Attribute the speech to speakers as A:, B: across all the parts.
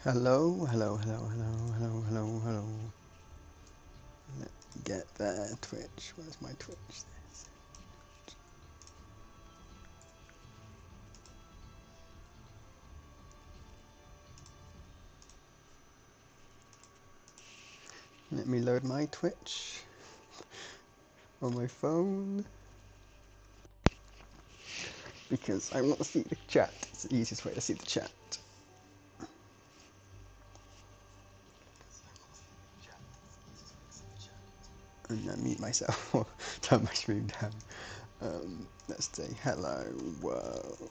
A: Hello, hello, hello, hello, hello, hello, hello. Let me get there. Twitch. Where's my Twitch? Let me load my Twitch on my phone because I want to see the chat. It's the easiest way to see the chat. And then mute myself or turn my stream down. Let's say hello world.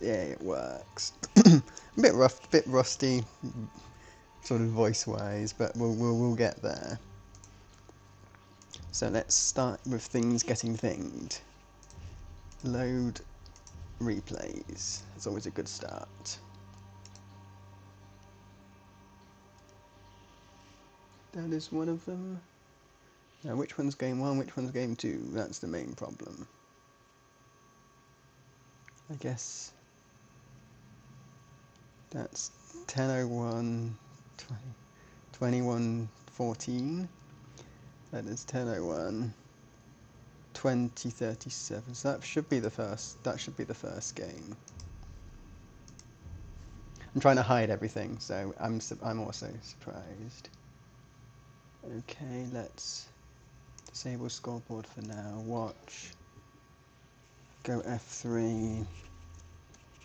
A: Yeah, it works. A bit rough, bit rusty, sort of voice-wise, but we'll get there. So let's start with things getting thinged. Load replays. It's always a good start. That is one of them. Now, which one's game 1, which one's game 2? That's the main problem. I guess that's 10:01, 21:14. That is 10:01, 20:37. So that should be the first. That should be the first game. I'm trying to hide everything, so I'm also surprised. Okay, let's disable scoreboard for now. Watch. Go F3.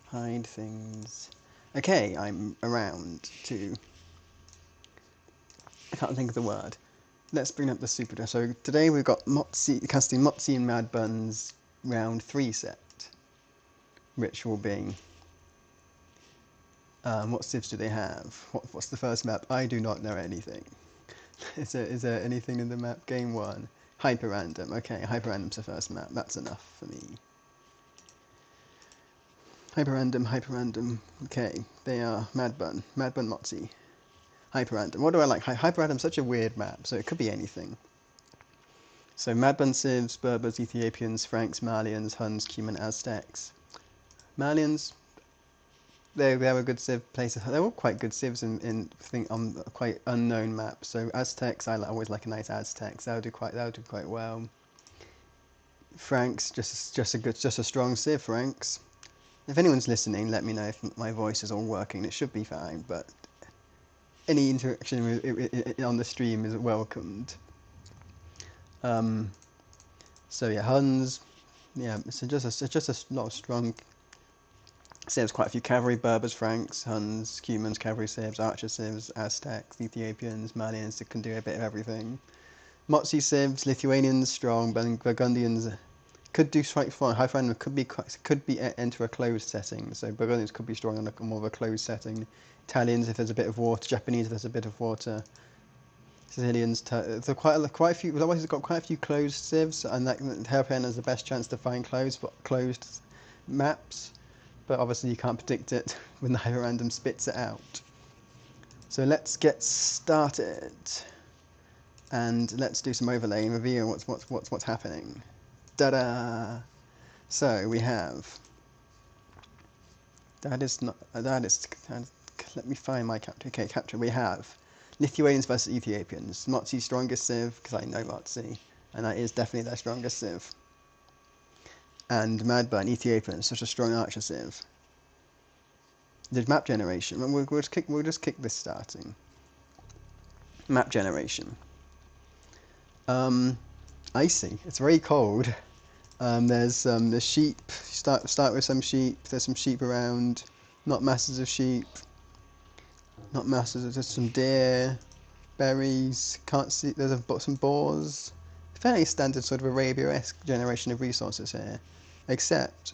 A: Hide things. Okay, I'm around to... I can't think of the word. Let's bring up the Superdraft. So today we've got casting Motzi and Mad Bun's round 3 set, which will be... what civs do they have? What's the first map? I do not know anything. Is there anything in the map? Game 1. Hyper random. Okay, hyper random's the first map. That's enough for me. Hyper random. Okay, they are Mad Bun Motzi. Hyper random. What do I like? Hyper random's such a weird map, so it could be anything. So Mad Bun civs, Berbers, Ethiopians, Franks, Malians, Huns, Cuman, Aztecs. Malians, they were a good civ places. They're all quite good civs on quite unknown maps. So Aztecs, I always like a nice Aztecs. That'll do quite well. Franks, just a strong civ. Franks. If anyone's listening, let me know if my voice is all working. It should be fine, but any interaction on the stream is welcomed. So yeah, Huns. Yeah, it's just a lot of strong civs. Quite a few cavalry, Berbers, Franks, Huns, Cumans, cavalry civs, archer civs, Aztecs, Ethiopians, Malians that can do a bit of everything. Motzi civs, Lithuanians strong, Burgundians could do quite fine. High random could be enter a closed setting. So Burgundians could be strong on more of a closed setting. Italians if there's a bit of water. Japanese if there's a bit of water. Sicilians, so quite a few. Otherwise, it's got quite a few closed civs, and that Hairpin has the best chance to find closed maps. But obviously, you can't predict it when the hyper random spits it out. So let's get started, and let's do some overlay and review what's happening. Da-da! So we have... Let me find my capture. Okay, capture. We have Lithuanians versus Ethiopians. Motzi's strongest civ, because I know Motzi, and that is definitely their strongest civ. And Mad Bun, Ethiopians, such a strong archer civ. The map generation. We'll just kick this starting. Map generation. Icy. It's very cold. There's sheep. Start with some sheep. There's some sheep around. Not masses of sheep. Not masses. There's some deer, berries. Can't see. There's some boars. Fairly standard sort of Arabia-esque generation of resources here, except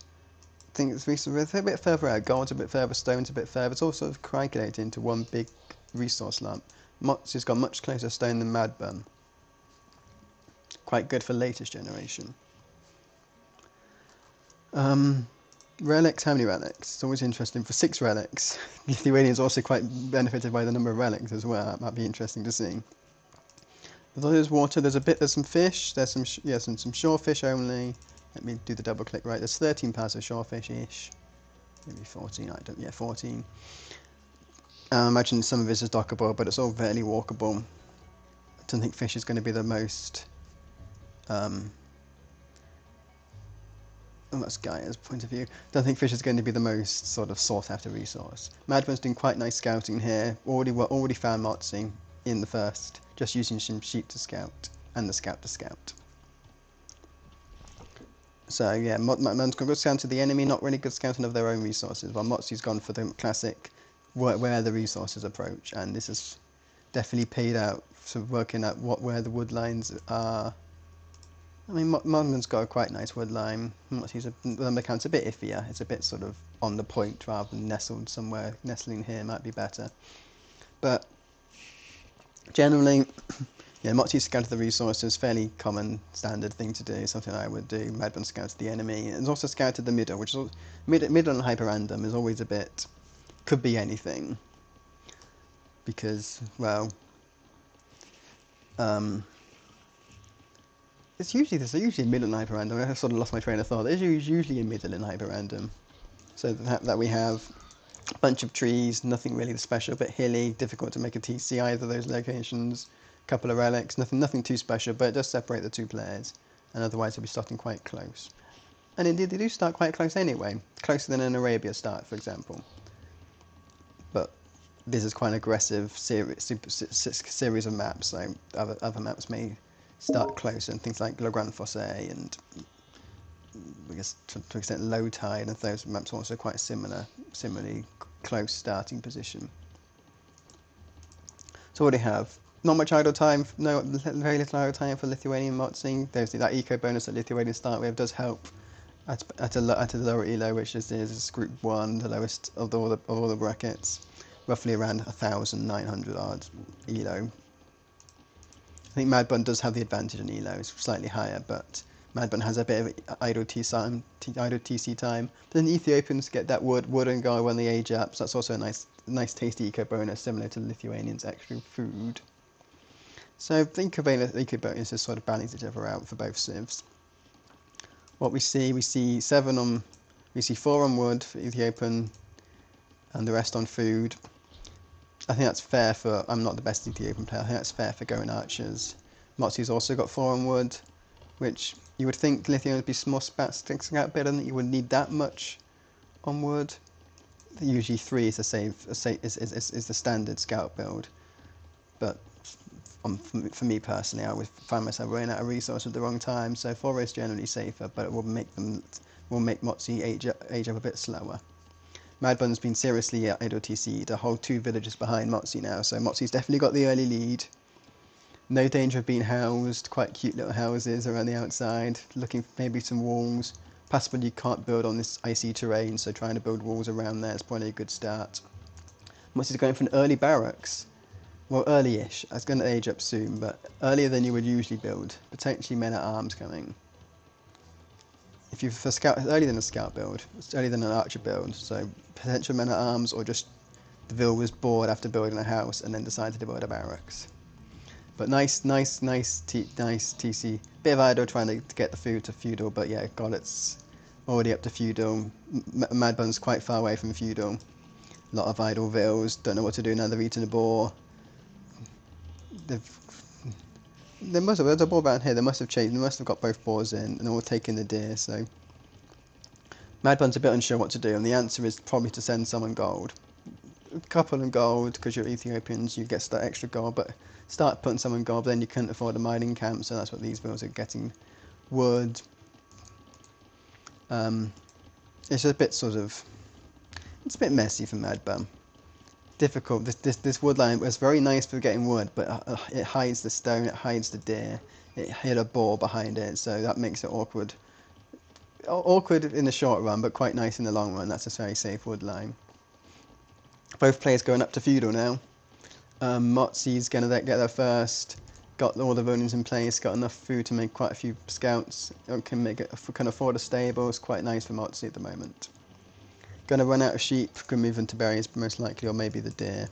A: I think it's a bit further out. Gold's a bit further. Stone's a bit further. It's all sort of coagulated into one big resource lump. Motzi's got much closer stone than Mad Bun. Quite good for latest generation. Relics, how many relics? It's always interesting. For 6 relics. Lithuanians also quite benefited by the number of relics as well. That might be interesting to see. Although there's water, there's some fish. There's some shore fish only. Let me do the double click right. There's 13 pairs of shore fish-ish. Maybe 14. 14. I imagine some of this is dockable, but it's all fairly walkable. I don't think fish is going to be the most... well, that's Gaia's point of view. Don't think fish is going to be the most sort of sought after resource. Madbun's doing quite nice scouting here. Already found Motzi in the first, just using some sheep to scout and the scout to scout. So yeah, Madbun's got good scout to the enemy, not really good scouting of their own resources. While Motzi's gone for the classic where the resources approach, and this is definitely paid out. So working out where the wood lines are. I mean, Modman's got a quite nice wood line. Motzi's the account's a bit iffier. It's a bit sort of on the point rather than nestled somewhere. Nestling here might be better. But generally, yeah, Motzi scouted the resources, fairly common standard thing to do, something I would do. Madbun scouted the enemy. And also scouted the middle, which is middle and hyper random is always a bit, could be anything. Because, well, there's usually middle and hyper random. I sort of lost my train of thought. There's usually a middle and hyper random. So that we have a bunch of trees, nothing really special, but hilly, difficult to make a TC either of those locations. A couple of relics, nothing too special, but it does separate the two players. And otherwise they'll be starting quite close. And indeed they do start quite close anyway, closer than an Arabia start, for example. But this is quite an aggressive series of maps, so other maps may start close, and things like Le Grand Fossé and I guess to an extent Low Tide, and those maps are also quite similarly close starting position. So what do we have? Not much idle time, very little idle time for Lithuanian Motzi. There's that eco bonus that Lithuanians start with does help at a lower elo, which is Group 1, the lowest of all the brackets, roughly around 1,900 odd elo. I think Madbun does have the advantage in elo, it's slightly higher, but Madbun has a bit of idle TC time. Then the Ethiopians get that wood and go when they age up, so that's also a nice tasty eco bonus, similar to the Lithuanians' extra food. So the eco bonuses sort of balance each other out for both civs. What we see 4 on wood for Ethiopian, and the rest on food. I think that's fair for, I'm not the best Ethiopian player, I think that's fair for going archers. Motzi's also got 4 on wood, which you would think Lithium would be more sticking out better, than that you would need that much on wood. Usually 3 is the standard scout build, but for me personally, I would find myself running out of resources at the wrong time, so 4 is generally safer, but it will make Motzi age up a bit slower. Madbun's been seriously idle TC'd, a whole 2 villages behind Motzi now, so Motzi's definitely got the early lead. No danger of being housed, quite cute little houses around the outside, looking for maybe some walls. Possibly you can't build on this icy terrain, so trying to build walls around there is probably a good start. Motzi's going for an early barracks. Well, early-ish. It's going to age up soon, but earlier than you would usually build. Potentially men-at-arms coming. If you for scout, it's earlier than a scout build. It's earlier than an archer build, so potential men-at-arms, or just the vill was bored after building a house and then decided to build a barracks. But nice TC. Bit of idle trying to get the food to feudal, but yeah, God, it's already up to feudal. Madbun's quite far away from feudal. A lot of idle vills, don't know what to do now they're eating a boar. There's a boar around here, they must have got both boars in and all taken the deer, so Madbun's a bit unsure what to do, and the answer is probably to send someone gold. A couple in gold, because you're Ethiopians, you get that extra gold, but start putting someone gold, but then you couldn't afford a mining camp, so that's what these vills are getting. Wood. It's a bit it's a bit messy for Madbun. Difficult. This wood line was very nice for getting wood, but it hides the stone, it hides the deer, it hid a boar behind it, so that makes it awkward. Awkward in the short run, but quite nice in the long run. That's a very safe wood line. Both players going up to feudal now. Motzi's going to get there first. Got all the buildings in place. Got enough food to make quite a few scouts. Can afford a stable. It's quite nice for Motzi at the moment. Going to run out of sheep. Can move into berries most likely, or maybe the deer.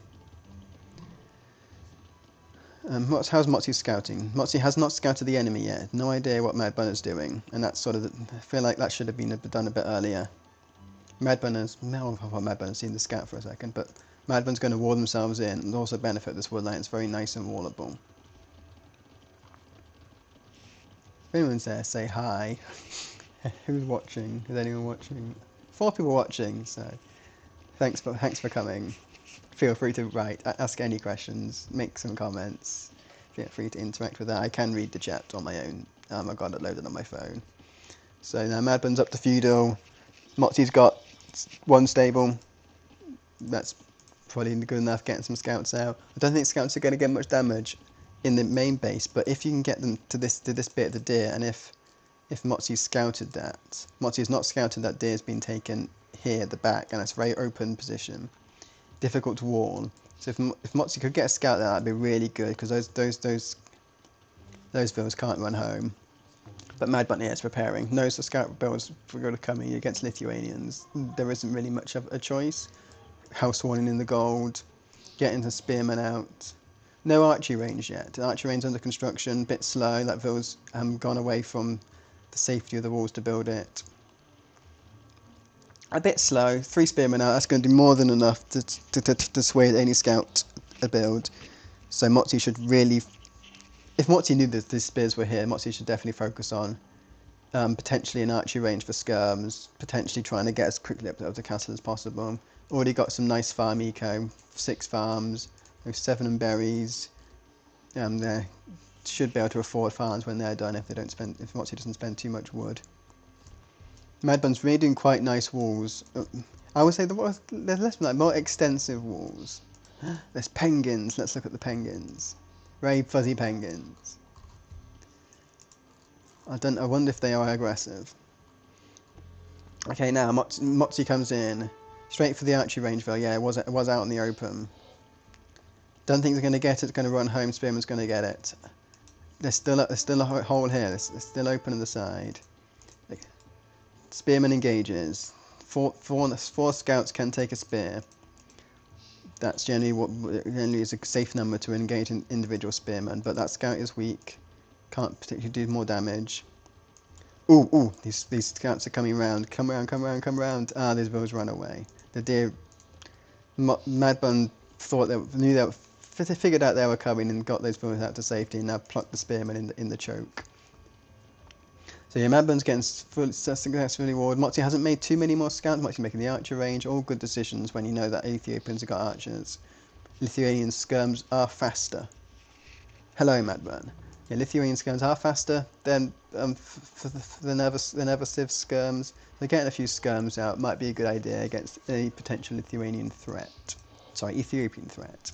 A: How's Motzi scouting? Motzi has not scouted the enemy yet. No idea what Madbun is doing, and that's I feel like that should have been done a bit earlier. Madbanners, now I've got Madbanners seen the scout for a second, but Madbanners going to wall themselves in and also benefit this woodland. It's very nice and wallable. If anyone's there, say hi. Who's watching? Is anyone watching? 4 people watching, so thanks for coming. Feel free to write, ask any questions, make some comments. Feel free to interact with that. I can read the chat on my own. I've got it loaded on my phone. So now Madbun's up to feudal. Motzi's got 1 stable. That's probably good enough getting some scouts out. I don't think scouts are going to get much damage in the main base, but if you can get them to this bit of the deer, and if Motzi's scouted that, Motzi's not scouted that deer's been taken here at the back, and it's a very open position, difficult to wall. So if Motzi could get a scout there, that'd be really good, because those villas can't run home. But Mad Bunny is preparing. Knows the scout bills are going to come in against Lithuanians. There isn't really much of a choice. House warning in the gold, getting the spearmen out. No archery range yet. The archery range under construction, bit slow. That vill's gone away from the safety of the walls to build it. A bit slow. 3 spearmen out. That's going to do more than enough to sway any scout a build. So Motzi should really, if Motzi knew that the spears were here, Motzi should definitely focus on potentially an archery range for skirms, potentially trying to get as quickly up to the castle as possible. Already got some nice farm eco, 6 farms, 7 and berries. They should be able to afford farms when they're done if Motzi doesn't spend too much wood. Madbun's really doing quite nice walls. I would say there's less like more extensive walls. There's penguins. Let's look at the penguins. Very fuzzy penguins. I wonder if they are aggressive. Okay, now Motzi comes in straight for the archery range. Though, yeah, it was out in the open. Don't think they're going to get it. It's going to run home. Spearman's going to get it. There's still a hole here. It's still open on the side. Spearman engages. Four scouts can take a spear. That's generally is a safe number to engage an individual spearman, but that scout is weak. Can't particularly do more damage. Ooh, these scouts are coming around. Come around. Ah, these bills run away. The deer, Madbun figured out they were coming and got those bills out to safety, and now plucked the spearman in the choke. So yeah, Madbun's getting successfully warded. Motzi hasn't made too many more scouts. Motzi's making the archer range. All good decisions when you know that Ethiopians have got archers. Lithuanian skirms are faster. Hello, Madbun. Yeah, Lithuanian skirms are faster than the Never Civ skirms. So getting a few skirms out might be a good idea against any potential Lithuanian threat. Sorry, Ethiopian threat.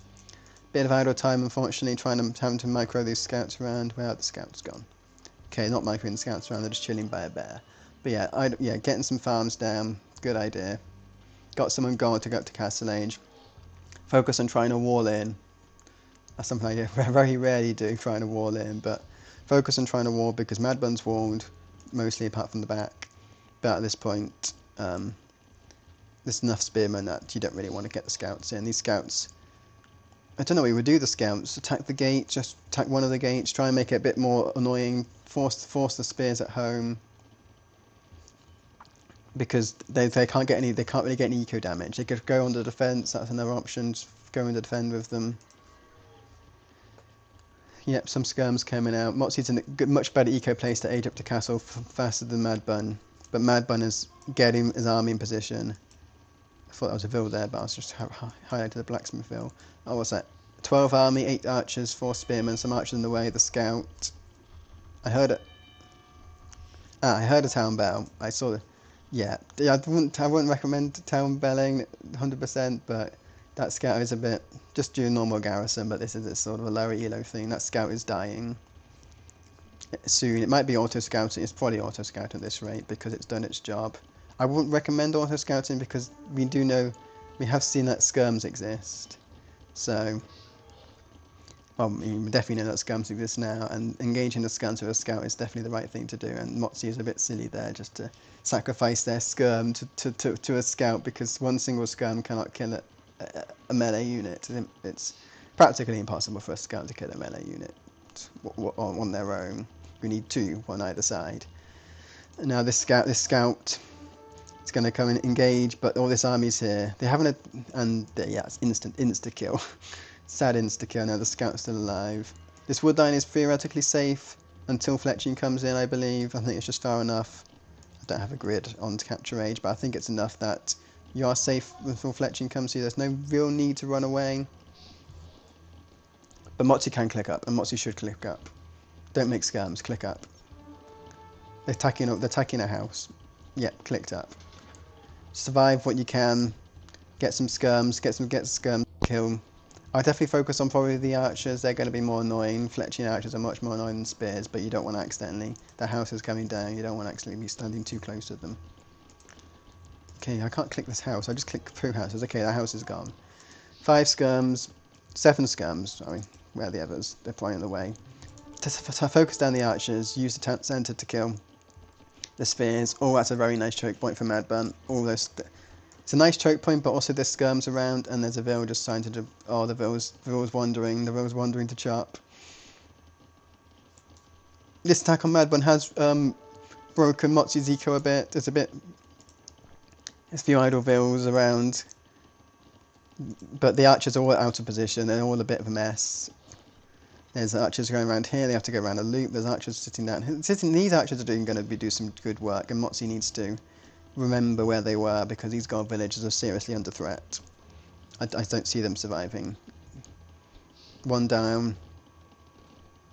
A: Bit of idle time, unfortunately, having to micro these scouts around. Where the scouts gone? Okay, not microing the scouts around, they're just chilling by a bear. But yeah, getting some farms down, good idea. Got some on gold to go up to Castle Age. Focus on trying to wall in. That's something I very rarely do, trying to wall in, but focus on trying to wall because Madbun's walled, mostly apart from the back. But at this point, there's enough spearmen that you don't really want to get the scouts in. These scouts, I don't know what you would do, the scouts. Attack the gate, just attack one of the gates, try and make it a bit more annoying, force the spears at home. Because they can't really get any eco damage. They could go under defence, that's another option, just go under defend with them. Yep, some skirms coming out. Motzi's in a much better eco place to age up to castle faster than Madbun. But Madbun is getting his army in position. I thought that was a vill there, but I was just highlighted the blacksmith vill. Oh, what's that? 12 army, 8 archers, 4 spearmen, some archers in the way, the scout. I heard it. I heard a town bell. I saw the... Yeah, I wouldn't recommend town belling 100%, but that scout is a bit... Just do normal garrison, but this is a sort of a lower elo thing. That scout is dying. Soon. It might be auto-scouting. It's probably auto-scout at this rate, because it's done its job. I wouldn't recommend auto-scouting, because we do know... We have seen that skirms exist. So... Well, we definitely know that skirms exist now, and engaging the skirms with a scout is definitely the right thing to do, and Motzi is a bit silly there, just to sacrifice their skirm to a scout, because one single skirm cannot kill a melee unit. It's practically impossible for a scout to kill a melee unit on their own. We need 2 on either side. And now this scout It's going to come and engage, but all this army's here. They haven't, and yeah, it's insta kill. Sad insta kill. Now the scout's still alive. This wood line is theoretically safe until fletching comes in, I believe. I think it's just far enough. I don't have a grid on capture age, but I think it's enough that you are safe until fletching comes here. There's no real need to run away. But Motzi can click up, and Motzi should click up. Don't make skirms, click up. They're attacking a house. Yeah, clicked up. Survive what you can. Get some skirms, get skirms kill. I definitely focus on probably the archers. They're going to be more annoying. Fletching archers are much more annoying than spears, but you don't want to accidentally. The house is coming down. You don't want to accidentally be standing too close to them. Okay, I can't click this house. I just click through houses. Okay, that house is gone. 5 skirms, 7 skirms. I mean, where are the others? They're flying the way. To focus down the archers, use the centre to kill the spheres. Oh, that's a very nice choke point for Madbun. All those. It's a nice choke point, but also there's skirms around, and there's a villager signed to do. Oh, the vill's wandering. The vill's wandering to chop. This attack on Madbun has broken Motsu's eco a bit. There's a few idle vills around, but the archers are all out of position. They're all a bit of a mess. There's archers going around here. They have to go around a loop. There's archers sitting down. These archers are going to do some good work, and Motsu needs to remember where they were because these god villages are seriously under threat. I don't see them surviving. One down.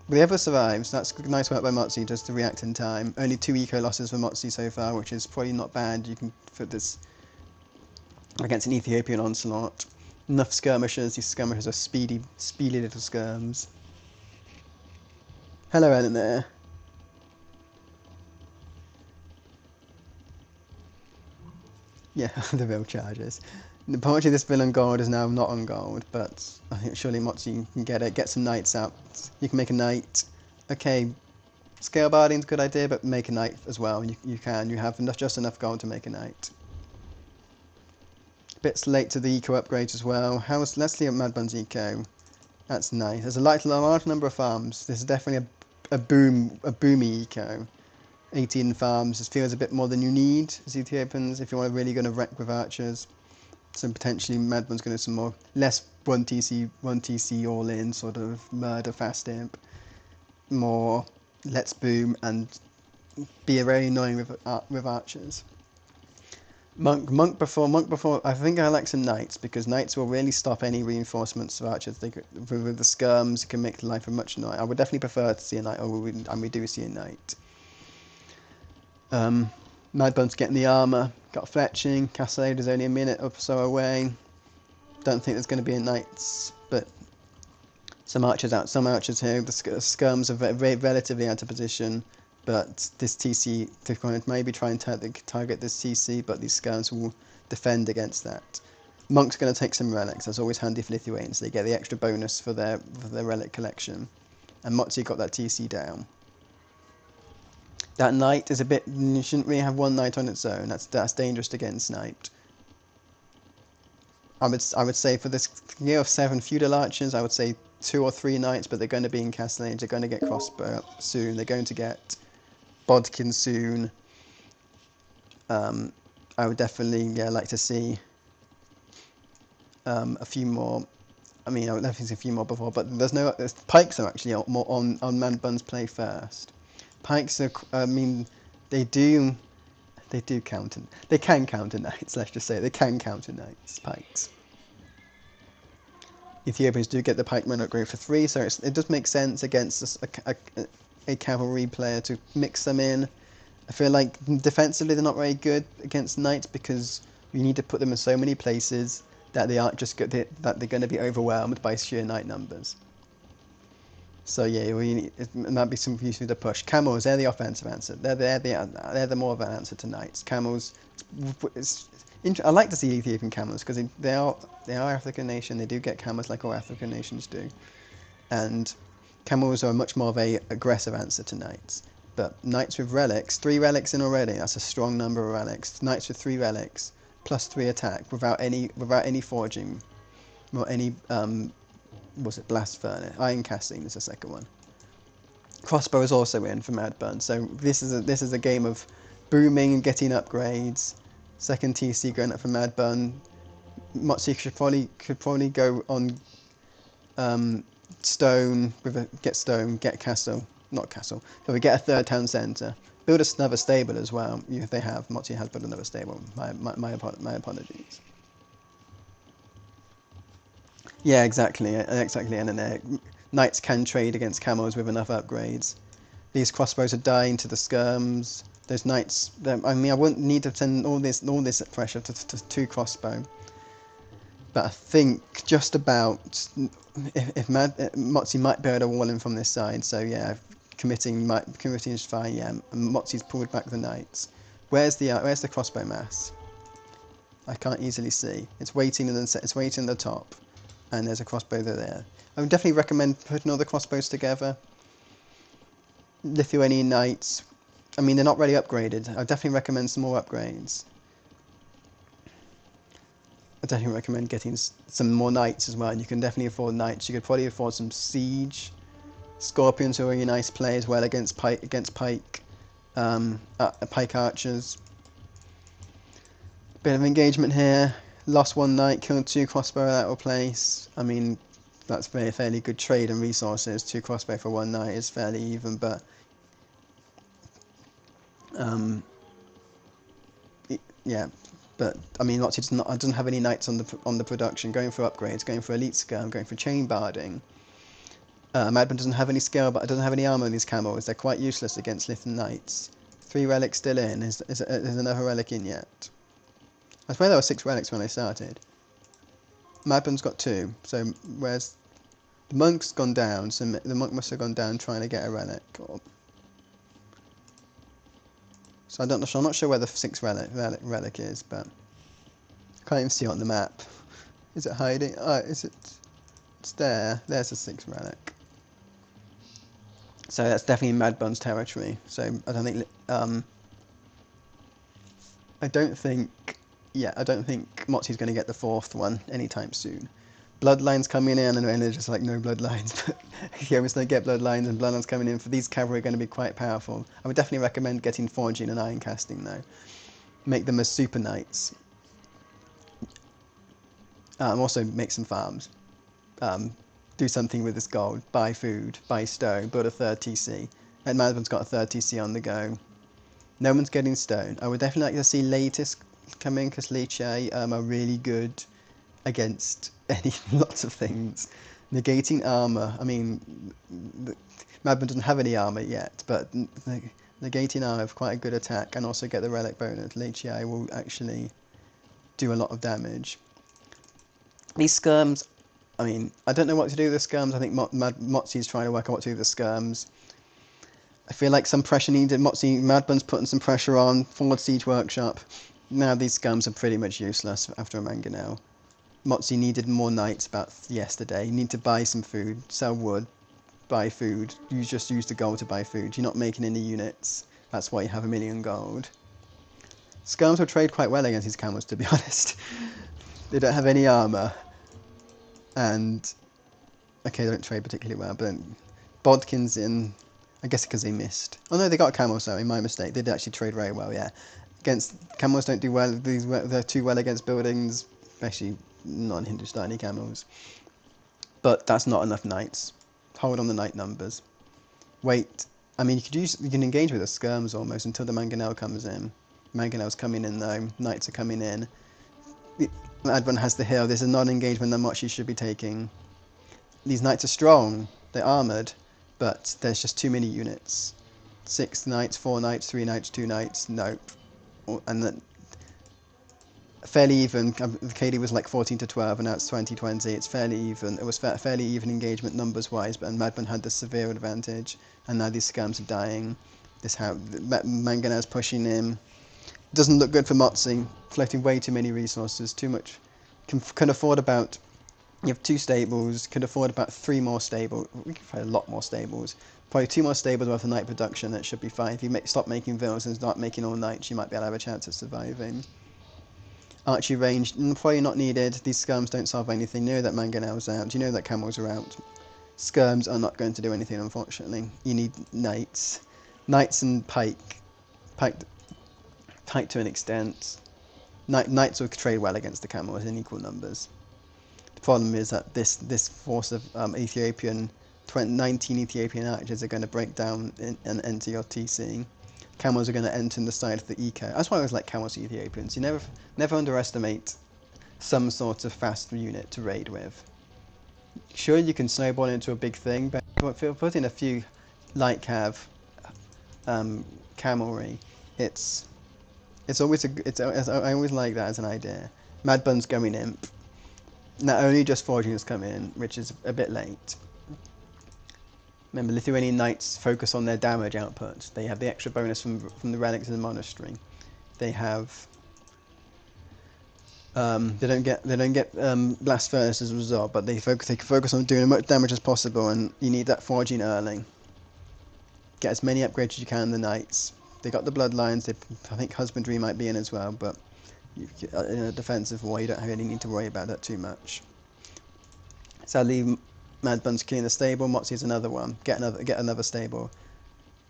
A: But the other survives. That's nice work by Motsu just to react in time. Only 2 eco losses for Motsu so far, which is probably not bad. You can put this against an Ethiopian onslaught. Enough skirmishers. These skirmishers are speedy little skirms. Hello, Elena. Yeah, the real charges. Apparently this villain gold is now not on gold, but I think surely Motsu can get it. Get some knights out. You can make a knight. Okay, scale barding's a good idea, but make a knight as well. You can. You have just enough gold to make a knight. Bits late to the eco upgrades as well. Let's see at Madbun's eco. That's nice. There's a large number of farms. This is definitely a boomy eco. 18 farms. This feels a bit more than you need as Ethiopians if you want to really going to wreck with archers. So potentially Madbun's going to some more less 1TC all in sort of murder fast imp. More let's boom and be very annoying with archers. Monk before. I think I like some knights because knights will really stop any reinforcements of archers. With the skirms, it can make life a much annoying. I would definitely prefer to see a knight, and we do see a knight. Madbun's getting the armour, got fletching. Castellade is only a minute or so away. Don't think there's going to be a knights, but some archers out. Some archers here. The skirms are very relatively out of position. But this TC, they're going to maybe try and target this TC, but these skirms will defend against that. Monk's going to take some relics. That's always handy for Lithuanians. They get the extra bonus for their relic collection. And Motsu got that TC down. That knight is a bit. You shouldn't really have one knight on its own. That's dangerous to get sniped. I would say for this year of 7 feudal archers, I would say 2 or 3 knights, but they're going to be in Castellane. They're going to get crossbow up soon. They're going to get Bodkin soon. I would definitely like to see a few more. I mean, I would definitely see a few more before, but pikes are actually more on Madbun's play first. Pikes are. I mean, they do counter. They can counter knights. Let's just say they can counter knights. Pikes. Ethiopians do get the pikemen upgrade for 3, so it does make sense against a cavalry player to mix them in. I feel like defensively they're not very good against knights because you need to put them in so many places that they aren't just good, that they're going to be overwhelmed by sheer knight numbers. So yeah, it might be some use to push. Camels, they're the offensive answer. They're the more of an answer to knights. Camels, I like to see Ethiopian camels because they are African nation. They do get camels like all African nations do, and camels are much more of a aggressive answer to knights. But knights with relics, 3 relics in already. That's a strong number of relics. Knights with 3 relics plus 3 attack without any forging, or any blast furnace. Iron casting is the second one. Crossbow is also in for Madbun. So this is a game of booming and getting upgrades. Second TC going up for Mad Bun. Motzi could probably go on stone with get stone, get castle, not castle. So we get a third town centre. Build another stable as well. If they have, Motzi has built another stable. My apologies. Yeah, exactly, and then knights can trade against camels with enough upgrades. These crossbows are dying to the skirms. Those knights. I mean, I wouldn't need to send all this pressure to 2 crossbow. But I think just about if Motzi might be able to wall in from this side. So yeah, committing is fine. Yeah, and Motzi's pulled back the knights. Where's the crossbow mass? I can't easily see. It's waiting in the top, and there's a crossbow there. I would definitely recommend putting all the crossbows together. Lithuanian knights. I mean, they're not really upgraded. I definitely recommend some more upgrades. I definitely recommend getting some more knights as well. You can definitely afford knights. You could probably afford some siege. Scorpions are a really nice play as well against pike pike archers. Bit of engagement here. Lost 1 knight, killed 2 crossbow at that place. I mean, that's fairly good trade and resources. 2 crossbow for 1 knight is fairly even, but yeah. But I mean, Lottie doesn't have any knights on the production. Going for upgrades, going for elite skirm, going for chain barding. Madman doesn't have any skill, but doesn't have any armor on these camels. They're quite useless against Lithan knights. 3 relics still in. Is another relic in yet? I swear there were 6 relics when I started. Madman's got 2. So where's the monk's gone down? So the monk must have gone down trying to get a relic. So I'm not sure where the 6th relic is, but I can't even see it on the map. Is it hiding? Oh, is it? It's there. There's the 6th relic. So that's definitely Mad Bun's territory. So I don't think. I don't think Motzi's going to get the 4th one anytime soon. Bloodlines coming in, and they're just like, no bloodlines. But yeah, we still get bloodlines, and bloodlines coming in. For these cavalry are going to be quite powerful. I would definitely recommend getting forging and iron casting though. Make them as super knights. Also make some farms. Do something with this gold. Buy food, buy stone, build a 3rd TC. And Madman's got a 3rd TC on the go. No one's getting stone. I would definitely like to see latest come in because Leche are really good against lots of things. Negating armor. I mean, Madman doesn't have any armor yet, but negating armor have quite a good attack and also get the relic bonus. Leche will actually do a lot of damage. These skirms, I mean, I don't know what to do with the skirms. I think Motzi's trying to work out what to do with the skirms. I feel like some pressure needed. Madbun's putting some pressure on. Forward Siege Workshop. Now these skirms are pretty much useless after a mangonel. Motzi needed more knights about yesterday. You need to buy some food, sell wood, buy food. You just use the gold to buy food. You're not making any units. That's why you have 1,000,000 gold. Skirms will trade quite well against these camels, to be honest. They don't have any armor. And, okay, they don't trade particularly well, but Bodkin's in, I guess because they missed. Oh no, they got a camel, sorry, my mistake. They did actually trade very well, yeah. Camels don't do well, they're too well against buildings, especially non-Hindustani camels. But that's not enough knights. Hold on the knight numbers. Wait, I mean, you can engage with the skirms almost until the mangonel comes in. Mangonel's coming in though, knights are coming in. Advan has the hill. There's a non-engagement that Mochi should be taking. These knights are strong. They're armoured, but there's just too many units. 6 knights, 4 knights, 3 knights, 2 knights. Nope. And then fairly even. KD was like 14 to 12, and now it's 20-20. It's fairly even. It was fairly even engagement numbers-wise, but Madman had the severe advantage. And now these scams are dying. Mangonel's pushing in. Doesn't look good for Motzi, collecting way too many resources, too much. Can afford about, you have 2 stables, could afford about 3 more stables, we could probably a lot more stables. Probably 2 more stables worth of night production, that should be fine. If you stop making villas and start making all nights, you might be able to have a chance of surviving. Archery range, probably not needed. These skirms don't solve anything. You know that mangonel's out, you know that camels are out. Skirms are not going to do anything, unfortunately. You need knights and pike to an extent. Knights will trade well against the camels in equal numbers. The problem is that this force of Ethiopian 19 Ethiopian archers are going to break down and enter your TC. Camels are going to enter in the side of the eco. That's why I always like camels Ethiopians. You never underestimate some sort of fast unit to raid with. Sure, you can snowball into a big thing, but if you put in a few light cav camelry, it's always I always like that as an idea. Mad Bun's going imp. Not only just forging has come in, which is a bit late. Remember, Lithuanian knights focus on their damage output. They have the extra bonus from the relics in the monastery. They have they don't get blast furnace as a result, but they focus on doing as much damage as possible, and you need that forging early. Get as many upgrades as you can in the knights. They got the bloodlines. I think husbandry might be in as well, but in a defensive war, you don't really need to worry about that too much. Sadly, Mad Bun's killing the stable. Motzi's another one. Get another stable.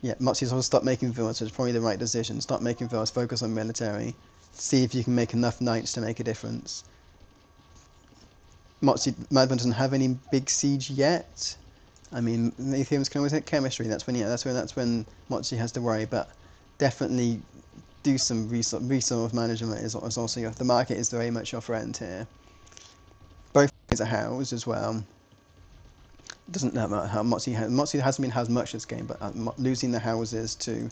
A: Yeah, Motzi's also stop making villas, so it's probably the right decision. Stop making villas. Focus on military. See if you can make enough knights to make a difference. Mad Bun doesn't have any big siege yet. I mean, the Ethereums can always hit chemistry. That's when Motzi has to worry. But definitely do some resource management. Is also the market is very much your friend here. Both are housed as well. It doesn't matter how Motzi has. Motzi hasn't been housed much this game, but losing the houses to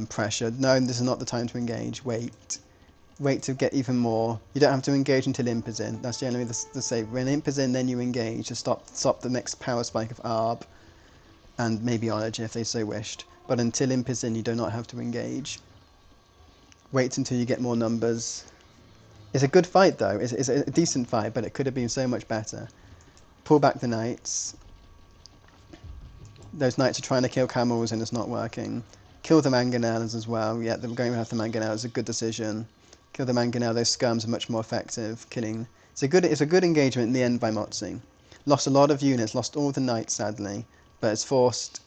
A: pressure. No, this is not the time to engage. Wait to get even more. You don't have to engage until imp is in. That's generally the save. When imp is in, then you engage to stop the next power spike of Arb and maybe Ology if they so wished. But until imp is in, you do not have to engage. Wait until you get more numbers. It's a good fight though. It's a decent fight, but it could have been so much better. Pull back the knights. Those knights are trying to kill camels and it's not working. Kill the mangonels as well. Yeah, they're going after the mangonels. It's a good decision. Kill the mangonel. Those scums are much more effective. Killing. It's a good engagement in the end by Motzi. Lost a lot of units. Lost all the knights sadly, but it's forced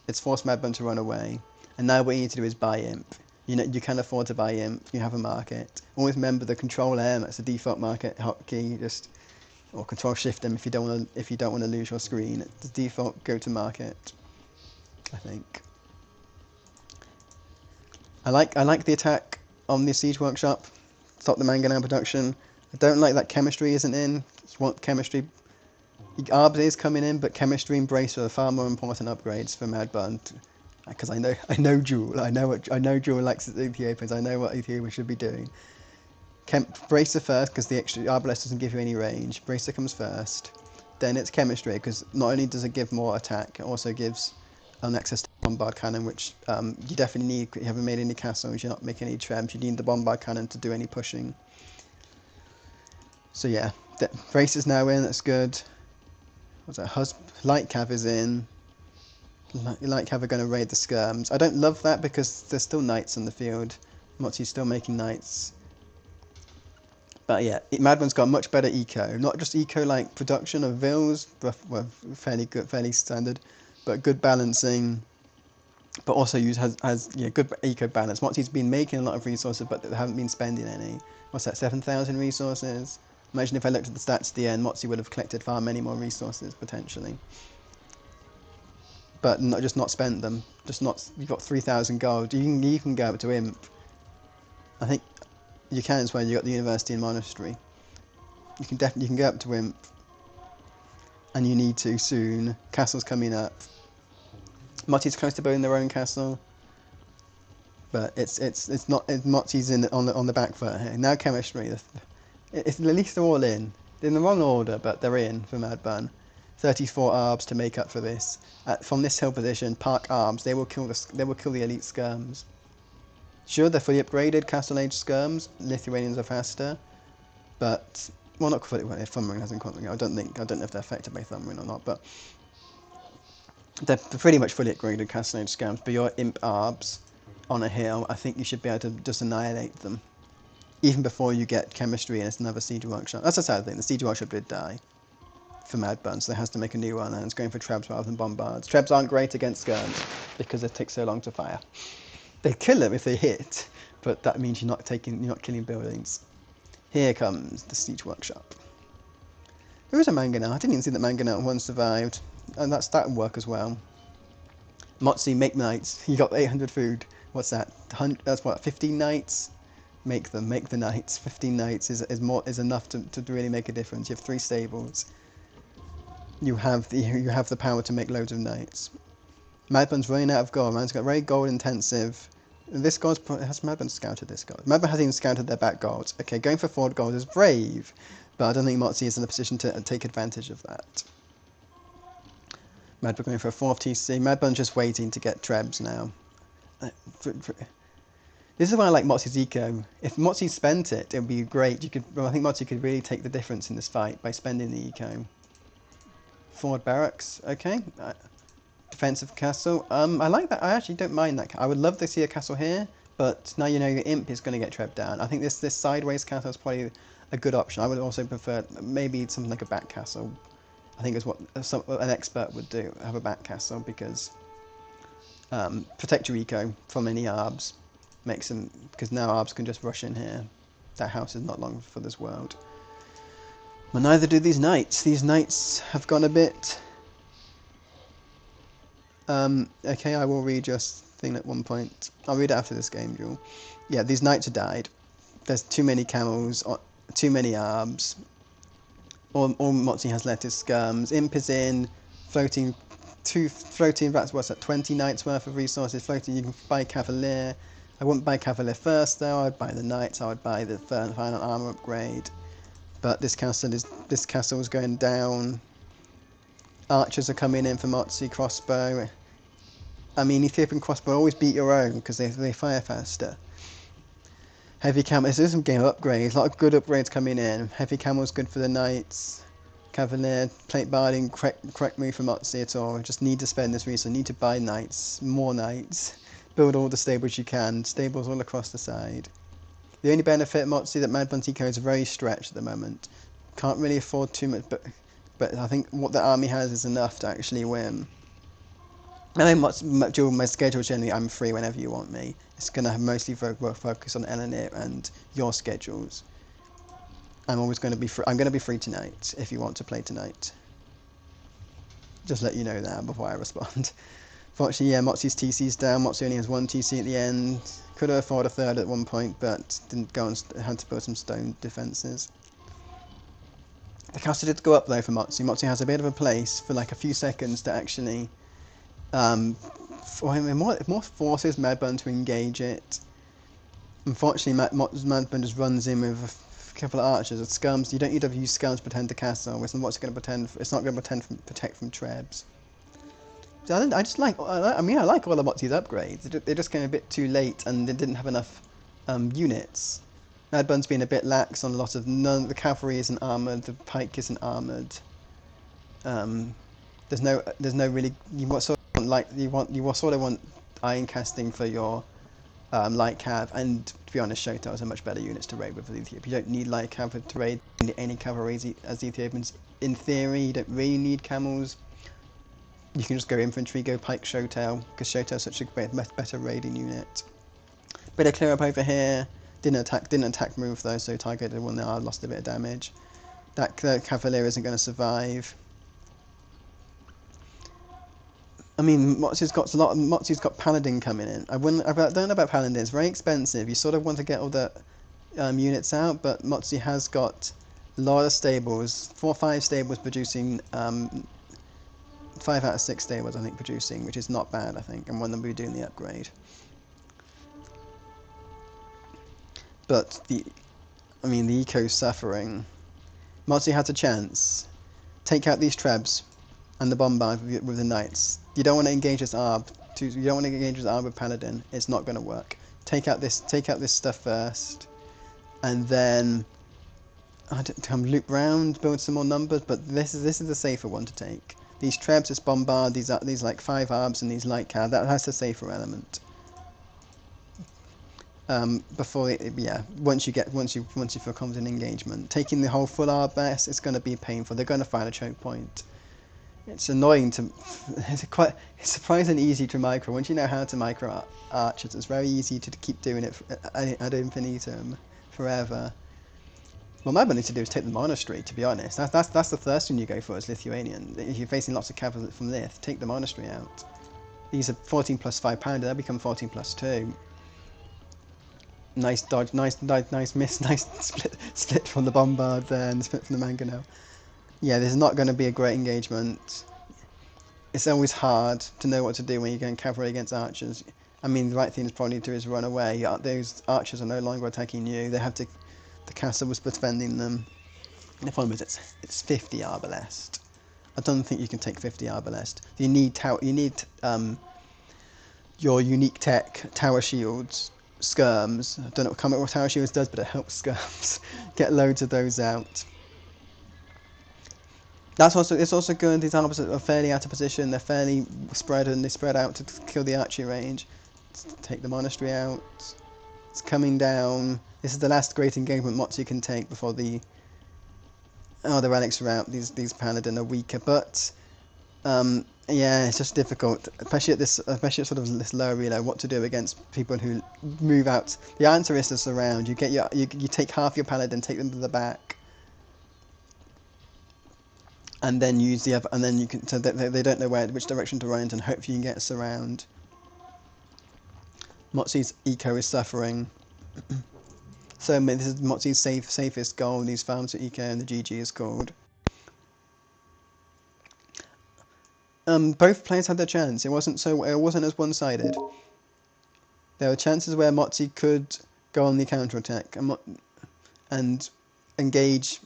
A: Mad Bun to run away. And now what you need to do is buy imp. You know you can afford to buy imp. You have a market. Always remember the control M. That's the default market hotkey. Or control shift M if you don't want to lose your screen. It's the default go to market. I think. I like the attack on the siege workshop. Stop the mangonel production. I don't like that chemistry isn't in. Just want chemistry. Arbs is coming in, but chemistry and brace are far more important upgrades for Mad Bun. Because I know Jewel. I know Jewel likes Ethiopians. I know what Ethiopia should be doing. Bracer first because the extra Arbalest doesn't give you any range. Bracer comes first. Then it's chemistry because not only does it give more attack, it also gives access to bombard cannon, which you definitely need. You haven't made any castles, you're not making any trebs, you need the bombard cannon to do any pushing. So yeah, Brace is now in, that's good. What's that? Light Cav is in. Light Cav are going to raid the skirms. I don't love that because there's still knights on the field. Motzi's still making knights. But yeah, Mad Bun's got much better eco. Not just eco-like production of vills, well, fairly good, fairly standard, but good balancing, but also has good eco balance. Motzi's been making a lot of resources, but they haven't been spending any. What's that? 7,000 resources. Imagine if I looked at the stats at the end, Motzi would have collected far many more resources potentially, but not spent them. You've got 3,000 gold. You can go up to imp. I think you can as well. You got the university and monastery. You can go up to imp. And you need to soon. Castle's coming up. Motzi's close to building their own castle, but it's not. Motzi's on the back foot here. Now chemistry. At least they're all in. They're in the wrong order, but they're in for Mad Bun. 34 arbs to make up for this. From this hill position, park arbs. They will kill the elite skirms. Sure, they're fully upgraded Castle Age skirms. Lithuanians are faster, but. Well, not fully. Well, if Thumrin hasn't quite. I don't know if they're affected by Thumrin or not, but they're pretty much fully upgraded Castle Age scams. But your imp arbs on a hill, I think you should be able to just annihilate them, even before you get chemistry and it's another siege workshop. That's a sad thing. The siege workshop did die for Mad Bun, so they has to make a new one, and it's going for trebs rather than bombards. Trebs aren't great against skirms because they take so long to fire. They kill them if they hit, but that means you're not killing buildings. Here comes the Siege Workshop. There is a mangonaut. I didn't even see that mangonaut one survived. And that would work as well. Motzi, make knights. You got 800 food. What's that? That's what, 15 knights? Make them. Make the knights. 15 knights is enough to really make a difference. You have 3 stables. You have the power to make loads of knights. Madbun's running out of gold. Man's got very gold intensive. This gold has Madbun scouted this gold. Madbun hasn't even scouted their back gold. Okay, going for 4 gold is brave, but I don't think Motzi is in a position to take advantage of that. Madbun going for a 4th TC. Madbun's just waiting to get trebs now. This is why I like Motzi's eco. If Motzi spent it, it would be great. I think Motzi could really take the difference in this fight by spending the eco. Forward barracks, okay. Defensive castle. I like that. I actually don't mind that. I would love to see a castle here, but now you know your imp is going to get trebbed down. I think this sideways castle is probably a good option. I would also prefer maybe something like a back castle. I think is what an expert would do. Have a back castle because protect your eco from any arbs. Makes them, because now arbs can just rush in here. That house is not long for this world. But neither do these knights. These knights have gone a bit... okay, I will read your thing at one point. I'll read it after this game, Jewel. Yeah, these knights have died. There's too many camels, too many arbs. All Motzi has left is skirms. Imp is in, floating, that's what's that, 20 knights worth of resources floating. You can buy Cavalier. I wouldn't buy Cavalier first though, I'd buy the knights, I would buy the final armor upgrade. But this castle is going down. Archers are coming in for Motzi, crossbow. I mean, Ethiopian crossbow always beat your own because they fire faster. Heavy camel, there's some game upgrades, a lot of good upgrades coming in. Heavy camel's good for the knights. Cavalier, plate barding, correct move for Motzi at all. Just need to spend this resource, need to buy knights, more knights. Build all the stables you can, stables all across the side. The only benefit, Motzi, that Madbun's eco is very stretched at the moment. Can't really afford too much, but I think what the army has is enough to actually win. I know during my schedule generally I'm free whenever you want me. It's going to mostly focus on Elena and your schedules. I'm always going to be free. I'm going to be free tonight if you want to play tonight. Just let you know that before I respond. Fortunately, yeah, Motzi's TC's down. Motzi only has 1 TC at the end. Could have afforded a 3rd at one point, but didn't go and had to build some stone defences. The castle did go up though for Motzi. Motzi has a bit of a place for like a few seconds to actually more forces Madbun to engage it. Unfortunately, Madbun just runs in with a couple of archers. With scums, you don't need to use scums to pretend the castle. It's not going to protect from trebs. So I like all of Motzi's upgrades. They're just getting a bit too late, and they didn't have enough units. Madbun's been a bit lax on a lot of the cavalry isn't armoured, the pike isn't armoured. There's no really you sort of want iron casting for your light cav, and to be honest, Shotos are much better units to raid with Ethiopia. You don't need light cav to raid any cavalry as Ethiopians. In theory, you don't really need camels. You can just go infantry, go pike Shotel, because Shotel is such a better raiding unit. Bit of clear up over here. Didn't attack move though, so Tiger did one there. I lost a bit of damage. That Cavalier isn't going to survive. I mean, Motzi's got Paladin coming in. I don't know about Paladin. It's very expensive. You sort of want to get all the units out, but Motzi has got a lot of stables. 4 or 5 stables producing. 5 out of 6 stables, I think, producing, which is not bad, I think, and one of them will be doing the upgrade. But the eco's suffering. Motzi has a chance. Take out these trebs and the bombard with the knights. You don't want to engage this arb. You don't want to engage this arb with Paladin. It's not going to work. Take out this stuff first, and then loop round, build some more numbers. But this is the safer one to take. These trebs, this bombard, these like 5 arbs and these light cav. That's the safer element. Once you feel confident in engagement, taking the whole full arb base, it's going to be painful. They're going to find a choke point. It's annoying to. It's surprisingly easy to micro. Once you know how to micro archers, it's very easy to keep doing it ad infinitum, forever. What Mad need to do is take the monastery, to be honest. That's the first thing you go for as Lithuanian. If you're facing lots of cavalry from Lith, take the monastery out. These are 14 plus 5 pounder, they'll become 14 plus 2. Nice dodge, nice miss, nice split from the bombard there and split from the mangonel. Yeah, this is not going to be a great engagement. It's always hard to know what to do when you're going cavalry against archers. I mean, the right thing to probably do is run away. Those archers are no longer attacking you. They have to. The castle was defending them. And the problem is it's 50 arbalest. I don't think you can take 50 arbalest. You need your unique tech, tower shields, skirms. I don't know what tower shields does, but it helps skirms. Get loads of those out. It's also good. These arbals are fairly out of position. They're fairly spread and they spread out to kill the archery range. Let's take the monastery out. It's coming down. This is the last great engagement Motzi can take before the relics are out. These paladin are weaker, but yeah, it's just difficult, especially at sort of this lower reload, what to do against people who move out. The answer is to surround. You take half your paladin, take them to the back, and then use the other, and then you can, so that they don't know which direction to run, and hopefully you can get a surround. Motzi's eco is suffering. So this is Motzi's safest goal. These farms are eco, and the GG is called. Both players had their chance. It wasn't as one-sided. There were chances where Motzi could go on the counter-attack and engage.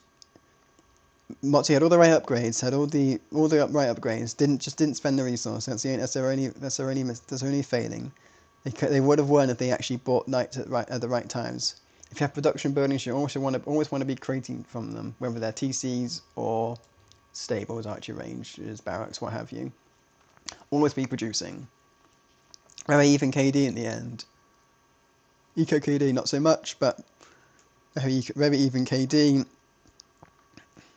A: Motzi had all the right upgrades, had all the right upgrades. Didn't spend the resource. That's their only failing. They would have won if they actually bought knights at the right times. If you have production buildings, you always want to be creating from them, whether they're TCs or stables, archery ranges, barracks, what have you. Always be producing. Very even KD in the end. Eco KD not so much, but very even KD.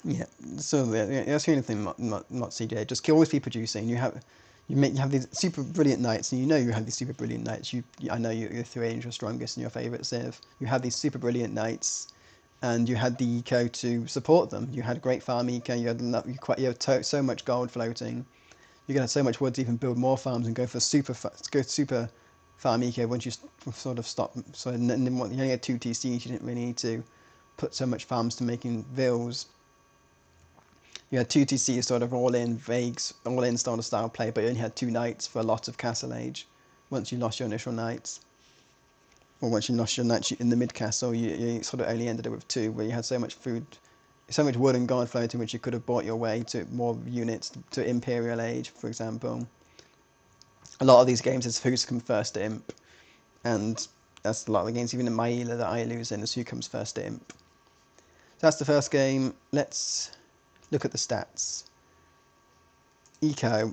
A: Yeah, so that's the only thing not CJ. Just always be producing. You have these super brilliant knights, and you know you have these super brilliant knights. I know your 3 angels are strongest and your favourite civ. You have these super brilliant knights, and you had the eco to support them. You had great farm eco. You had so much gold floating. You're gonna have so much wood to even build more farms and go super farm eco once you sort of stop. So you only had 2 TCs. You didn't really need to put so much farms to making vills. You had 2 TCs sort of all in sort of style play, but you only had 2 knights for a lot of castle age. Once you lost your initial knights, or once you lost your knights in the mid castle, you sort of only ended up with 2, where you had so much food, so much wood and gold floating, which you could have bought your way to more units to imperial age, for example. A lot of these games is who's come first to imp, and that's a lot of the games, even in Maila that I lose in, is who comes first to imp. So that's the first game. Let's look at the stats. Eco.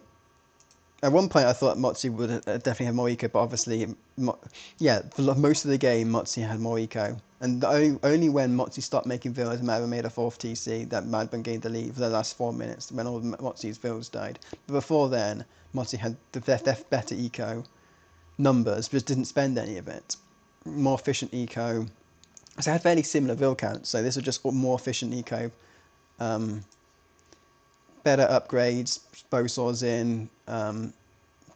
A: At one point I thought Motzi would definitely have more eco, but obviously, for most of the game Motzi had more eco. And only when Motzi stopped making villas and Madban made a 4th TC that Madban gained the lead for the last 4 minutes when all Motzi's villas died. But before then, Motzi had the better eco numbers, but didn't spend any of it. More efficient eco. So I had fairly similar vill counts, so this was just more efficient eco. Better upgrades, bow swords in,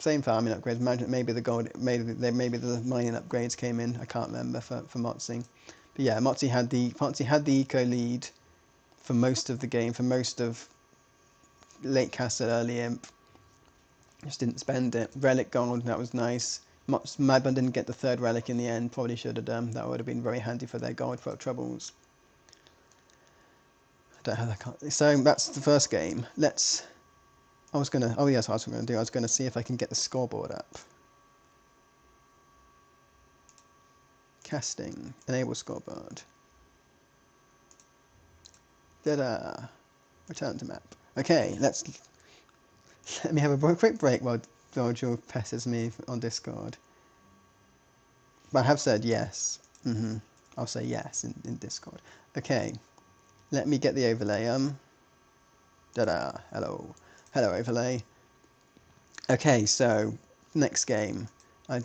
A: same farming upgrades. Maybe the gold, maybe the mining upgrades came in. I can't remember for Motzi, but yeah, Motzi had the eco lead for most of the game, for most of late castle, early imp. Just didn't spend it. Relic gold, that was nice. Madban didn't get the 3rd relic in the end. Probably should have done. That would have been very handy for their gold for troubles. Don't have that. So that's the first game. I was gonna see if I can get the scoreboard up. Casting, enable scoreboard. Ta-da! Return to map. Okay, let me have a quick break while Joel pesters me on Discord. But I have said yes. I'll say yes in Discord. Okay. Let me get the overlay. Ta-da! Hello overlay. Okay, so next game. I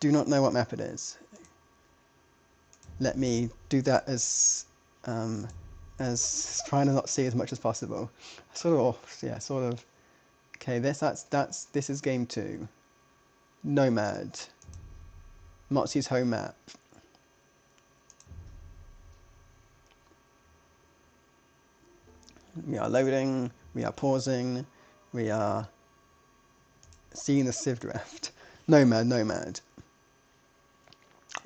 A: do not know what map it is. Let me do that as as trying to not see as much as possible. Sort of, yeah, sort of. Okay, this is game 2. Nomad. Motzi's home map. We are loading, we are pausing, we are seeing the Superdraft. Nomad.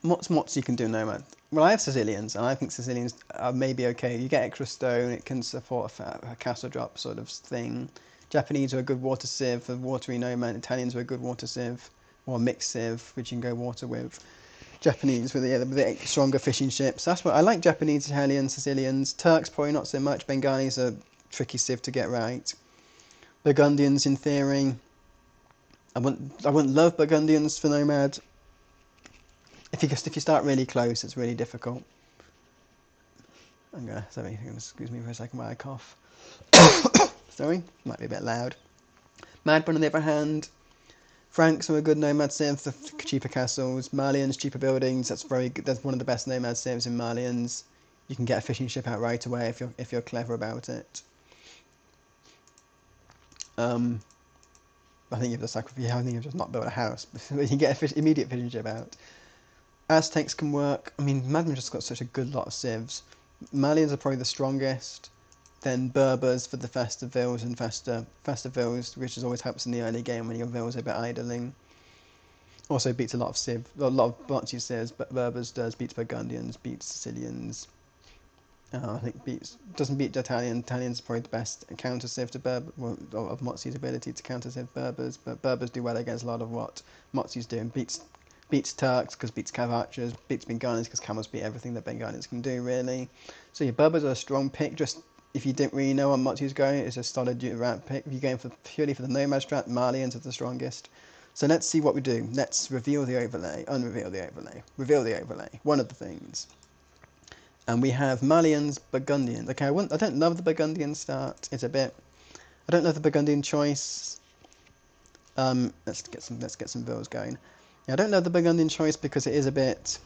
A: What's Motzi can do Nomad? Well, I have Sicilians, and I think Sicilians are maybe okay. You get extra stone, it can support a castle drop sort of thing. Japanese are a good water sieve for watery Nomad. Italians are a good water sieve, or mixed sieve, which you can go water with. Japanese with the stronger fishing ships. That's what I like. Japanese, Italians, Sicilians. Turks probably not so much. Bengalis are tricky sieve to get right. Burgundians in theory. I wouldn't love Burgundians for Nomad. If you start really close, it's really difficult. Sorry, excuse me for a second while I cough. Sorry, might be a bit loud. Madbun on the other hand. Franks are a good nomad civ for cheaper castles. Malians, cheaper buildings. That's very good. That's one of the best nomad civs in Malians. You can get a fishing ship out right away if you're clever about it. I think you have to sacrifice. I think you just not build a house, but you can get an immediate fishing ship out. Aztecs can work. I mean, Madman just got such a good lot of civs. Malians are probably the strongest. Then Berbers for the festivals and festivals, which always helps in the early game when your vills are a bit idling. Also beats a lot of Botzy civs, but Berbers beats Burgundians, beats Sicilians. I think doesn't beat Italian. Italians are probably the best counter civ to of Motzi's ability to counter civ Berbers, but Berbers do well against a lot of what Motzi's doing. Beats Turks because beats Cav archers, beats Bengalis because camels beat everything that Bengalis can do really. So your Berbers are a strong pick. Just if you didn't really know what Motzi's going, it's a solid route pick. If you're going purely for the nomad strat, Malians are the strongest. So let's see what we do. Let's reveal the overlay, unreveal the overlay, reveal the overlay. One of the things. And we have Malians, Burgundians. Okay, I don't love the Burgundian start. It's a bit. I don't love the Burgundian choice. Let's get some vills going. Yeah, I don't love the Burgundian choice because it is a bit.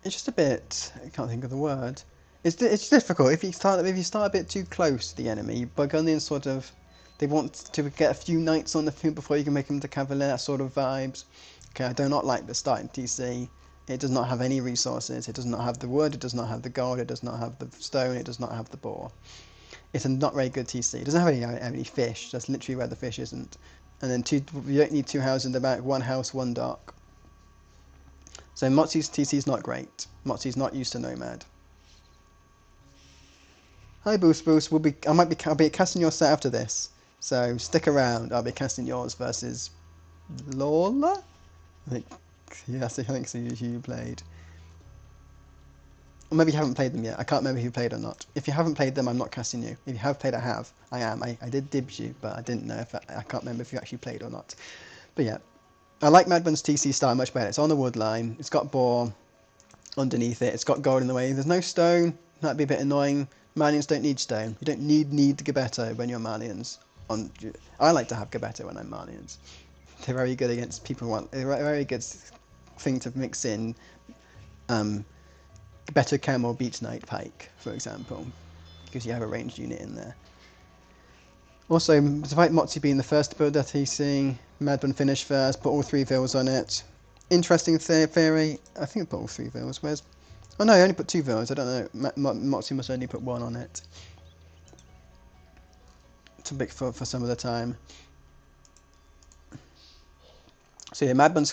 A: It's just a bit. I can't think of the word. It's difficult if you start a bit too close to the enemy. Burgundians sort of. They want to get a few knights on the field before you can make them to cavalier, that sort of vibes. Okay, I do not like the starting TC. It does not have any resources. It does not have the wood. It does not have the gold. It does not have the stone. It does not have the boar. It's a not very good TC. It doesn't have any fish. That's literally where the fish isn't. And then you don't need 2 houses in the back. 1 house, 1 dock. So Motzi's TC is not great. Motzi's not used to Nomad. Hi Boost. I'll be casting your set after this. So stick around. I'll be casting yours versus Lola. I think so. You played. Or maybe you haven't played them yet. I can't remember if you played or not. If you haven't played them, I'm not casting you. If you have played, I have. I am. I did dibs you, but I didn't know if I can't remember if you actually played or not. But yeah, I like Madbun's TC style much better. It's on the wood line. It's got boar underneath it. It's got gold in the way. There's no stone. That'd be a bit annoying. Malians don't need stone. You don't need Gabetto when you're Malians. I like to have Gabetto when I'm Malians. They're very good against people who want. They're a very good thing to mix in. Gabetto Camel beats Knight Pike, for example, because you have a ranged unit in there. Also, despite Motzi being the first to build that TC, Madbun finished first, put all 3 vills on it. Interesting theory. I think I put all 3 vills. Where's? Oh no, I only put 2 vills. I don't know. Motzi must only put 1 on it. It's a bit for some of the time. So yeah, Madbun's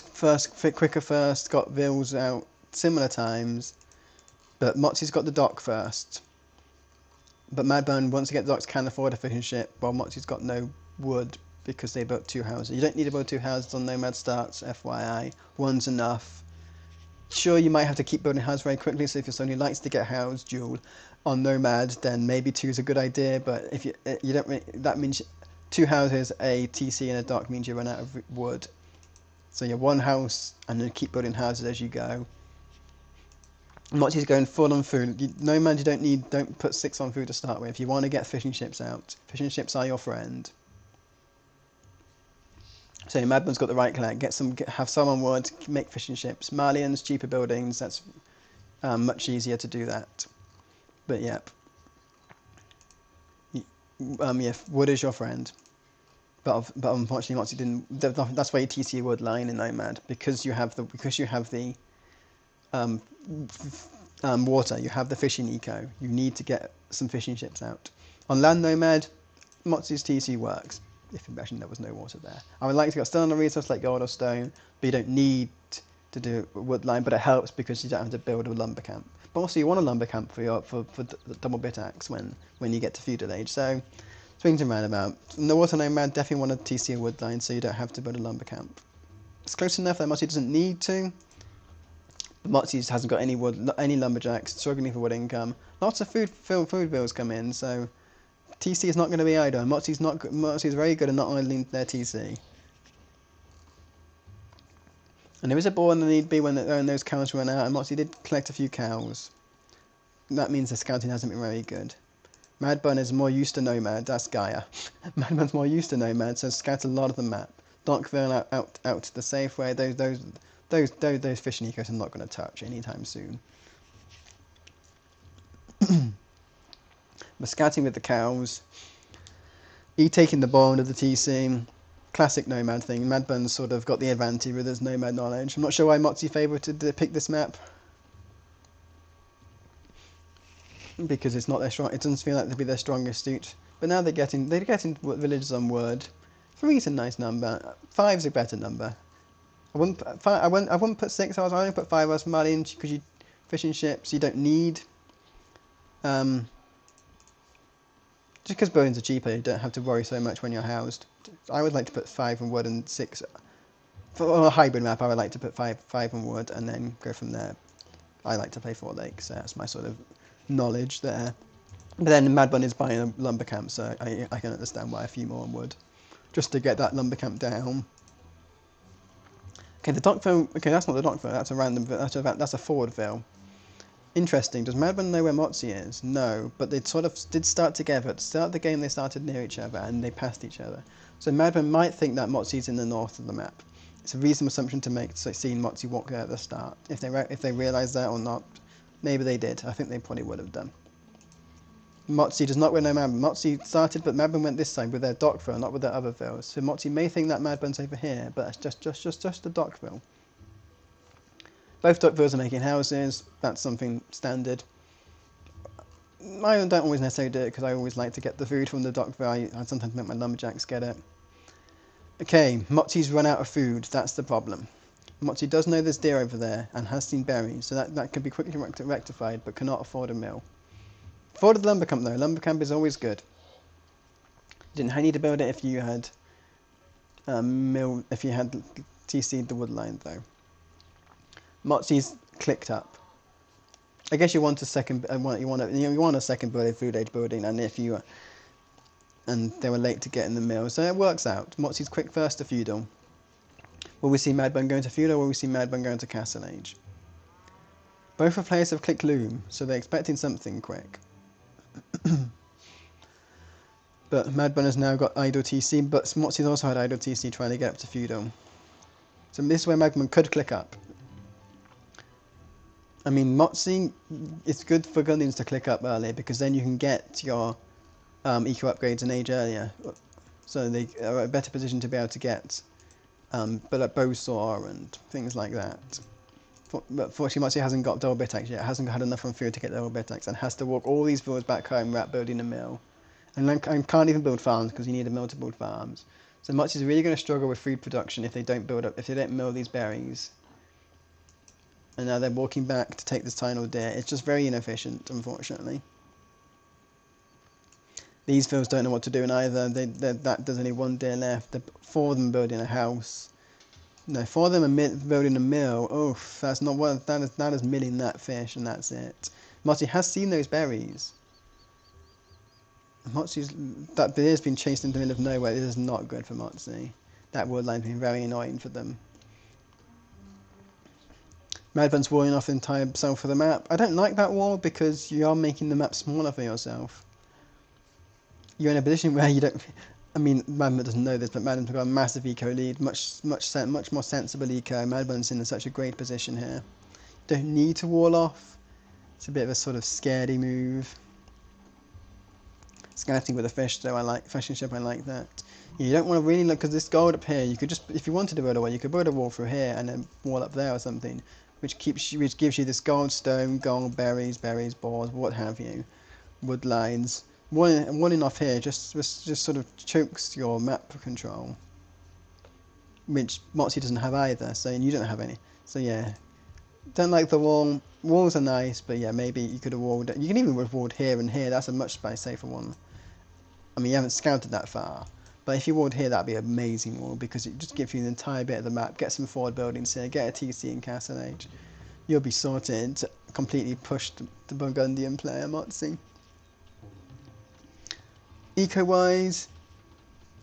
A: quicker first, got vills out similar times, but Motzi's got the dock first. But Madbun, once you get the docks, can afford a fishing ship, while Motzi's got no wood because they built 2 houses. You don't need to build 2 houses on Nomad starts, FYI. 1's enough. Sure, you might have to keep building a house very quickly, so if you're someone who likes to get house duel on Nomad, then maybe 2 is a good idea, but if you don't really, that means 2 houses, a TC and a dock means you run out of wood. So you're 1 house and then keep building houses as you go. Motzi's going full on food. Nomad, don't put 6 on food to start with. You want to get fishing ships out. Fishing ships are your friend. So Madman's got the right clan. Have some on wood, make fishing ships. Malians, cheaper buildings. That's much easier to do that. But yep. Yeah, wood is your friend. But unfortunately, Moxie didn't. That's why you TC wood line in Nomad, because you have the water. You have the fishing eco. You need to get some fishing ships out. On land Nomad, Moxie's TC works. If imagine there was no water there, I would like to get still on a resource like gold or stone, but you don't need to do a wood line. But it helps because you don't have to build a lumber camp. But also you want a lumber camp for the double bit axe when you get to feudal age. So swings and roundabout. In the water Nomad, definitely want to TC a wood line so you don't have to build a lumber camp. It's close enough that Moxie doesn't need to. But Moxie hasn't got any lumberjacks, struggling for wood income. Lots of food bills come in, so TC is not going to be idle. Moxie's very good at not idling their TC. And there is a ball in the need be when those cows run out, and Moxie did collect a few cows. That means the scouting hasn't been very good. Madbun is more used to Nomad, that's Gaia. Madbun's more used to Nomad, so scouts a lot of the map. Dockville out the safe way, those fishing ecos are not going to touch anytime soon. But scouting with the cows, taking the ball under the TC, classic Nomad thing. Madbun's sort of got the advantage with his Nomad knowledge. I'm not sure why Moxie favoured to pick this map, because it's not their strong. It doesn't feel like to be their strongest suit. But now they're getting villages on word. 3's a nice number. 5's a better number. I wouldn't put 6. I only put 5 as Malian because you fishing ships. You don't need. Just because buildings are cheaper, you don't have to worry so much when you're housed. I would like to put 5 on wood and 6. For a hybrid map, I would like to put 5 on wood and then go from there. I like to play 4 lakes, so that's my sort of knowledge there. But then Madbun is buying a lumber camp, so I can understand why a few more on wood, just to get that lumber camp down. Okay, the dockville. Okay, that's not the dockville. That's a random. That's a forwardville. Interesting. Does Madbun know where Moxie is? No, but they sort of did start together. At the start of the game, they started near each other and they passed each other. So Madbun might think that Moxie's in the north of the map. It's a reasonable assumption to make, seeing Moxie walk there at the start. If they realise that or not, maybe they did. I think they probably would have done. Moxie does not know Madbun. Moxie started, but Madbun went this side with their dockville, not with their other villas. So Moxie may think that Madbun's over here, but it's just the dockville. Both dockvilles are making houses. That's something standard. I don't always necessarily do it because I always like to get the food from the dockville. I sometimes make my lumberjacks get it. Okay, Moxie's run out of food. That's the problem. Moxie does know there's deer over there and has seen berries, so that can be quickly rectified, but cannot afford a mill. Afforded the lumber camp though. Lumber camp is always good. You didn't need to build it if you had if you had TC'd the wood line though. Moxie's clicked up. I guess you want a second. You want a second food age building, and they were late to get in the mill, so it works out. Moxie's quick first to feudal. Will we see Madbun going to feudal, or will we see Madbun going to castle age? Both the players have clicked loom, so they're expecting something quick. But Madbun has now got idle TC, but Moxie's also had idle TC trying to get up to feudal. So this is where Madbun could click up. I mean, Moxie, it's good for Burgundians to click up early because then you can get your eco upgrades in age earlier. So they are in a better position to be able to get Bowsaw and things like that. But fortunately, Moxie hasn't got double bit axe yet. It hasn't had enough on food to get double bit axe and has to walk all these villas back home without building a mill. And can't even build farms because you need a mill to build farms. So Moxie's really going to struggle with food production if they don't mill these berries. And now they're walking back to take this tiny deer. It's just very inefficient, unfortunately. These villas don't know what to do either. There's only 1 deer left. 4 of them building a house. No, 4 of them are building a mill. Oh, that's not what that is milling that fish, and that's it. Moxie has seen those berries. That beer's been chased into the middle of nowhere. This is not good for Moxie. That wood line's been very annoying for them. Madbun's walling off the entire south of the map. I don't like that wall because you are making the map smaller for yourself. You're in a position where you don't. I mean, Madman doesn't know this, but Madman's got a massive eco lead, much more sensible eco. Madman's in such a great position here. Don't need to wall off. It's a bit of a sort of scaredy move. Scouting with a fish, though, I like fishing ship. I like that. You don't want to really look, because this gold up here, you could just, if you wanted to build a wall, you could build a wall through here and then wall up there or something, which gives you this gold stone, gold berries, boars, what have you, wood lines. One off here just sort of chokes your map control, which Moxie doesn't have either. So you don't have any. So yeah, don't like the wall. Walls are nice, but yeah, maybe you could have walled. You can even have walled here and here. That's a much safer one. I mean, you haven't scouted that far, but if you walled here, that'd be an amazing wall because it just gives you the entire bit of the map. Get some forward buildings here. Get a TC in Castle Age. You'll be sorted. Completely pushed the Burgundian player Moxie. Eco-wise,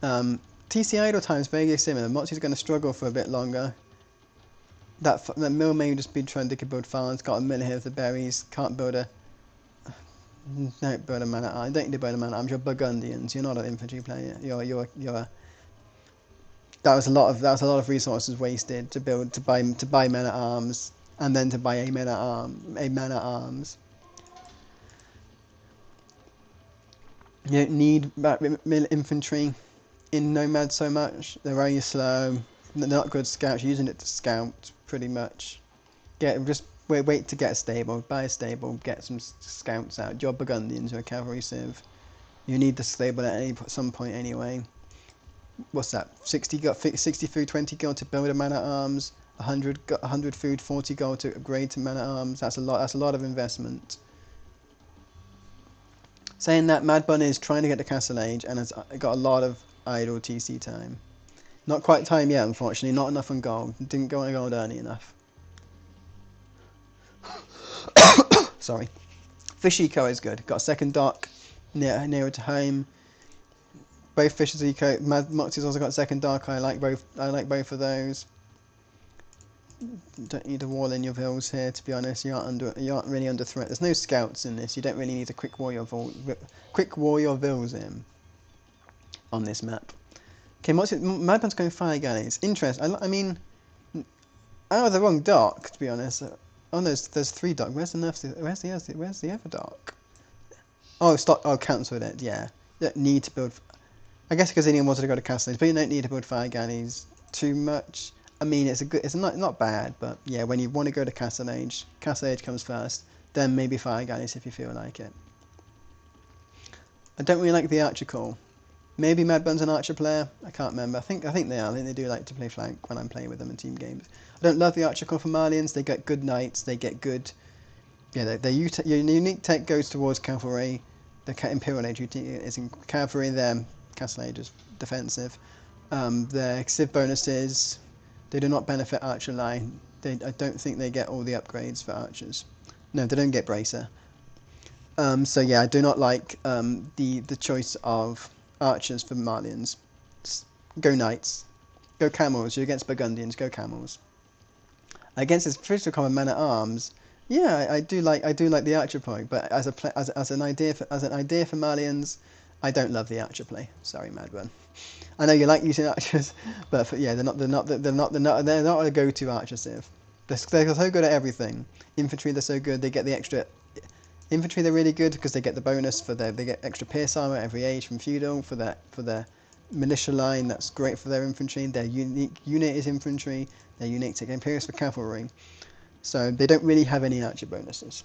A: TC idle time is very similar. Moxie's going to struggle for a bit longer. That mill may just be trying to build farms. Got a mill here with the berries. Can't build a. Don't build a man at arms. Don't need to build a man at arms. You're Burgundians. You're not an infantry player. You're a. That was a lot of resources wasted to buy men at arms and then to buy a man at arms. You don't need infantry in Nomad so much. They're very slow. They're not good scouts. You're using it to scout pretty much. Just wait to get a stable. Buy a stable. Get some scouts out. You're Burgundians. You're a cavalry civ. You need the stable at some point anyway. What's that? 60 food, 20 gold to build a man at arms. 100 food, 40 gold to upgrade to man at arms. That's a lot. That's a lot of investment. Saying that, Mad Bun is trying to get to Castle Age and has got a lot of idle TC time. Not quite time yet, unfortunately. Not enough on gold. Didn't go on gold early enough. Sorry. Fish eco is good. Got a second dock nearer to home. Both fishes eco. Moxie's also got a second dock. I like both of those. Don't need to wall in your vills here, to be honest. You aren't really under threat. There's no scouts in this. You don't really need to quick wall your vills in on this map. Okay, Madman's going fire galleys. Interesting. I mean, out of the wrong dock, to be honest. Oh, there's 3 docks. Where's the other dock? Oh, stop. Oh, cancelled it. Yeah. You don't need to build. I guess because anyone wanted to go to Castle Age, but you don't need to build fire galleys too much. I mean, it's not bad, but yeah, when you want to go to Castle Age comes first. Then maybe fire galleys if you feel like it. I don't really like the archer call. Maybe Mad Bun's an archer player. I can't remember. I think they are. I think they do like to play flank when I'm playing with them in team games. I don't love the archer call for Malians. They get good knights. They get good. Yeah, your unique tech goes towards cavalry. The Imperial Age is in cavalry. Their Castle Age is defensive. Their civ bonuses. They do not benefit archer line. I don't think they get all the upgrades for archers. No, they don't get bracer. So yeah, I do not like the choice of archers for Malians. Go knights. Go camels. You're against Burgundians. Go camels. Against this physical common man at arms. Yeah, I do like the archer point, but as an idea for Malians, I don't love the archer play. Sorry, Madbun. I know you like using archers, but they're not a go-to archer civ. They're so good at everything. Infantry, they're so good. They get the extra. Infantry, they're really good because they get the bonus they get extra pierce armor every age from feudal for their militia line. That's great for their infantry. Their unique unit is infantry. Their unique take imperials for cavalry. So they don't really have any archer bonuses.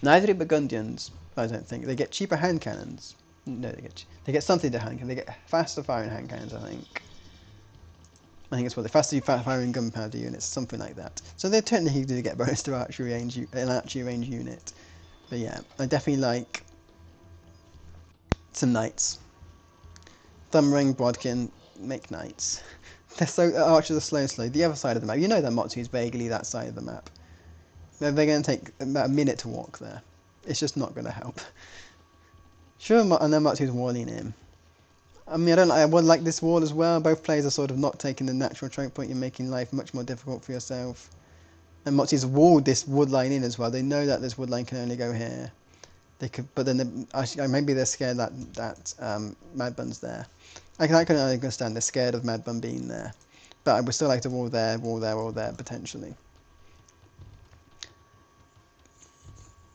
A: Neither do Burgundians. I don't think they get cheaper hand cannons. No, they get something to hand cannons. They get faster firing hand cannons, I think. I think it's what the faster firing gunpowder units, something like that. So they technically do get bonus to an archery range unit. But yeah, I definitely like some knights. Thumbring, Bodkin, make knights. Archers are slow. The other side of the map, you know that Motsu is vaguely that side of the map. They're going to take about a minute to walk there. It's just not going to help. Sure, and then Matsu's walling in. I mean, I would like this wall as well. Both players are sort of not taking the natural choke point. You're making life much more difficult for yourself. And Matsu's walled this wood line in as well. They know that this wood line can only go here. They could, but then maybe they're scared that Mad Bun's there. I can understand they're scared of Mad Bun being there, but I would still like to wall there potentially.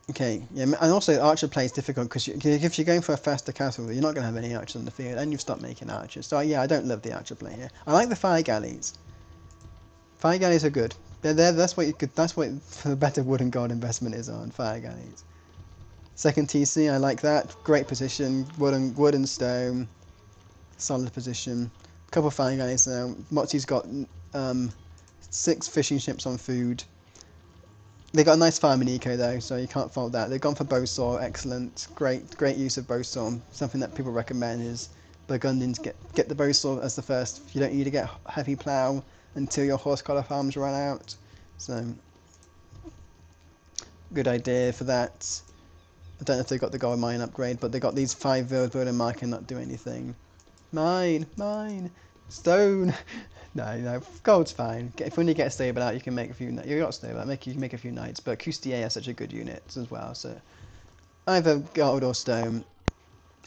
A: Okay, yeah, and also Archer play is difficult because if you're going for a faster castle, you're not going to have any archers on the field, and you've stopped making archers. So yeah, I don't love the Archer play here. I like the fire galleys. Fire galleys are good. They're there. That's what the better wood and gold investment is on fire galleys. Second TC, I like that. Great position, wood and stone, solid position. A couple of fire galleys now. Motzi's got 6 fishing ships on food. They got a nice farming eco though, so you can't fault that. They've gone for bowsaw, excellent, great use of bowsaw. Something that people recommend is Burgundians get the bowsaw as the first. You don't need to get heavy plough until your horse collar farms run out. So good idea for that. I don't know if they got the gold mine upgrade, but they got these 5 building mark and not do anything. Mine, stone. No, gold's fine. When you get stable out, you can make a few. You got stable out, you can make a few knights. But Coustier are such a good unit as well. So either gold or stone.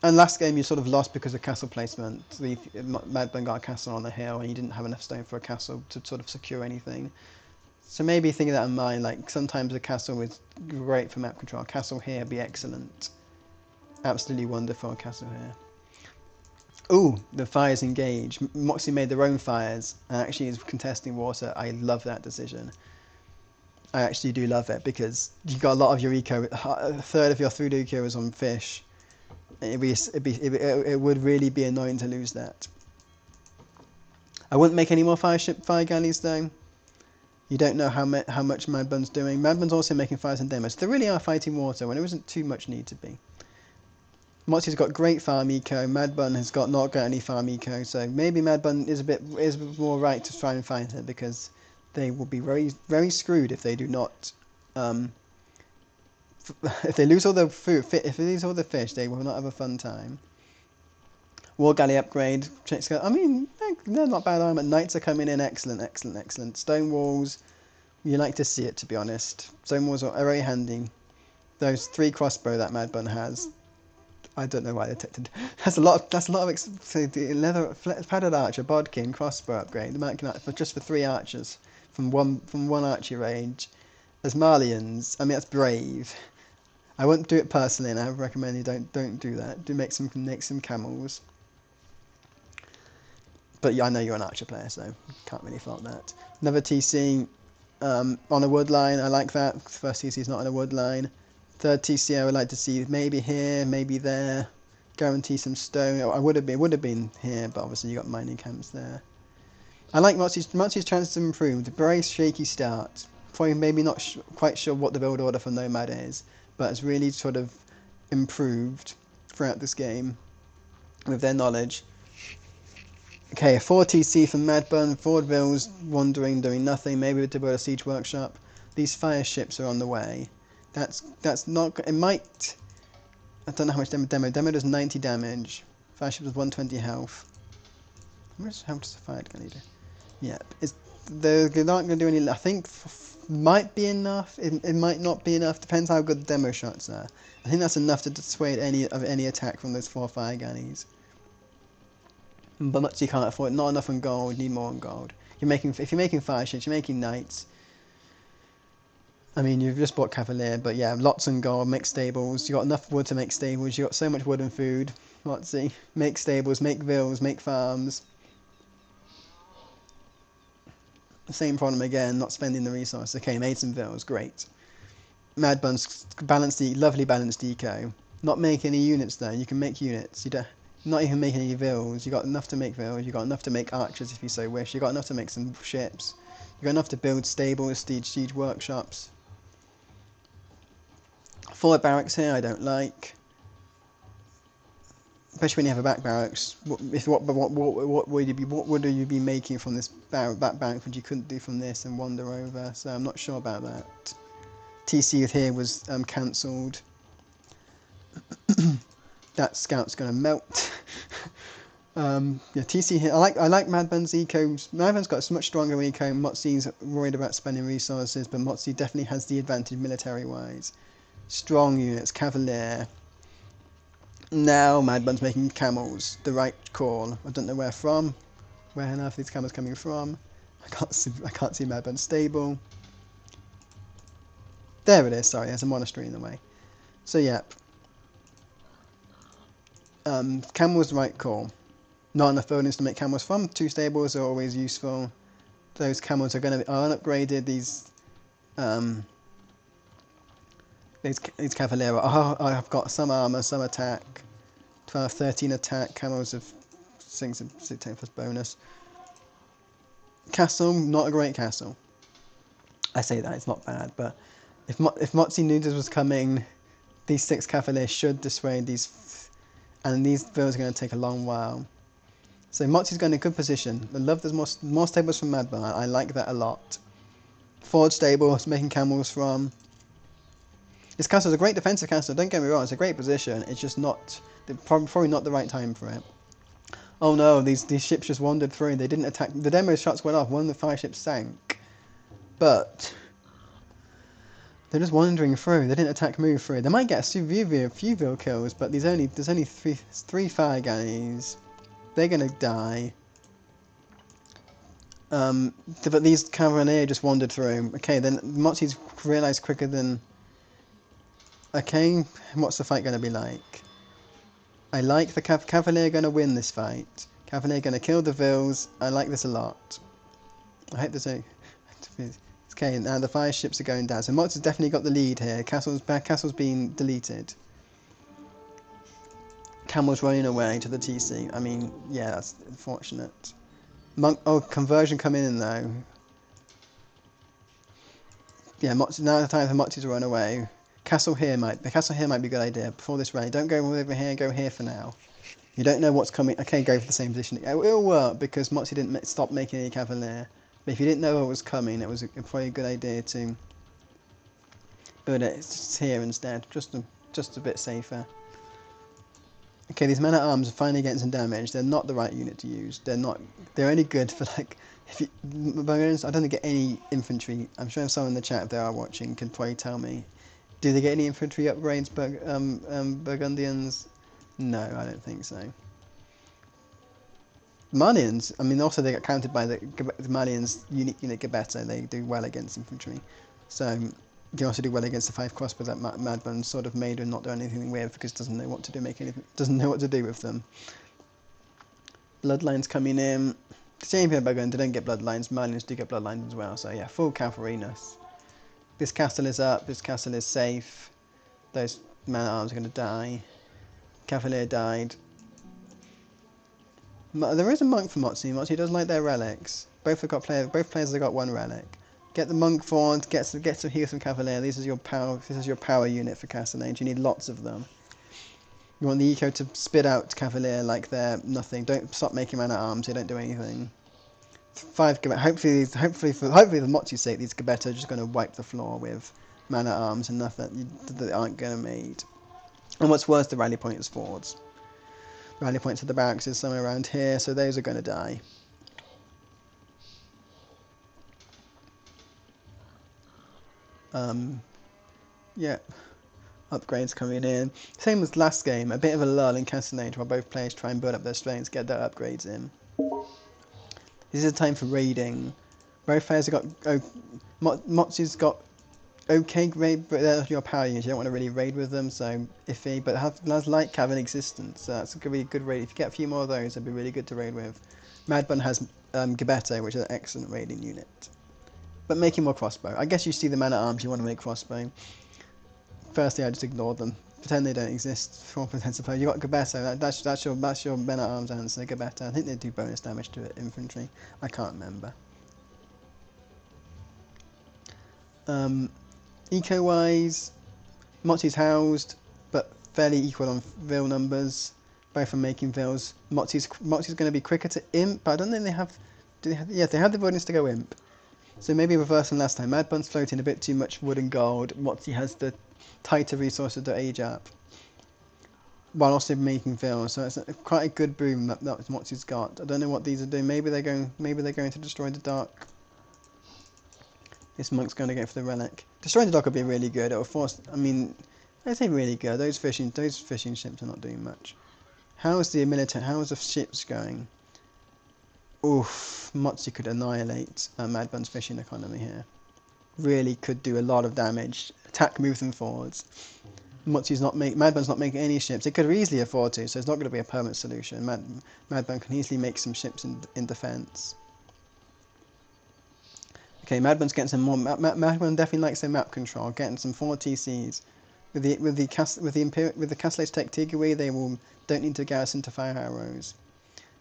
A: And last game you sort of lost because of castle placement. Mad Bun got a castle on the hill, and you didn't have enough stone for a castle to sort of secure anything. So maybe thinking that in mind, like sometimes a castle is great for map control. Castle here would be excellent. Absolutely wonderful castle here. Ooh, the fires engage. Moxie made their own fires and actually is contesting water. I love that decision. I actually do love it because you got a lot of your eco. A third of your food eco is on fish. It would really be annoying to lose that. I wouldn't make any more fire galleys though. You don't know how much Mad Bun's doing. Mad Bun's also making fires and demos. They really are fighting water when there isn't too much need to be. Mozzie's got great farm eco. Mad Bun has not got any farm eco, so maybe Mad Bun is more right to try and find it because they will be very screwed if they do not. If they lose all the food, if they lose all the fish, they will not have a fun time. War galley upgrade. I mean, they're not bad armor. Knights are coming in excellent. Stone walls, you like to see it, to be honest. Stone walls are very handy. Those 3 crossbow that Mad Bun has. I don't know why they detected. That's a lot of the leather padded archer, bodkin, crossbow upgrade. Just for 3 archers from one archer range. As Malians, I mean that's brave. I wouldn't do it personally, and I would recommend you don't do that. Do make some camels. But yeah, I know you're an archer player, so can't really fault that. Another TC on a wood line. I like that. First TC is not on a wood line. Third TC I would like to see maybe here, maybe there. Guarantee some stone. It would have been here, but obviously you got mining camps there. I like Mozzie's chances to improve. A very shaky start. Probably maybe not quite sure what the build order for Nomad is, but it's really sort of improved throughout this game with their knowledge. Okay, a 4 TC from Mad Bun. Forward bills wandering, doing nothing. Maybe to build a siege workshop. These fire ships are on the way. That's not. It might. I don't know how much demo. Demo does 90 damage. Fire ship does 120 health. How much health does the fire gun do? Yeah, they're not going to do any. I think might be enough. It might not be enough. Depends how good the demo shots are. I think that's enough to dissuade any attack from those 4 fire galleys. But much you can't afford. Not enough on gold. Need more on gold. If you're making fire ships, you're making knights. I mean, you've just bought Cavalier, but yeah, lots on gold, make stables. You got enough wood to make stables. You got so much wood and food. Let's see. Make stables, make villas, make farms. Same problem again, not spending the resource. Okay, made some villas, great. Mad Bun's lovely balanced eco. Not make any units though. You can make units. You don't. Not even make any villas. You got enough to make villas. You got enough to make archers if you so wish. You got enough to make some ships. You got enough to build stables, siege workshops. 4 barracks here I don't like, especially when you have a back barracks. What would you be making from this back barrack which you couldn't do from this and wander over? So I'm not sure about that. TC here was cancelled. That scout's gonna melt. Yeah, TC here. I like Mad Bun's eco. Mad Bun's got a much stronger eco. Motzi's worried about spending resources, but Motzi definitely has the advantage military wise. strong units, Cavalier. Now Madbun's making camels, the right call. I don't know where from. Where on earth are these camels coming from? I can't see Madbun's stable. There it is, sorry, there's a monastery in the way. So yeah. Camels the right call. Not enough buildings to make camels from. 2 stables are always useful. Those camels are going to be unupgraded. These Cavalier. Oh, I've got some armor, some attack. 12, 13 attack. Camels of 6 plus bonus. Castle, not a great castle. I say that it's not bad, but if Motzi knew this was coming, these 6 Cavaliers should dissuade these, and these builds are going to take a long while. So Motzi's got in a good position. I love there's more stables from Madbun. I like that a lot. Forge stables, making camels from. This castle is a great defensive castle, don't get me wrong, it's a great position. It's just not, probably not the right time for it. Oh no, these ships just wandered through. They didn't attack. The demo shots went off. One of the 5 ships sank. But they're just wandering through. They didn't attack, move through. They might get a few veal kills, but there's only 3 fire guys. They're gonna die. But these Cavalier just wandered through. Okay, then Motzi's realised quicker than. Okay, what's the fight gonna be like? I like the Cavalier gonna win this fight. Cavalier gonna kill the Vils. I like this a lot. I hope there's a. Okay, now the 5 ships are going down. So Motzi's definitely got the lead here. Castle's been deleted. Camel's running away to the TC. I mean, yeah, that's unfortunate. Conversion coming in though. Yeah, now the time for Motzi to run away. Castle here might be a good idea before this rally. Don't go over here. Go here for now. You don't know what's coming. Okay, go for the same position. It will work because Motzi didn't stop making any Cavalier. But if you didn't know what was coming, it was probably a good idea to build it just here instead, just a bit safer. Okay, these men-at-arms are finally getting some damage. They're not the right unit to use. They're only good for like, I don't think get any infantry. I'm sure someone in the chat, if they are watching, can probably tell me. Do they get any infantry upgrades, Burgundians? No, I don't think so. Malians, I mean, also they got counted by the Malians' unique unit Gabetta. They do well against infantry. So they also do well against the 5 crossbows that Madbun sort of made and not do anything with because it doesn't know what to do, doesn't know what to do with them. Bloodlines coming in. Same here, Burgundian, they don't get bloodlines. Malians do get bloodlines as well. So yeah, full cavalryness. This castle is up. This castle is safe. Those man-at-arms are going to die. Cavalier died. There is a monk for Motzi. Motzi does like their relics. Both players have got 1 relic. Get the monk forward. Get some heal some Cavalier. This is your power unit for Castellane. You need lots of them. You want the eco to spit out Cavalier like they're nothing. Don't stop making man-at-arms. They don't do anything. 5 Gabetta. Hopefully for Motzi's sake, these Gabetta are just going to wipe the floor with man-at-arms and nothing that aren't going to made. And what's worse, the rally point is forwards. Rally points at the barracks is somewhere around here, so those are going to die. Yeah, upgrades coming in. Same as last game, a bit of a lull in Castellane while both players try and build up their strengths, get their upgrades in. This is a time for raiding. Both players have got. Motzi's got okay raid, but they're your power units. You don't want to really raid with them, so iffy. But has light cav in existence, so that's going to be a good raid. If you get a few more of those, it'd be really good to raid with. Madbun has Gabetta, which is an excellent raiding unit. But making more crossbow. I guess you see the man-at-arms, you want to make crossbow. Firstly, I just ignore them. Pretend they don't exist. 4% supply. You got Gabetta. That's your men-at-arms answer. Gabetta. I think they do bonus damage to infantry. I can't remember. Eco-wise, Motzi's housed, but fairly equal on Vil numbers. Both are making Vils. Motzi's going to be quicker to imp, but I don't think they have. Yeah, they have the avoidance to go imp. So maybe reverse than last time. Madbun's floating a bit too much wood and gold. Motzi has the tighter resources to age up, while also making Vils. So it's quite a good boom that Motzi's got. I don't know what these are doing. Maybe they're going to destroy the dark. This monk's going to go for the relic. Destroying the dock would be really good. It will force. I mean, I'd say really good. Those fishing ships are not doing much. How's the ships going? Oof, Motzi could annihilate Mad Bun's fishing economy here. Really could do a lot of damage. Attack, move them forwards. Mad Bun's not making any ships. It could easily afford to, so it's not going to be a permanent solution. Mad Bun can easily make some ships in defense. Okay, Mad Bun's getting some more. Mad Bun definitely likes their map control, getting some 4 TCs. With the Castellates take Tigaway, they don't need to garrison to fire arrows.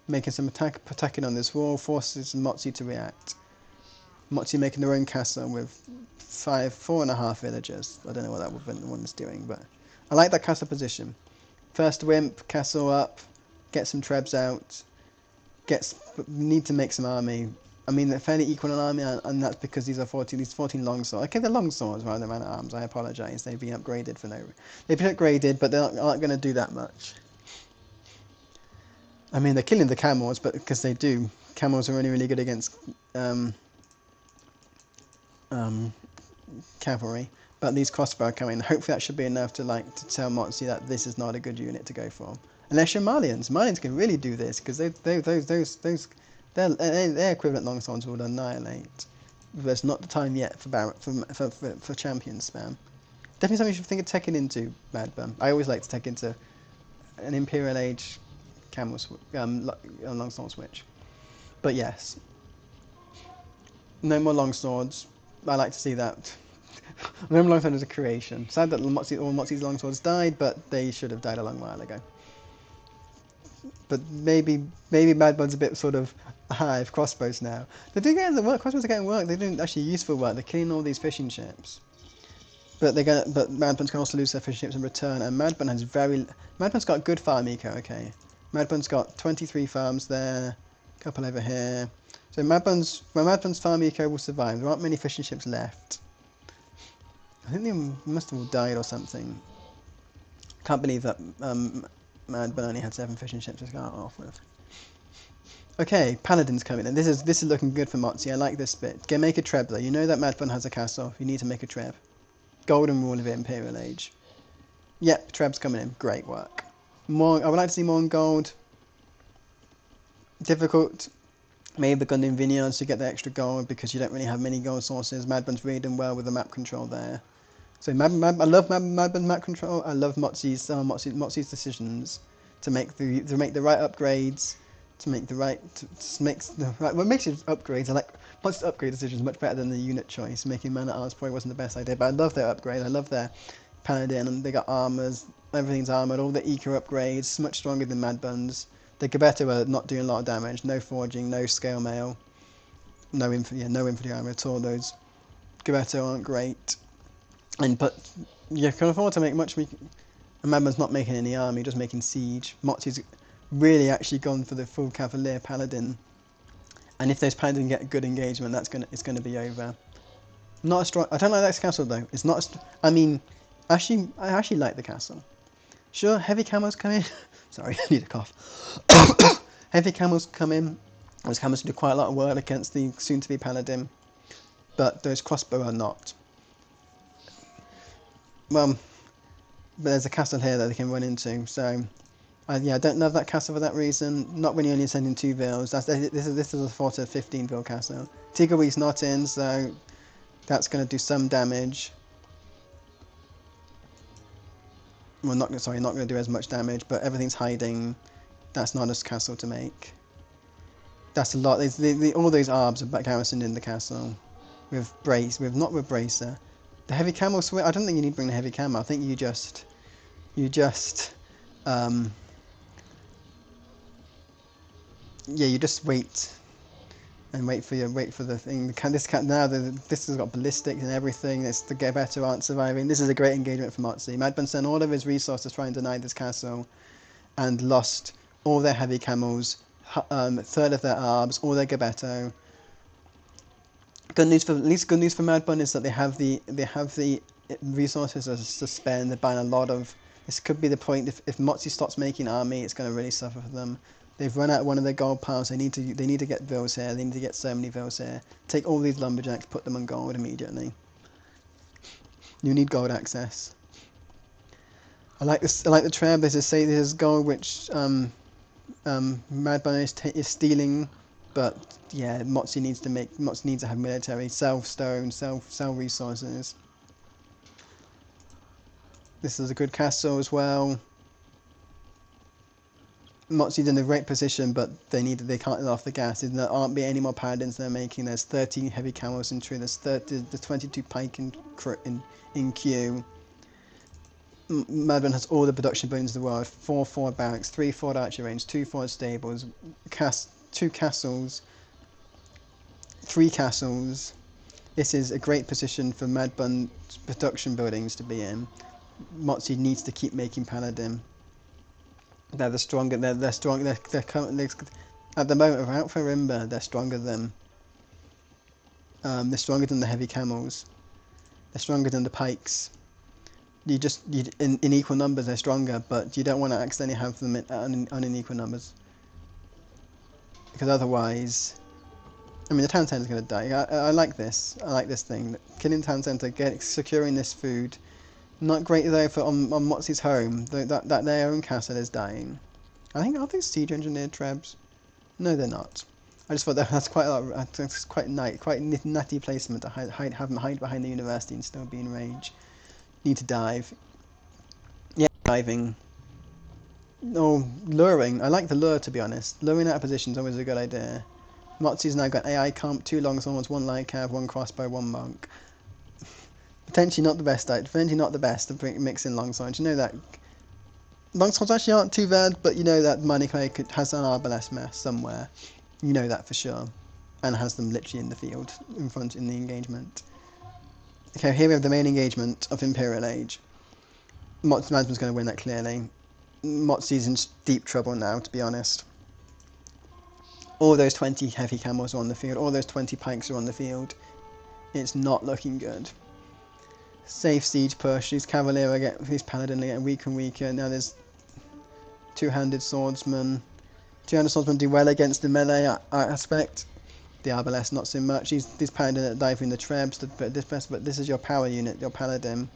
A: Making some attacking on this wall forces Motzi to react. Motzi making their own castle with 4.5 villagers. I don't know what that one is doing, but I like that castle position. First Wimp, castle up, get some trebs out, need to make some army. I mean, they're fairly equal in army, and that's because these 14 longswords. Okay, they're longswords rather than man-at-arms. I apologise. They've been upgraded for no. They've been upgraded, but they aren't going to do that much. I mean, they're killing the camels, but because they do, camels are only really good against cavalry. But these crossbow are coming. Hopefully, that should be enough to tell Motzi that this is not a good unit to go for. Unless you're Malians, Malians can really do this because their equivalent longswords will annihilate. There's not the time yet for champion spam. Definitely something you should think of taking into, Mad Bun. I always like to take into an Imperial Age longsword switch. But yes, no more longswords. I like to see that. No more longsword as a creation. Sad that all Motzi's longswords died, but they should have died a long while ago. But maybe Mad Bun's a bit sort of hive crossbows now. They're doing the work. Crossbows are getting work. They're doing actually useful work. They're killing all these fishing ships. But Mad Bun's can also lose their fishing ships in return. And Mad Bun's got good farm eco. Okay, Mad Bun's got 23 farms there, a couple over here. So Mad Bun's farm eco will survive. There aren't many fishing ships left. I think they must have all died or something. Can't believe that Mad Bun only had 7 fishing ships to start off with. Okay, Paladin's coming in. This is looking good for Motzi. I like this bit. Make a treb though. You know that Mad Bun has a castle. You need to make a treb. Golden rule of Imperial Age. Yep, treb's coming in. Great work. More. I would like to see more in gold. Difficult. Maybe Burgundian vineyards to get the extra gold because you don't really have many gold sources. Mad Bun's really done well with the map control there. So I love Mad Bun's map control. I love Motzi's decisions to make the right upgrades, what makes it upgrades. I like Motzi's upgrade decisions much better than the unit choice. Making man-at-arms probably wasn't the best idea, but I love their upgrade. I love their paladin, and they got armors. Everything's armored. All the eco upgrades much stronger than Mad Bun's. The Gabetto are not doing a lot of damage. No forging, no scale mail, no infantry armor at all. Those Gabetto aren't great. But you can afford to make much. And Mad Bun's not making any army, just making siege. Motzi's really actually gone for the full Cavalier Paladin. And if those Paladin get good engagement, it's gonna be over. Not a strong. I don't like that castle though. It's not. I mean, I actually like the castle. Sure, heavy camels come in. Sorry, I need a cough. Heavy camels come in. Those camels do quite a lot of work against the soon-to-be Paladin, but those crossbow are not. Well, but there's a castle here that they can run into, so I don't love that castle for that reason. Not when you're only sending 2 vills. This is a 4 to 15 vill castle. Tigaway's not in, so that's going to do some damage. Well, not going to do as much damage, but everything's hiding. That's not a castle to make. That's a lot. All those arbs are garrisoned in the castle not with bracer. The heavy camel switch. I don't think you need to bring the heavy camel. I think you just you just wait and wait for the thing. This has got ballistics and everything. The Gabetto aren't surviving. This is a great engagement for Motzi. Mad Bun sent all of his resources trying to deny this castle, and lost all their heavy camels, a third of their arbs, all their Gabetto. Good news for Mad Bun is that they have the resources to spend. They're buying a lot of. This could be the point if Motzi stops making army, it's going to really suffer for them. They've run out of one of their gold piles. They need to get vills here. They need to get so many vills here. Take all these lumberjacks, put them on gold immediately. You need gold access. I like this. I like the trap. There's a goal which Madbun is stealing, but yeah, Motzi needs to have military, sell stone, sell resources. This is a good castle as well. Motzi's in a great position, but they can't let off the gas. There aren't be any more paladins they're making. There's 13 heavy camels in tree. There's 22 pike in queue. Madman has all the production buildings in the world: 4 forward barracks, 3 forward archer range, 2 forward stables, 2 castles, 3 castles. This is a great position for Madbun's production buildings to be in. Motzi needs to keep making paladin. They're the stronger. They're strong. They're currently at the moment without Farimba. They're stronger than. They're stronger than the heavy camels. They're stronger than the pikes. In equal numbers they're stronger, but you don't want to accidentally have them in unequal numbers, because otherwise, I mean, the town centre is going to die. I like this. I like this thing. Killing the town centre, securing this food. Not great though for on Motzi's home. That their own castle is dying. Are they siege engineered trebs? No, they're not. I just thought that's quite a lot. That's quite nutty placement to have them hide behind the university and still be in rage. Need to dive. Yeah, diving. Oh, luring. I like the lure, to be honest. Luring out of position is always a good idea. Motzi's now got AI comp, 2 longswords, 1 light cav, 1 crossbow, 1 monk. Potentially not the best. Potentially not the best to mix in longswords. You know that longswords actually aren't too bad, but you know that Manikay has an arbalest mess somewhere. You know that for sure, and has them literally in the field in front in the engagement. Okay, here we have the main engagement of Imperial Age. Motzi's going to win that clearly. Motzi's in deep trouble now, to be honest. All those 20 heavy camels are on the field. All those 20 pikes are on the field. It's not looking good. Safe siege push. These Cavalier these Paladin are getting weaker and weaker. Now there's two-handed swordsman. Two-handed swordsman do well against the melee aspect. The Arbalest not so much. These Paladin are diving the trebs, but this is your power unit, your Paladin.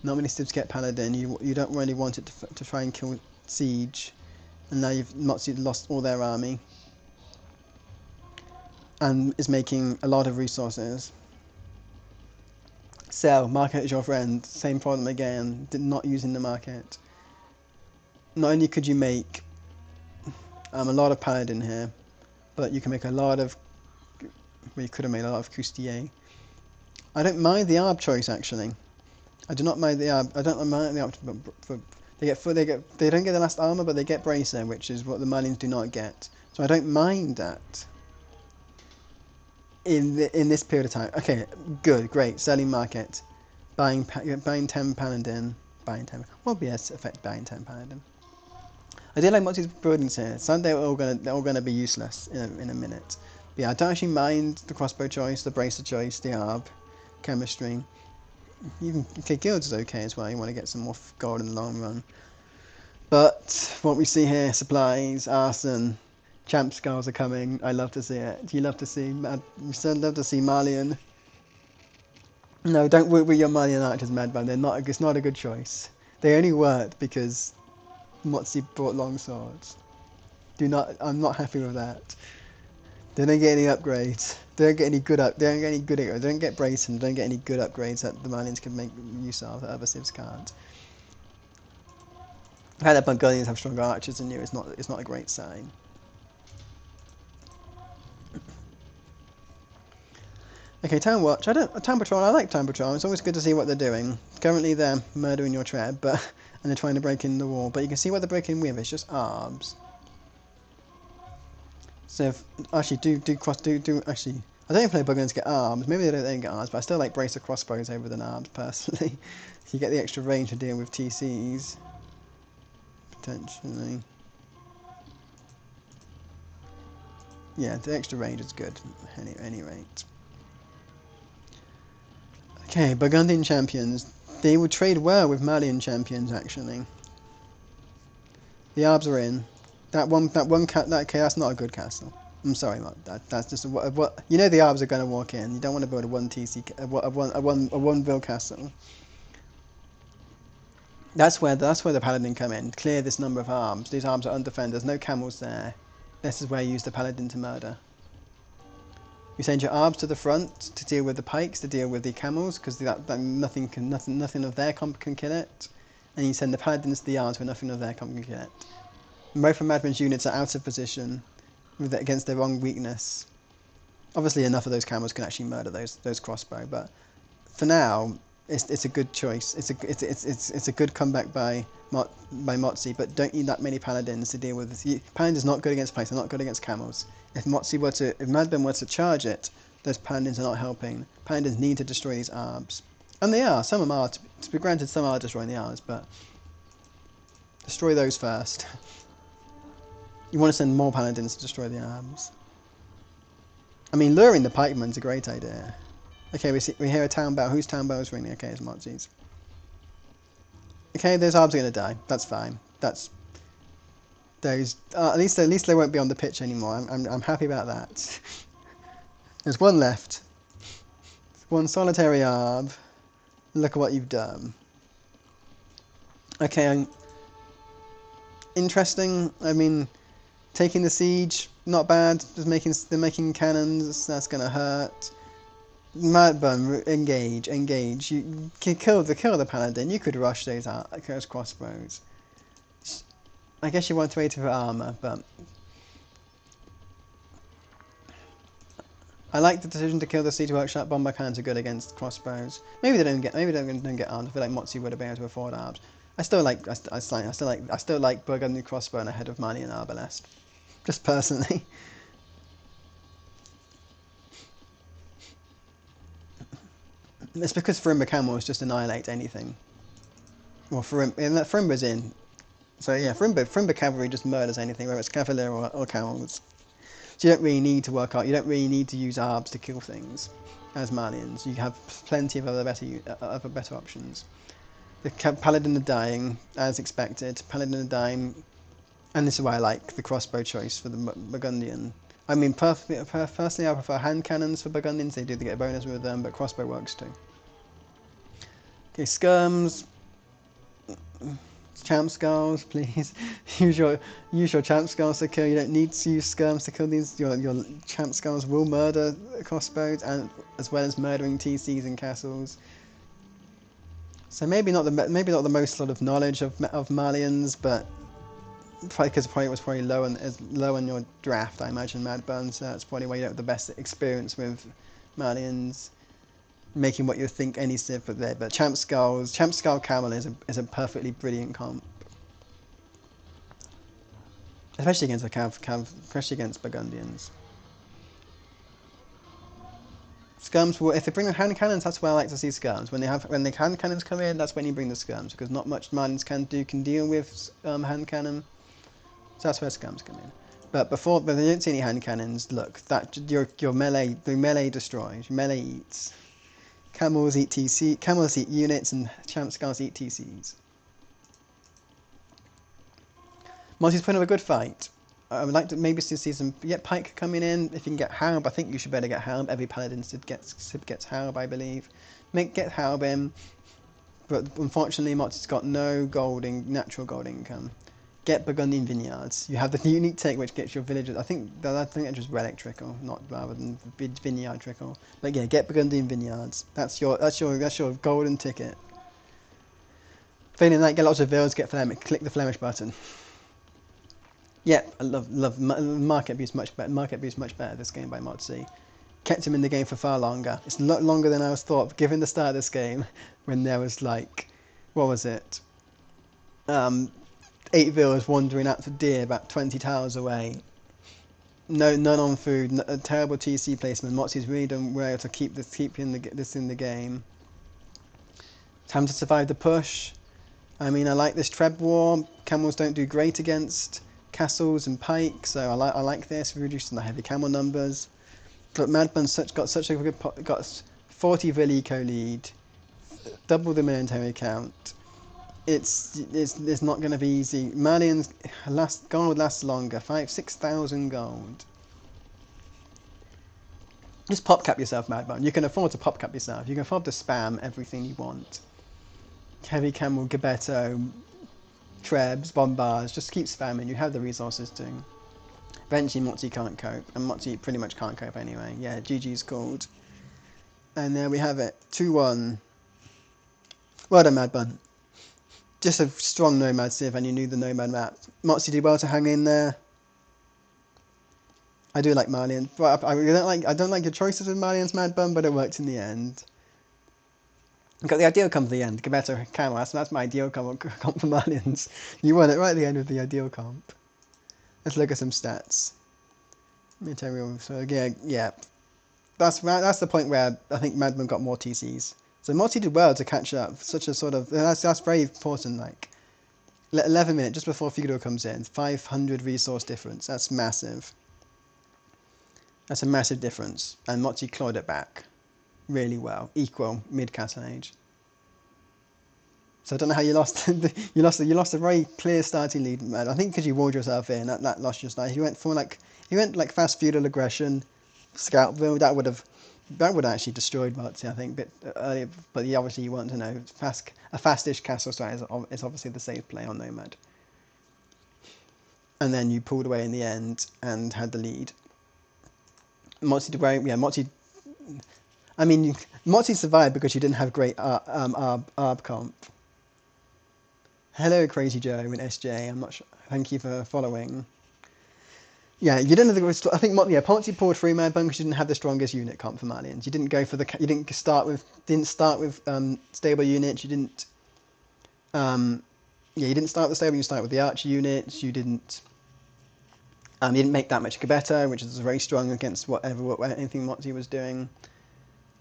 A: Not many civs get Paladin. You don't really want it to try and kill siege, and now Motzi lost all their army, and is making a lot of resources. Sell, market is your friend. Same problem again. Not using the market. Not only could you make a lot of Paladin here, but you can make a lot of. Well, you could have made a lot of Coustier. I don't mind the Arb choice actually. I do not mind the Arb. I don't mind the Arb. They don't get the last armor, but they get Bracer, which is what the Malians do not get. So I don't mind that. In this period of time. Okay, good, great. Selling market, buying 10 Paladin, buying 10. What will be its effect buying 10 Paladin? I do like Motzi's buildings here. Some they're all gonna be useless in a minute. But yeah, I don't actually mind the crossbow choice, the bracer choice, the Arb, chemistry. Even guilds is okay as well. You want to get some more gold in the long run. But what we see here: supplies, arson. Champ skulls are coming. I love to see it. Do you love to see? You still love to see Malian. No, don't work with your Malian archers, Madman. It's not a good choice. They only worked because Motzi brought long swords. I'm not happy with that. They don't get any upgrades. They don't get any good They don't get Brayson. They don't get any good upgrades that the Malians can make use of that other civs can't. The fact that Burgundians have stronger archers than you is not a great sign. Okay, Town Watch. Town Patrol. I like Town Patrol. It's always good to see what they're doing. Currently, they're murdering your treb, and they're trying to break in the wall. But you can see what they're breaking with. It's just arbs. So actually, actually. I don't even play Burgundians get arms. Maybe they don't get arms, but I still like bracer crossbows over than arms personally. So you get the extra range to deal with TCs potentially. Yeah, the extra range is good. At any rate. Okay, Burgundian champions. They would trade well with Malian champions, actually. The Arbs are in. That's not a good castle. I'm sorry, Mark. That's just what you know. The Arbs are going to walk in. You don't want to build a one TC, a one build castle. That's where the paladin come in. Clear this number of arms. These arms are undefended. There's no camels there. This is where you use the paladin to murder. You send your arms to the front to deal with the pikes, to deal with the camels, because nothing of their comp can kill it. And you send the paladins to the arms where nothing of their comp can kill it. Both of Madman's units are out of position against their wrong weakness. Obviously, enough of those camels can actually murder those crossbow, but for now, it's a good choice. It's a good comeback by Motzi, but don't need that many paladins to deal with this. Paladin's not good against pikes. They're not good against camels. If Madman were to charge it, those paladins are not helping. Paladins need to destroy these arbs, and they are. Some of them are. To be granted, some are destroying the arbs, but destroy those first. You want to send more paladins to destroy the arbs. I mean, luring the pikeman's a great idea. Okay, we hear a town bell. Whose town bell is ringing? Okay, it's Motzi's. Okay, those arbs are going to die. That's fine. That's those. At least they won't be on the pitch anymore. I'm happy about that. There's one left. One solitary arb. Look at what you've done. Okay, interesting. I mean, taking the siege, not bad. They're making cannons. That's going to hurt. Madbun, engage. You can kill the paladin. You could rush those crossbows. I guess you want to wait for armor, but I like the decision to kill the siege workshop. Bomber cannons are good against crossbows. Maybe they don't get armed. I feel like Motzi would have been able to afford arms. I still like Burgundian crossbow ahead of Malian arbalest, just personally. It's because Farimba camels just annihilate anything. Well, Farimba's in. So yeah, Farimba cavalry just murders anything, whether it's cavalier or camels. So you don't really need to work out. You don't really need to use arbs to kill things, as Malians. You have plenty of other better options. The paladin are dying, as expected. Paladin are dying, and this is why I like the crossbow choice for the Burgundian. I mean, personally, I prefer hand cannons for Burgundians. They do get a bonus with them, but crossbow works too. Okay, skirms. Champ skulls, please. use your champ skulls to kill. You don't need to use skirms to kill these. Your champ skulls will murder crossbows, and as well as murdering TCs and castles. So maybe not the most sort of knowledge of Malians, but probably because it was probably low on your draft, I imagine, Madburn, so that's probably why you don't have the best experience with Malians, making what you think any civ for there. But Champ Skull Camel is a perfectly brilliant comp. Especially against especially against Burgundians. Skirms, if they bring the hand cannons, that's where I like to see skirms. When the hand cannons come in, that's when you bring the skirms, because not much Malians can deal with hand cannon. So that's where skirms come in. But they don't see any hand cannons. Look, that your melee destroys. Melee eats. Camels eat TC. Camels eat units, and champ skulls eat TCs. Monty's putting up a good fight. I would like to maybe see some pike coming in. If you can get Harb, I think you should better get Harb. Every paladin gets Harb, I believe. Get Harb in, but unfortunately, Monty's got no natural gold income. Get Burgundian vineyards. You have the unique take which gets your villagers. I think that's just relic trickle, not rather than vineyard trickle. But yeah, get Burgundian vineyards. That's your golden ticket. Failing that, get lots of villas. Click the Flemish button. Yeah, I love market abuse much better. Market abuse much better this game by Motzi. Kept him in the game for far longer. It's a lot longer than I was thought. Given the start of this game, when there was like, what was it? 8 villas wandering out to deer about 20 towers away. None on food. A terrible TC placement. Motzi's really done well to keep this in the game. Time to survive the push. I mean, I like this Treb war. Camels don't do great against castles and pike, so I like this. We're reducing the heavy camel numbers. But Madbun's got such a good got 40 vill eco lead, double the military count. It's not going to be easy. Malians gold lasts longer. 6,000 gold. Just pop cap yourself, Madbun. You can afford to pop cap yourself. You can afford to spam everything you want. heavy camel, Gabetto, Trebs, Bombards, just keep spamming, you have the resources to. Eventually Motzi can't cope, and Motzi pretty much can't cope anyway. Yeah, GG's called. And there we have it, 2-1. Well done, Mad Bun. Just a strong Nomad Civ, and you knew the Nomad map. Motzi did well to hang in there. I do like Marlian. But I don't like your choices with Marlian's Mad Bun, but it worked in the end. Got the ideal comp at the end. Gabetto Camel. That's my ideal comp for Marlians. You won it right at the end with the ideal comp. Let's look at some stats. Material. So yeah. That's the point where I think Madman got more TCs. So Morty did well to catch up. Such a sort of that's very important. Like 11 minutes just before Fugado comes in, 500 resource difference. That's massive. That's a massive difference, and Motti clawed it back really well. Equal mid Castle Age. So I don't know how you lost. you lost a very clear starting lead, man. I think because you walled yourself in, that lost your start. You went fast feudal aggression, scout build. That would have actually destroyed Motti, I think. But obviously you want to know a fastish castle start is obviously the safe play on Nomad. And then you pulled away in the end and had the lead. Motti did very Motti survived because you didn't have great ARB comp. Hello, Crazy Joe and SJ. I'm not sure. Thank you for following. Yeah, you didn't. I think Ponzi pulled through Mad Bun because you didn't have the strongest unit comp for Malians. You didn't go for you didn't start with stable units. You didn't. You didn't start with stable. You started with the archer units. You didn't. You didn't make that much Gabetto, which is very strong against anything Motzi was doing.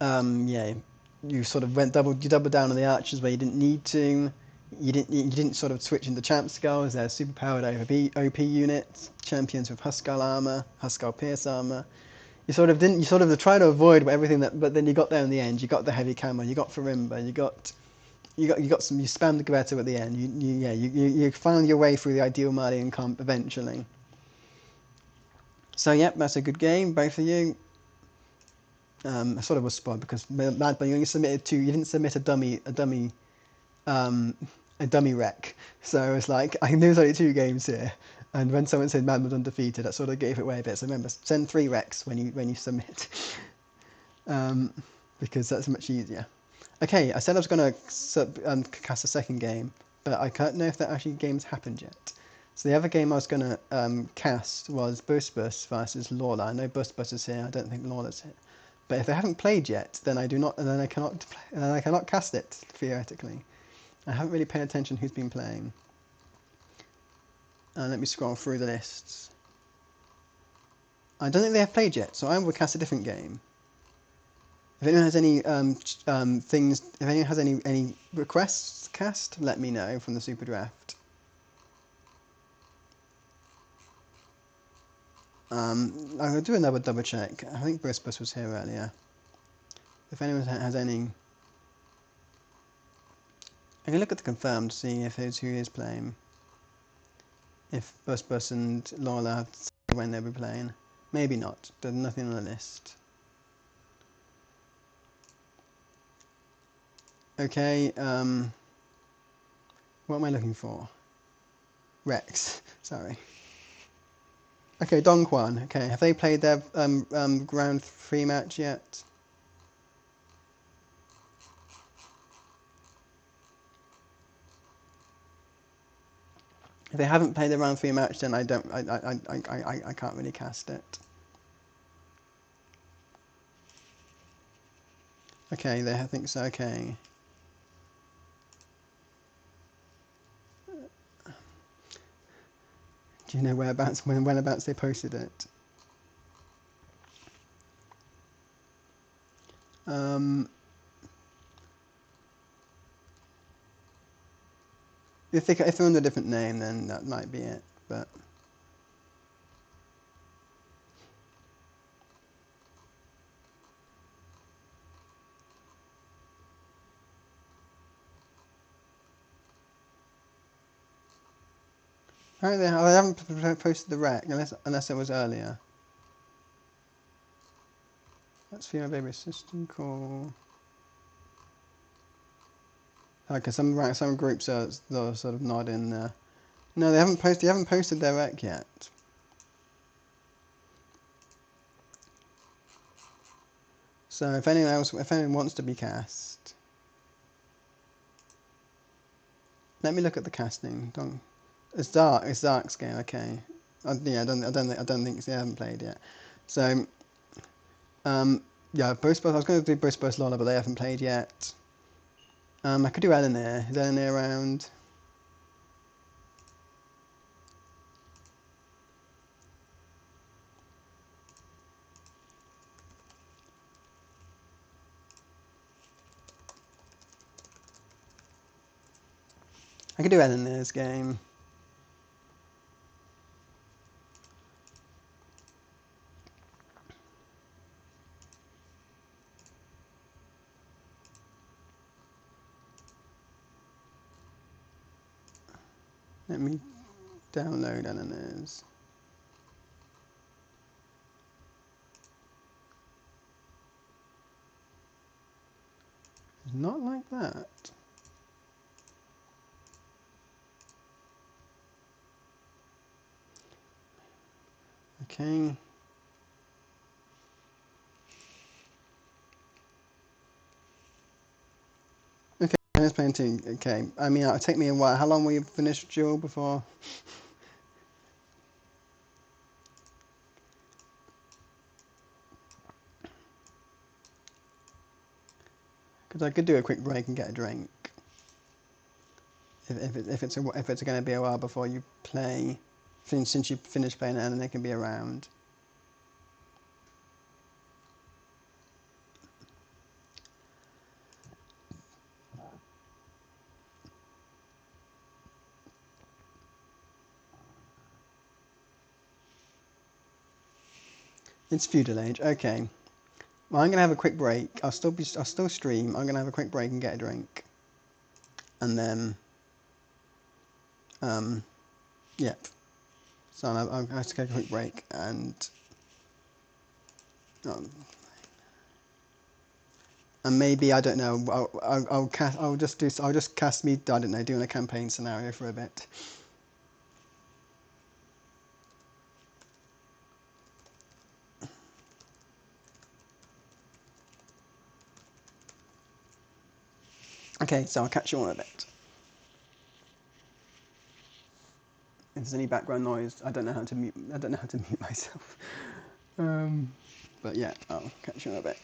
A: You sort of doubled down on the archers where you didn't need to. You didn't sort of switch into champ skulls. They're super powered OP units, champions with Huskal armor, Huskal Pierce armor. You sort of try to avoid everything but then you got there in the end. You got the heavy camo, you got Farimba, you spammed the Gabetto at the end. You found your way through the ideal Malian comp eventually. So yep, that's a good game, both of you. I sort of was spoiled because Mad Bun, you didn't submit a dummy wreck. So it's like I knew there's only 2 games here, and when someone said Mad Bun undefeated, that sort of gave it away a bit. So remember, send 3 wrecks when you submit, because that's much easier. Okay, I said I was going to cast a second game, but I can't know if that actually game's happened yet. So the other game I was going to cast was Bus versus Lawler. I know Bus is here. I don't think Lawler's here. But if they haven't played yet, then I cannot cast it theoretically. I haven't really paid attention who's been playing. Let me scroll through the lists. I don't think they have played yet, so I will cast a different game. If anyone has any if anyone has any requests cast, let me know from the Superdraft. I'll do another double check. I think Bus was here earlier. If anyone has any, I can look at the confirmed to see if it's who is playing. If Bus and Lola have said when they'll be playing. Maybe not. There's nothing on the list. Okay, what am I looking for? Rex, sorry. Okay, Dongquan. Okay, have they played their round 3 match yet? If they haven't played the round 3 match, then I can't really cast it. Okay, I think so. Okay. Do you know whereabouts whenabouts they posted it? If they're under a different name, then that might be it. But I haven't posted the rec unless it was earlier. That's female baby system call. Okay, some groups are sort of not in there. No, they haven't posted. They haven't posted their rec yet. So if anyone wants to be cast, let me look at the casting. It's dark. It's dark scale. Okay. Yeah, I don't think they haven't played yet. So, yeah, I was going to do Both Lola, but they haven't played yet. I could do Elena. Is Elena around? I could do Elena's game. Let me download Elena's. Not like that. Okay. Okay, let's play into. Okay, I mean, it'll take me a while. How long will you finish Duel before? Because I could do a quick break and get a drink. If it's going to be a while before you play, since you finish playing it, and then they can be around. It's feudal age. Okay. Well, I'm gonna have a quick break. I'll still stream. I'm gonna have a quick break and get a drink, and then, yep. So I'm going to take a quick break um, and maybe I don't know. I'll just cast me. I don't know, doing a campaign scenario for a bit. Okay, so I'll catch you on a bit. If there's any background noise, I don't know how to mute. I don't know how to mute myself. But yeah, I'll catch you in a bit.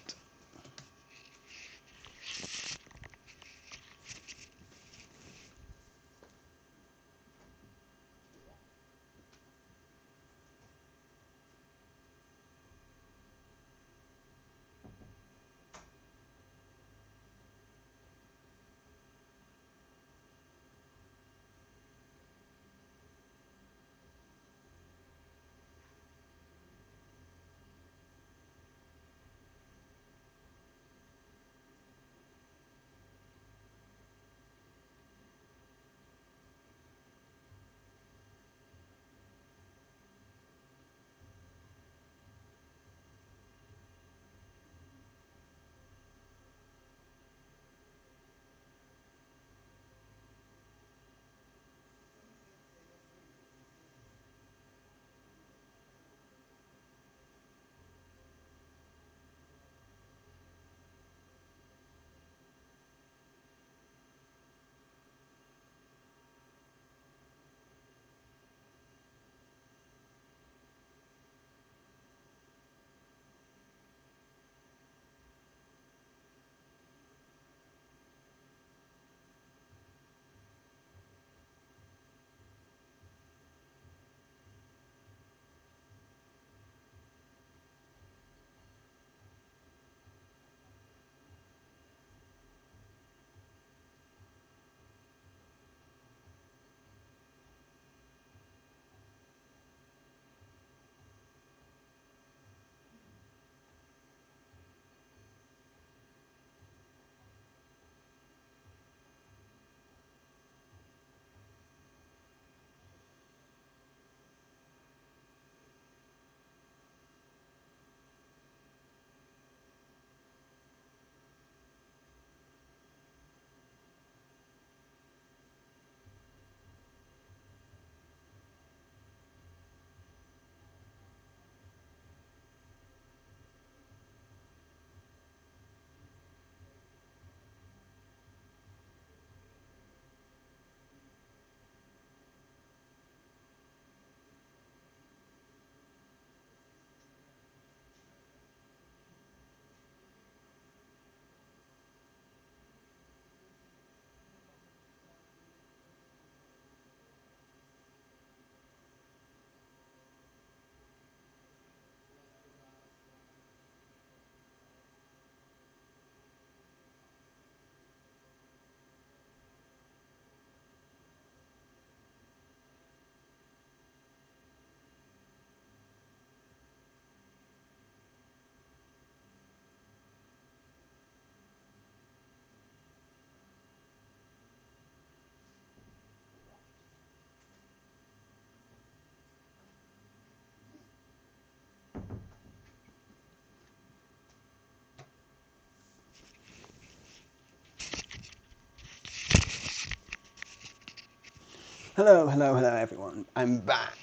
A: Hello, hello, hello, everyone. I'm back.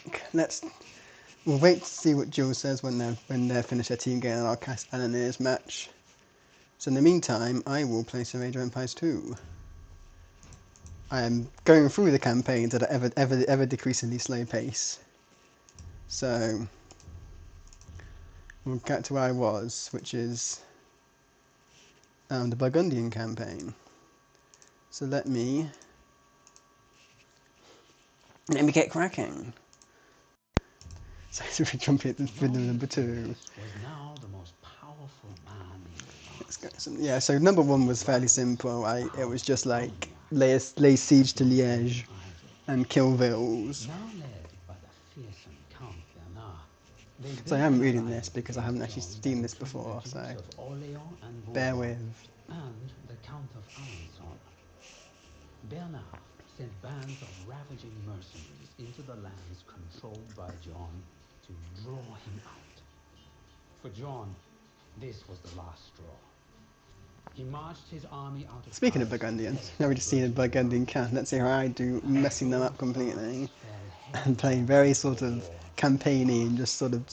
A: We'll wait to see what Jules says when they're finished their team game, and I'll cast Elena's match. So in the meantime, I will play some Age of Empires 2. I am going through the campaigns at an ever decreasingly slow pace. So we'll get to where I was, which is the Burgundian Campaign. So let me get cracking. So we jump into video number 2.
B: Was now the most powerful man in the
A: Let's go. Yeah, so number 1 was fairly simple. It was just like lay siege to Liège and kill Vils.
B: Now led by the fearsome Count Bernard,
A: So I am reading this because I haven't actually seen this before, so bear with.
B: And the Count of Alençon. Bernard sent bands of ravaging mercenaries into the lands controlled by John to draw him out. For John, this was the last straw. He marched his army out of
A: Speaking of Burgundians, now we just seen a Burgundian camp. Let's see how I do messing them up completely and playing very sort of campaigny and just sort of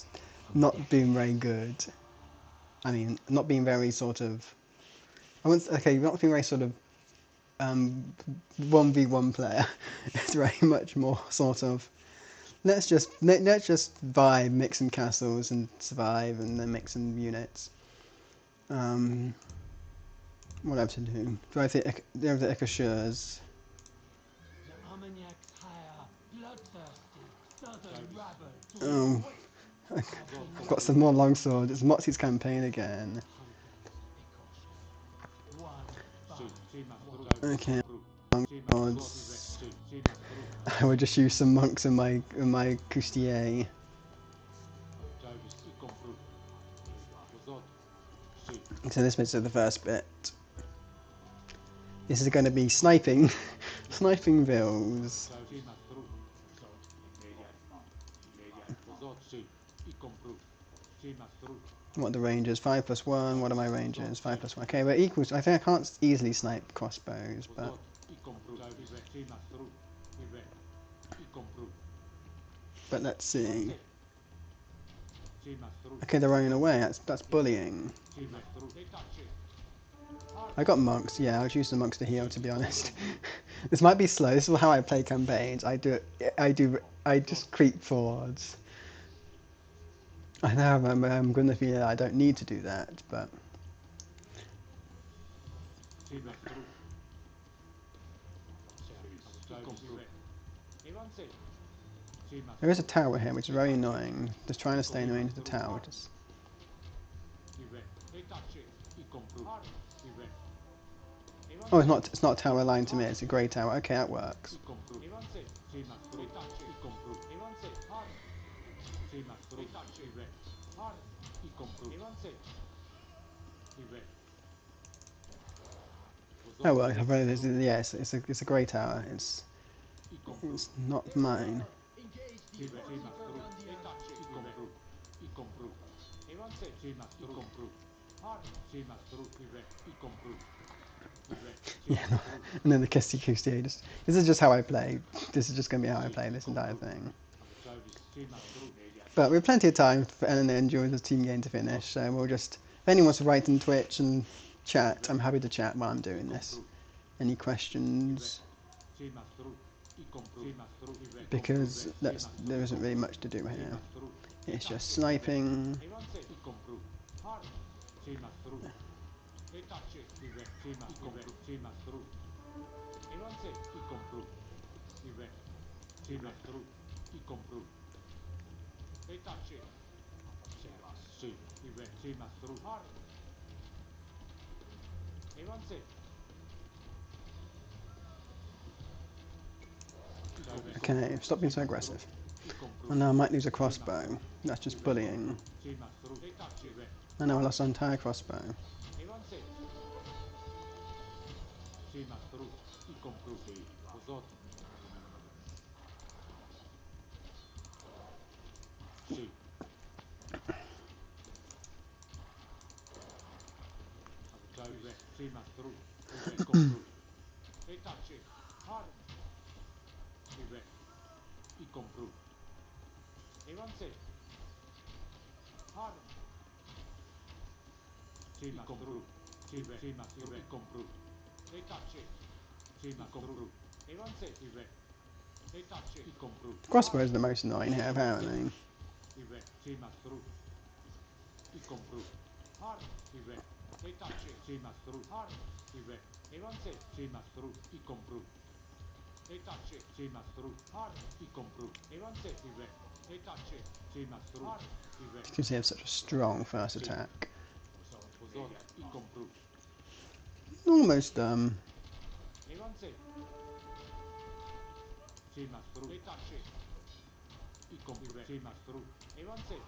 A: not being very good. I mean, not being very sort of. Not being very sort of 1v1 player. It's very much more sort of. Let's just vibe, mix some castles and survive, and then mix some units. What I have to do? Do I have the Echoshures? Oh, I've got some more longsword. It's Moxie's campaign again. Okay, longswords. I will just use some monks in my Coustier. So this bit's the first bit. This is going to be sniping, sniping Vils. What are the ranges? 5+1. What are my ranges? 5+1. Okay, we're equals. I think I can't easily snipe crossbows, but let's see. Okay, they're running away. That's bullying. I got monks. Yeah, I'll use the monks to heal. To be honest, this might be slow. This is how I play campaigns. I just creep forwards. I know I'm going to feel I don't need to do that, but. There is a tower here, which is very annoying. Just trying to stay in range of the tower. Oh, it's not a tower aligned to me. It's a grey tower. Okay, that works. Oh well, I've read it. Yes, it's a grey tower. It's not mine. Yeah, no. And then the Coustier. This is just how I play. This is just going to be how I play this entire thing. But we have plenty of time for Elena and Jules' team game to finish, so we'll just. If anyone wants to write on Twitch and chat, I'm happy to chat while I'm doing this. Any questions? Because there isn't really much to do here. It's just sniping. Okay, stop being so aggressive. And now I might lose a crossbow. That's just bullying. I know I lost an entire crossbow.
B: I compru. Evance. Harm. I compru. I compru. E tacce. I compru. Evance. E tacce. I compru.
A: Crossbow is the most annoying here, apparently.
B: I compru. Harm. E tacce. Harm. Evance. I compru. E tacce. Harm. I compru. Evance. E tacce. Harm.
A: Because he has such a strong first attack.
B: I compru.
A: Almost
B: Evance. E tacce. I compru. Evance.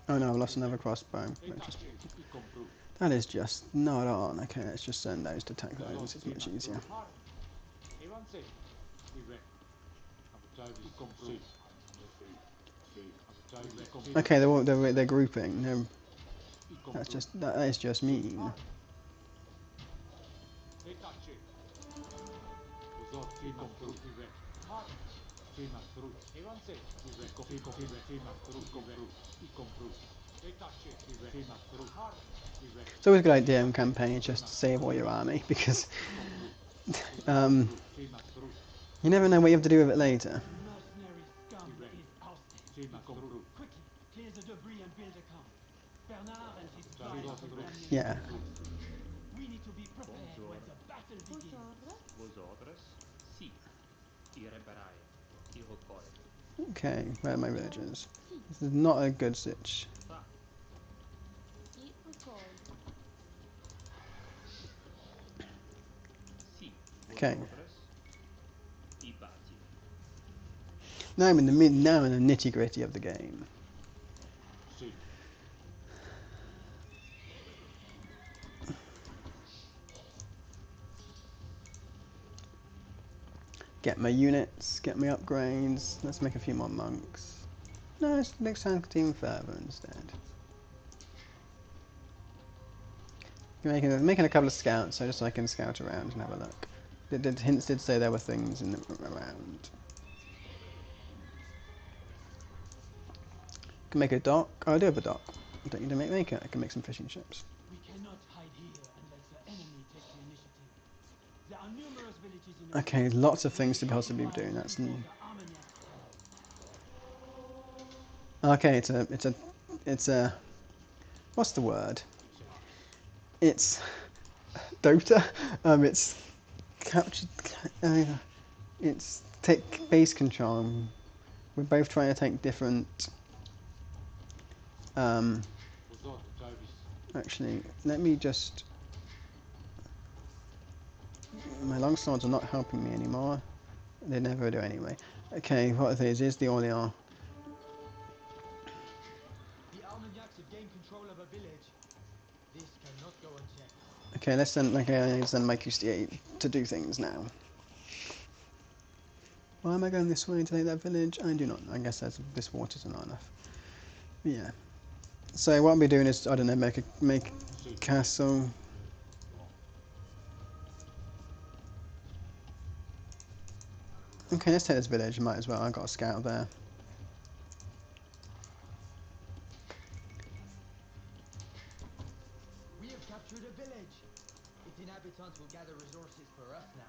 A: oh no, I've lost another crossbow.
B: E tacce. I compru.
A: That is just not on. Okay, let's just send those to attack those. It's much easier.
B: Harm. Evance. I compru.
A: Okay, they're grouping. That is just mean.
B: E tacce. I compru. Harm. Evance. I compru. E tacce. Harm.
A: It's always a good idea in campaign just to save all your army because um, you never know what you have to do with it later.
B: Mercenary scum is ousted. Quickly, clear the debris and build a camp. Bernard and his vile companions
A: Yeah.
B: are close. We need to be prepared when the battle begins.
C: Vos ordres? Si. Ire berae. Iro core.
A: Okay, where are my villagers? This is not a good sitch.
C: Fa. Si. Vos
A: Okay.
C: ordres? I bati.
A: Now I'm in the nitty gritty of the game. Get my units, get my upgrades. Let's make a few more monks. No, let's next time team further instead. Making a couple of scouts so just so I can scout around and have a look. Hints did say there were things around. Can make a dock. Oh, I do have a dock. I don't need to make it. I can make some fishing ships.
B: We cannot hide here and let the enemy take the initiative. There are numerous villages in the
A: Okay,
B: region.
A: lots of things to possibly be doing. That's okay. It's a what's the word? It's Dota. It's captured. It's take base control. We're both trying to take different. Actually, let me just. My longswords are not helping me anymore. They never do anyway. Okay, what it is the Orleans.
B: The Armagnacs have gained control of a village. This cannot go unchecked.
A: Okay, let's send my QCA to do things now. Why am I going this way to take that village? I do not. I guess this water's not enough. But yeah. So what I'll be doing is, I don't know, make a castle. Okay, let's take this village. Might as well. I've got a scout there.
B: We have captured a village. Its inhabitants will gather resources for us now.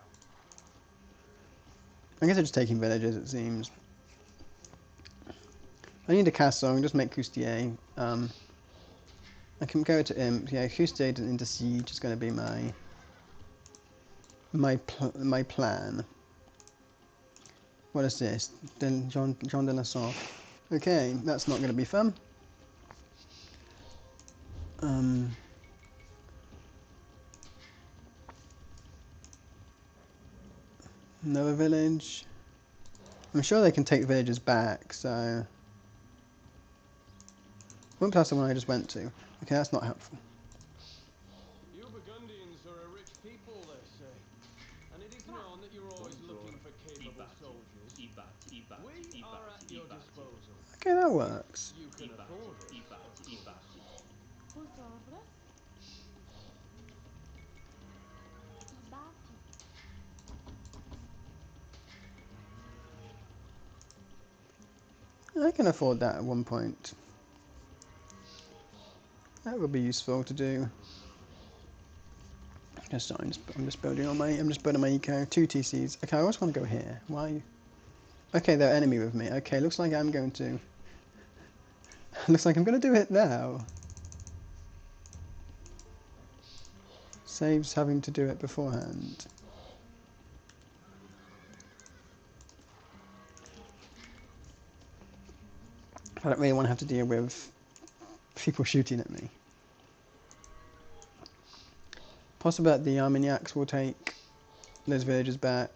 A: I guess I'm just taking villages, it seems. I need a castle. I can just make Coustier. I can go to Imp. Yeah, Coustier into siege is going to be my plan. What is this? John de la Salle. Okay, that's not going to be fun. Another village. I'm sure they can take villages back, so. Won't pass the one I just went to. Okay, that's not helpful.
D: You Burgundians are a rich people, they say. And it is known that you're always looking for capable soldiers. We are at your disposal.
A: Okay, that works.
D: You can afford it.
A: I can afford that at one point. That would be useful to do. Just sorry, I'm just building on my eco. 2 TCs. Okay, I always want to go here. Why? Okay, they're enemy with me. Okay, looks like I'm going to. Looks like I'm going to do it now. Saves having to do it beforehand. I don't really want to have to deal with people shooting at me. Possible that the Armagnacs will take those villagers back.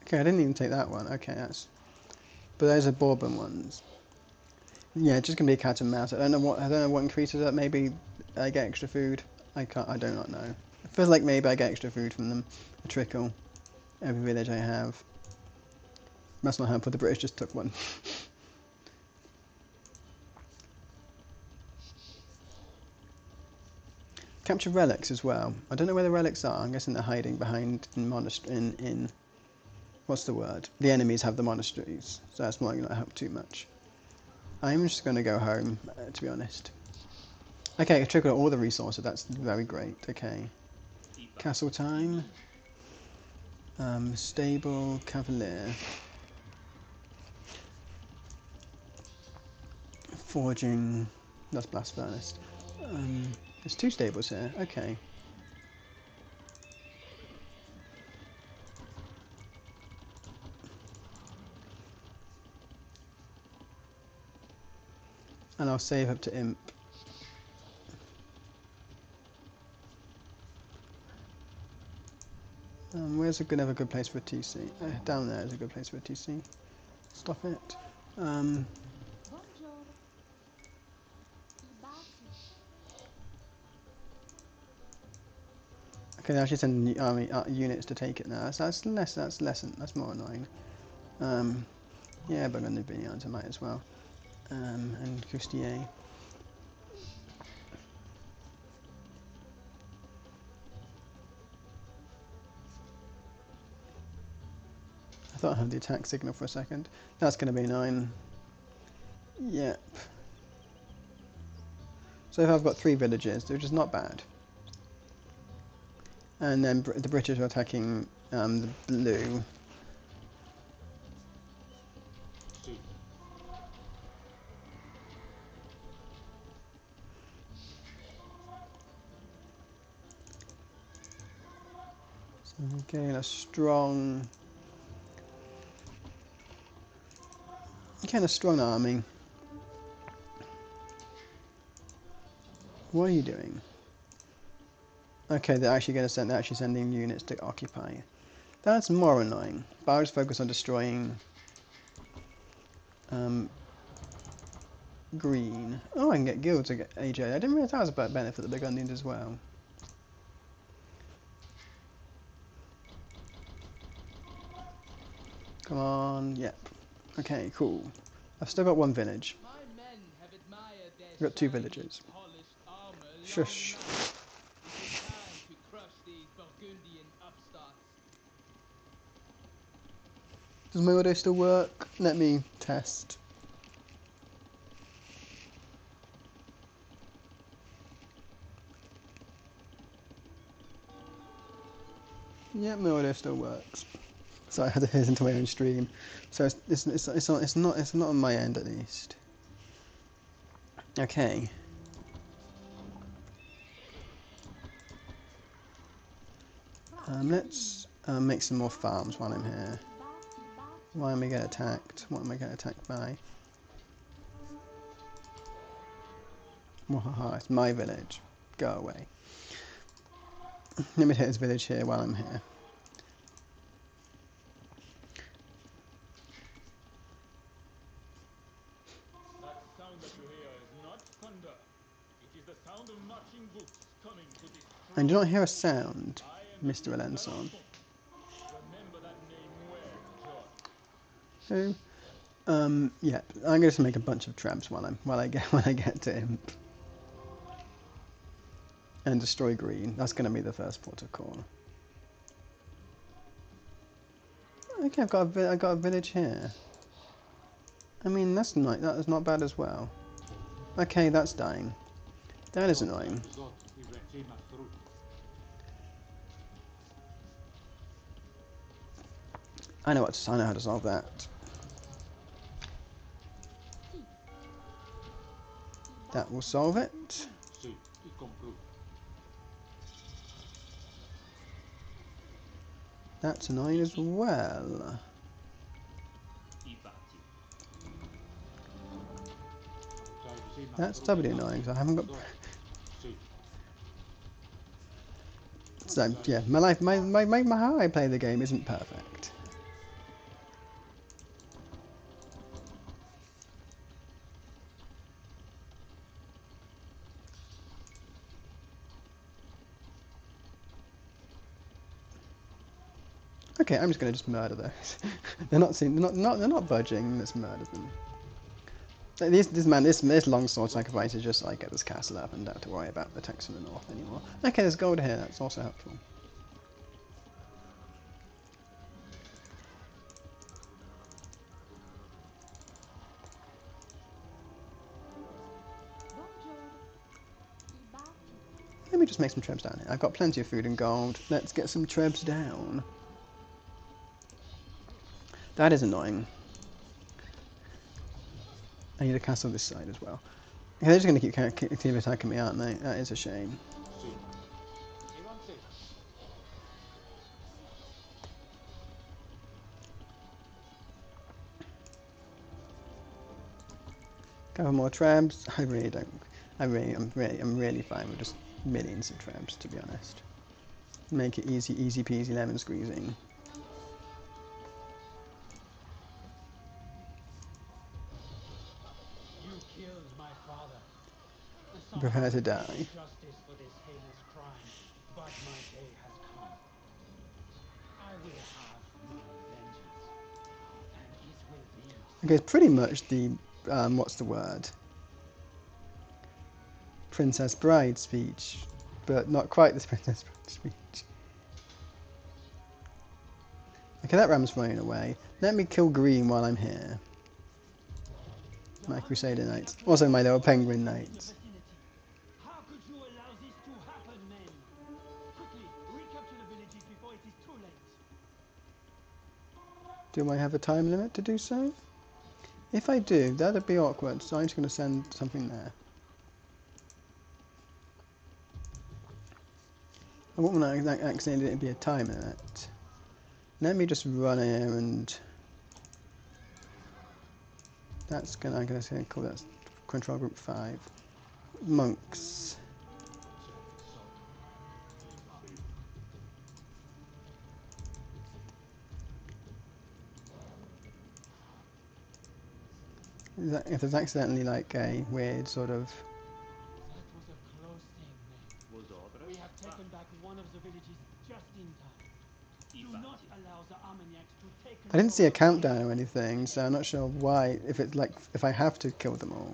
A: Okay, I didn't even take that one. Okay, that's. But those are Bourbon ones. Yeah, it's just gonna be a cat and mouse. I don't know what increases that. Maybe I get extra food. I do not know. It feels like maybe I get extra food from them. A trickle. Every village I have. That's not helpful. The British just took one. Capture relics as well. I don't know where the relics are. I'm guessing they're hiding behind in what's the word? The enemies have the monasteries, so that's not going to help too much. I'm just going to go home, to be honest. Okay, I triggered all the resources. That's very great. Okay. Castle time. Stable, Cavalier. Forging. That's Blast Furnace. There's 2 stables here. Okay. And I'll save up to Imp. Where's another good place for a TC? Down there is a good place for a TC. Stop it. Okay, they're actually sending the army units to take it now. That's more annoying. Yeah, Burgundian Vineyards I might as well. And Custier. I thought I heard the attack signal for a second. That's going to be 9. Yep. So if I've got 3 villages, which is not bad. And then the British are attacking the blue. So again, a strong army. What are you doing? Okay, they're actually sending units to occupy. That's more annoying. But I'll just focus on destroying green. Oh, I can get guilds to get AJ. I didn't realise that was about benefit the Burgundians as well. Come on, yep. Okay, cool. I've still got 1 village. I've got 2 villages. Shush. Does my audio still work? Let me test. Yeah, my audio still works. So I had to hear it into my own stream. So it's not on my end at least. Okay. Let's make some more farms while I'm here. Why am I getting attacked? What am I getting attacked by? Wahaha, it's my village. Go away. Let me hit this village here while I'm here.
E: That sound that you hear is not thunder. It is the sound of marching boots coming to destroy.
A: I do not hear a sound.
E: I am
A: Mr. Alenson.
E: Remember that name well, John.
A: So, yeah, I'm going to make a bunch of traps while I get to Imp. And destroy green. That's going to be the first port of call. Okay, I've got a village here. I mean, that's not bad as well. Okay, that's dying. That is annoying. I know how to solve that. That will solve it. That's annoying as well. That's doubly annoying, so I haven't got... So, yeah, how I play the game isn't perfect. Okay, I'm just gonna murder those. They're not budging. Let's murder them. This long sword sacrifice is just like get this castle up and don't have to worry about the attacks from the north anymore. Okay, there's gold here. That's also helpful. Let me just make some trebs down here. I've got plenty of food and gold. Let's get some trebs down. That is annoying. I need a castle this side as well. Okay, they're just going to keep attacking me, aren't they? That is a shame. Couple more trebs. I really don't. I'm really fine with just millions of trebs, to be honest. Make it easy peasy lemon squeezing.
B: You killed my father.
A: Prepare to die.
B: Justice for this heinous crime, but my day has come. I will have my vengeance, and it will be.
A: Okay, it's pretty much the what's the word? Princess Bride speech, but not quite the Princess Bride speech. Okay, that ram's flying away. Let me kill green while I'm here. My Crusader Knights. Also my little Penguin Knights.
B: How could you allow this to happen, men? Quickly, recapture the villages before it is too late.
A: Do I have a time limit to do so? If I do, that'd be awkward, so I'm just going to send something there. I wouldn't want to accidentally be a time limit. Let me just run here and... I'm going to call that control group 5. Monks. If there's accidentally like a weird sort of...
B: That was a close thing, men. We have taken back one of the villages just in time. Do not allow the Armagnacs to take
A: I didn't see a countdown or anything, so I'm not sure why, if I have to kill them all.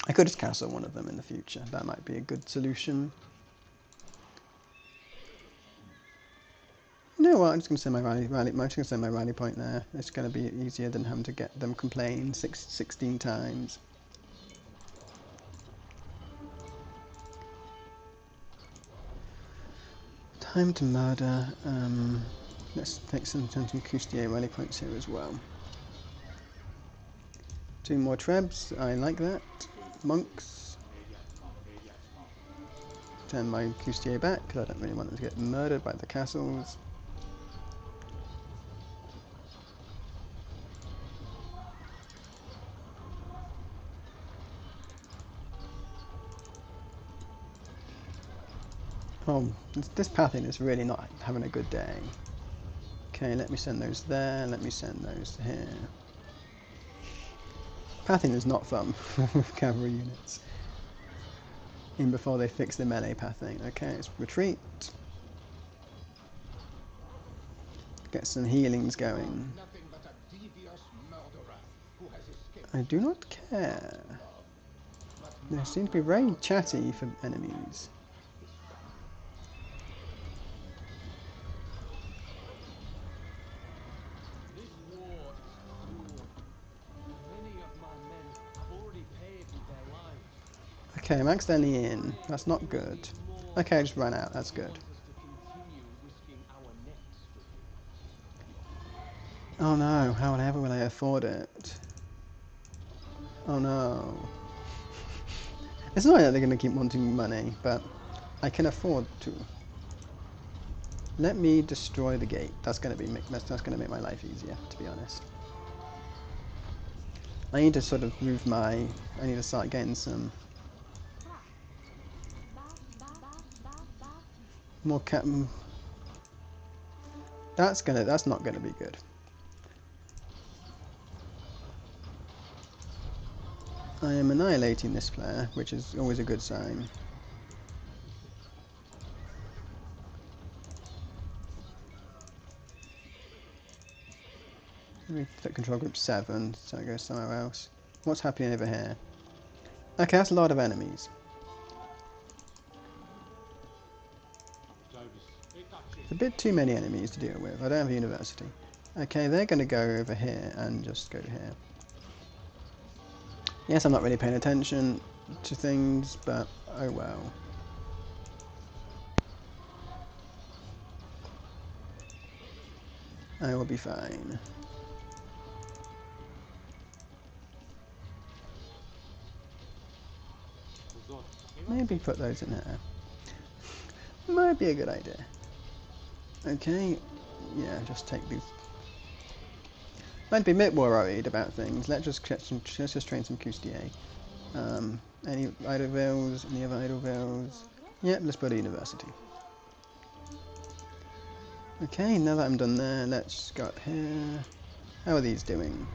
A: I could just castle one of them in the future. That might be a good solution. You know what? I'm just going to send my rally point there. It's going to be easier than having to get them complain 16 times. Time to murder. Let's take some Coustier rally points here as well. 2 more trebs. I like that. Monks. Turn my Coustier back because I don't really want them to get murdered by the castles. Oh, this pathing is really not having a good day. Okay, let me send those there, let me send those here. Pathing is not fun with cavalry units. in before they fix the melee pathing. Okay, let's retreat. Get some healings going.
F: Nothing but a devious murderer who has escaped.
A: I do not care. They seem to be very chatty for enemies.
D: This war is cruel. Many of my men have already paid with their lives.
A: Okay, max Elena in. That's not good. Okay, I just ran out. That's good.
D: Want us to continue risking our necks for you.
A: Oh no, however will I afford it? Oh no. It's not that they're going to keep wanting money, but I can afford to. Let me destroy the gate. That's going to make my life easier, to be honest. I need to sort of move I need to start getting some more that's not gonna be good. I am annihilating this player, which is always a good sign. Let me put control group 7, so I go somewhere else. What's happening over here? Okay, that's a lot of enemies. It's a bit too many enemies to deal with. I don't have a university. Okay, they're going to go over here and just go here. Yes, I'm not really paying attention to things, but oh well. I will be fine. Maybe put those in there. Might be a good idea. Okay, yeah, just take these. Might be a bit more worried about things. Let's just train some Coustier. Any idle vills? Any other idle vills? Yep, let's build a university. Okay, now that I'm done there, let's go up here. How are these doing?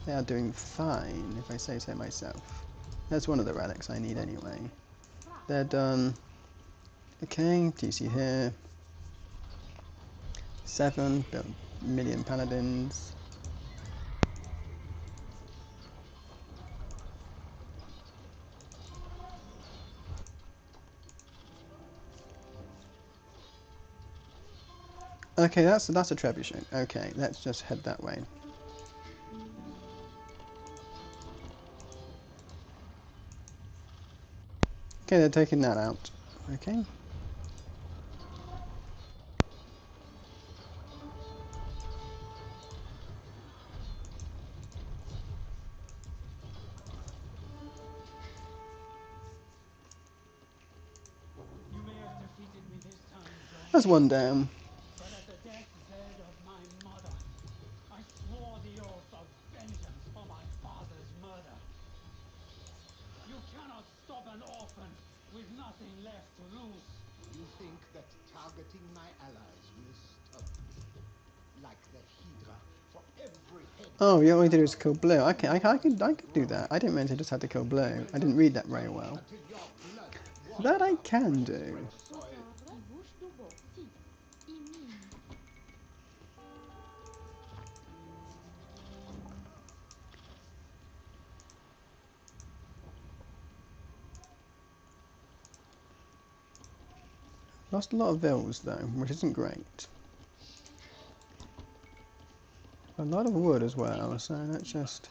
A: They are doing fine, if I say so myself. That's one of the relics I need anyway. They're done. Okay, TC here. 7, build a million paladins. Okay, that's a trebuchet. Okay, let's just head that way. Okay, they're taking that out. Okay.
B: You may have defeated me this time, John.
A: That's one down.
B: But at the deathbed of my mother, I swore the oath of vengeance for my father's murder. You cannot stop an orphan with nothing left to lose.
F: You think that targeting my allies will stop me? Like the Hydra, for every head.
A: Oh, you only did was kill Blue. Okay, I could do that. I didn't realize I just had to kill Blue. I didn't read that very well. That I can do. Lost a lot of vills though, which isn't great. A lot of wood as well, so let's just...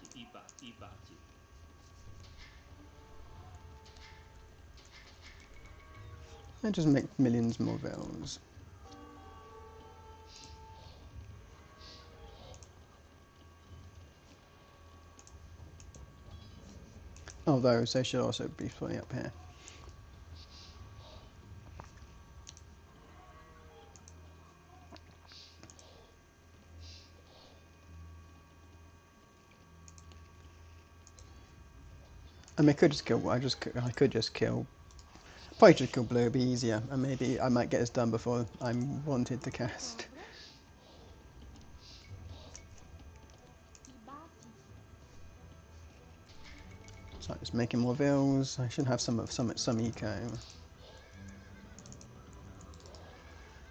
A: Let's just make millions more vills. Oh, those, they should also be fully up here. I mean, I could just kill. I could just kill. Probably just kill Blue. It'd be easier, and maybe I might get this done before I'm wanted to cast. So I'm just making more vills. I should have some eco.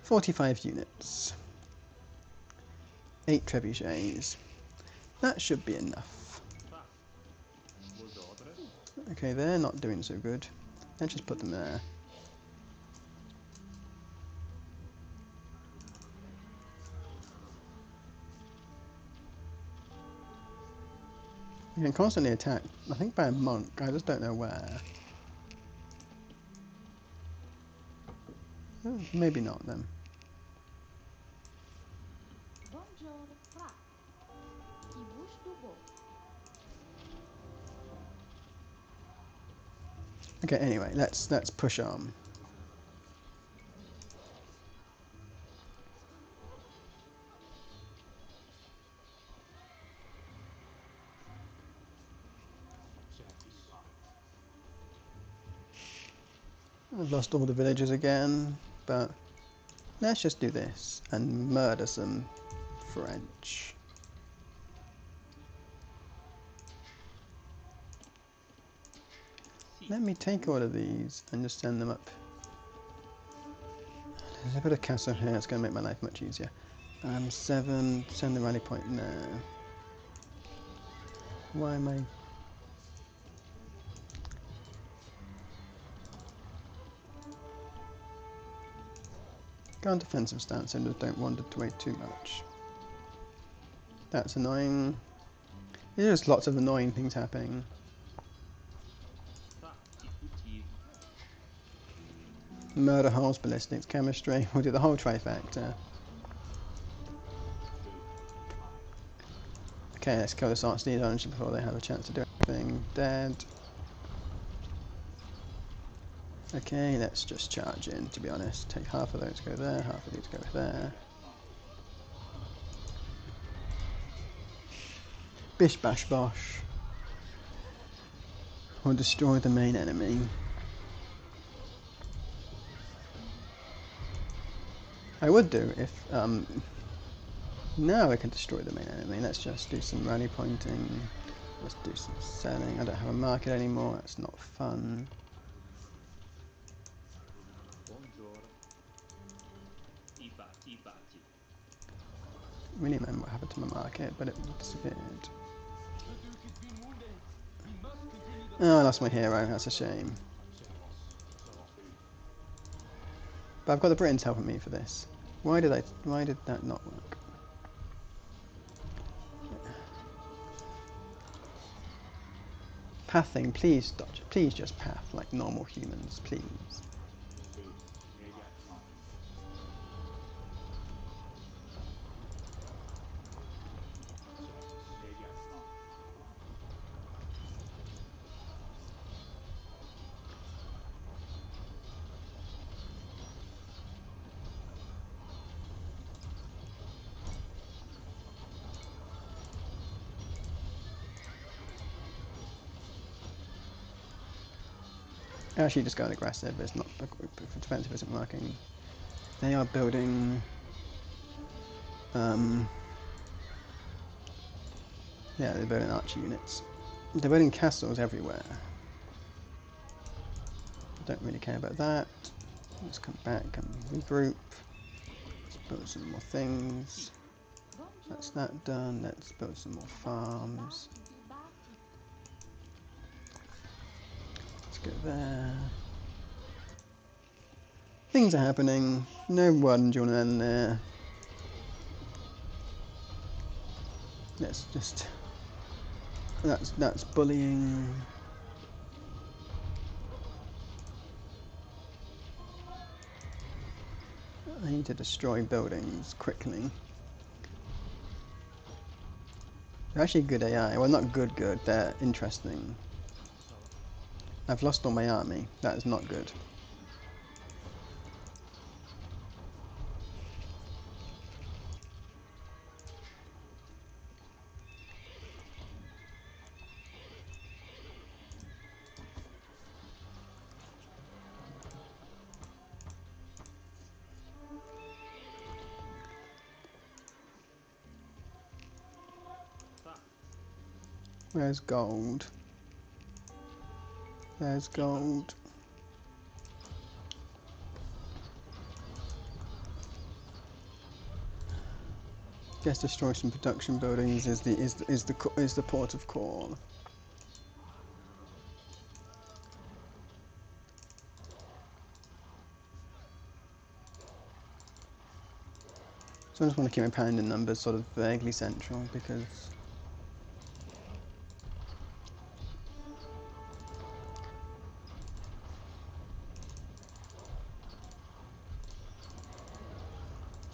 A: 45 units. 8 trebuchets. That should be enough. Okay, they're not doing so good. Let's just put them there. You can constantly attack, I think by a monk, I just don't know where. Oh, maybe not then. Okay, anyway, let's push on. I've lost all the villagers again, but let's just do this and murder some French. Let me take all of these and just send them up. There's a bit of castle here, it's going to make my life much easier. 7, send the rally point now. Why am I... Go on defensive stance and just don't wander away too much. That's annoying. There's just lots of annoying things happening. Murder holes, ballistics, chemistry. We'll do the whole trifecta. Okay, let's kill the Sartsteed Orange before they have a chance to do anything. Dead. Okay, let's just charge in, to be honest. Take half of those, go there, half of these go there. Bish bash bosh. Or destroy the main enemy. I would do if, now I can destroy the main enemy. Let's just do some rally pointing. Let's do some selling. I don't have a market anymore, that's not fun. Really remember what happened to my market, but it disappeared. Oh, I lost my hero, that's a shame. But I've got the Britons helping me for this. Why did that not work? Pathing, please dodge. Please just path like normal humans, please. Actually, just going aggressive. It's not if defensive isn't working. They are building. Yeah, they're building archer units. They're building castles everywhere. Don't really care about that. Let's come back and regroup. Let's build some more things. That's that done. Let's build some more farms. Let's go there. Things are happening. No one joining in there. Let's just. That's bullying. I need to destroy buildings quickly. They're actually good AI. Well, not good, they're interesting. I've lost all my army. That is not good. Where's gold? There's gold. Guess destroy some production buildings is the port of call. So I just want to keep my pounding numbers sort of vaguely central because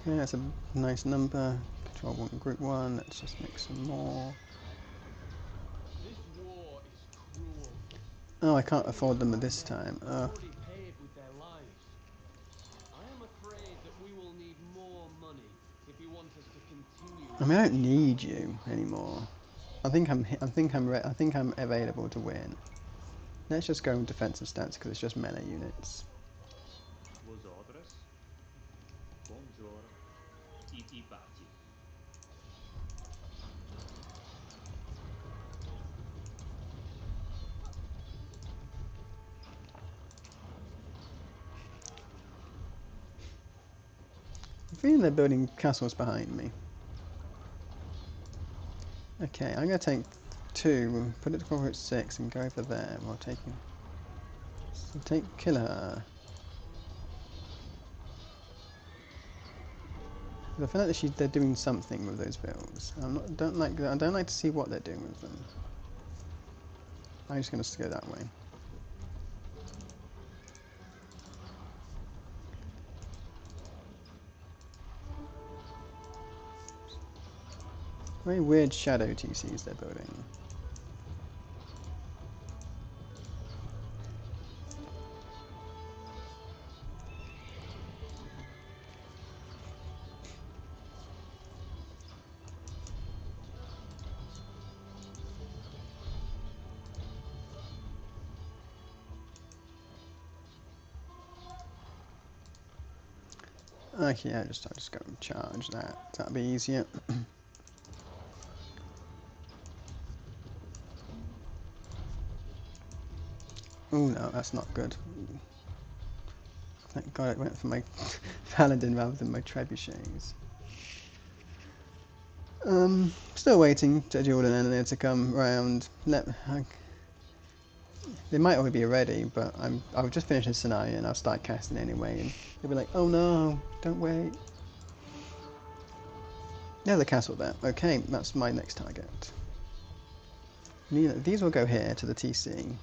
A: okay, that's a nice number. Control 1, Group 1. Let's just make some more.
D: This war is cruel.
A: Oh, I can't afford them at this time.
D: Already paid with their lives. I am afraid that we will need more money if you want us to continue.
A: I mean, I don't need you anymore. I think I'm available to win. Let's just go in defensive stance because it's just melee units.
C: Vos orders? Bonjour. I parti.
A: I'm feeling they're building castles behind me. Okay, I'm going to take 2, put it to cover at 6 and go over there while taking... So take Killer. I feel like they're doing something with those builds. I don't like to see what they're doing with them. I'm just going to go that way. Very weird shadow TCs they're building. Okay, I'll just go and charge that. That'll be easier. Oh no, that's not good. Thank God it went for my paladin rather than my trebuchets. Still waiting to Jordan and Elena to come round. They might already be ready, but I'll just finish this scenario and I'll start casting anyway, and they'll be like, "Oh no, don't wait." There's a castle there. Okay, that's my next target. These will go here to the TC.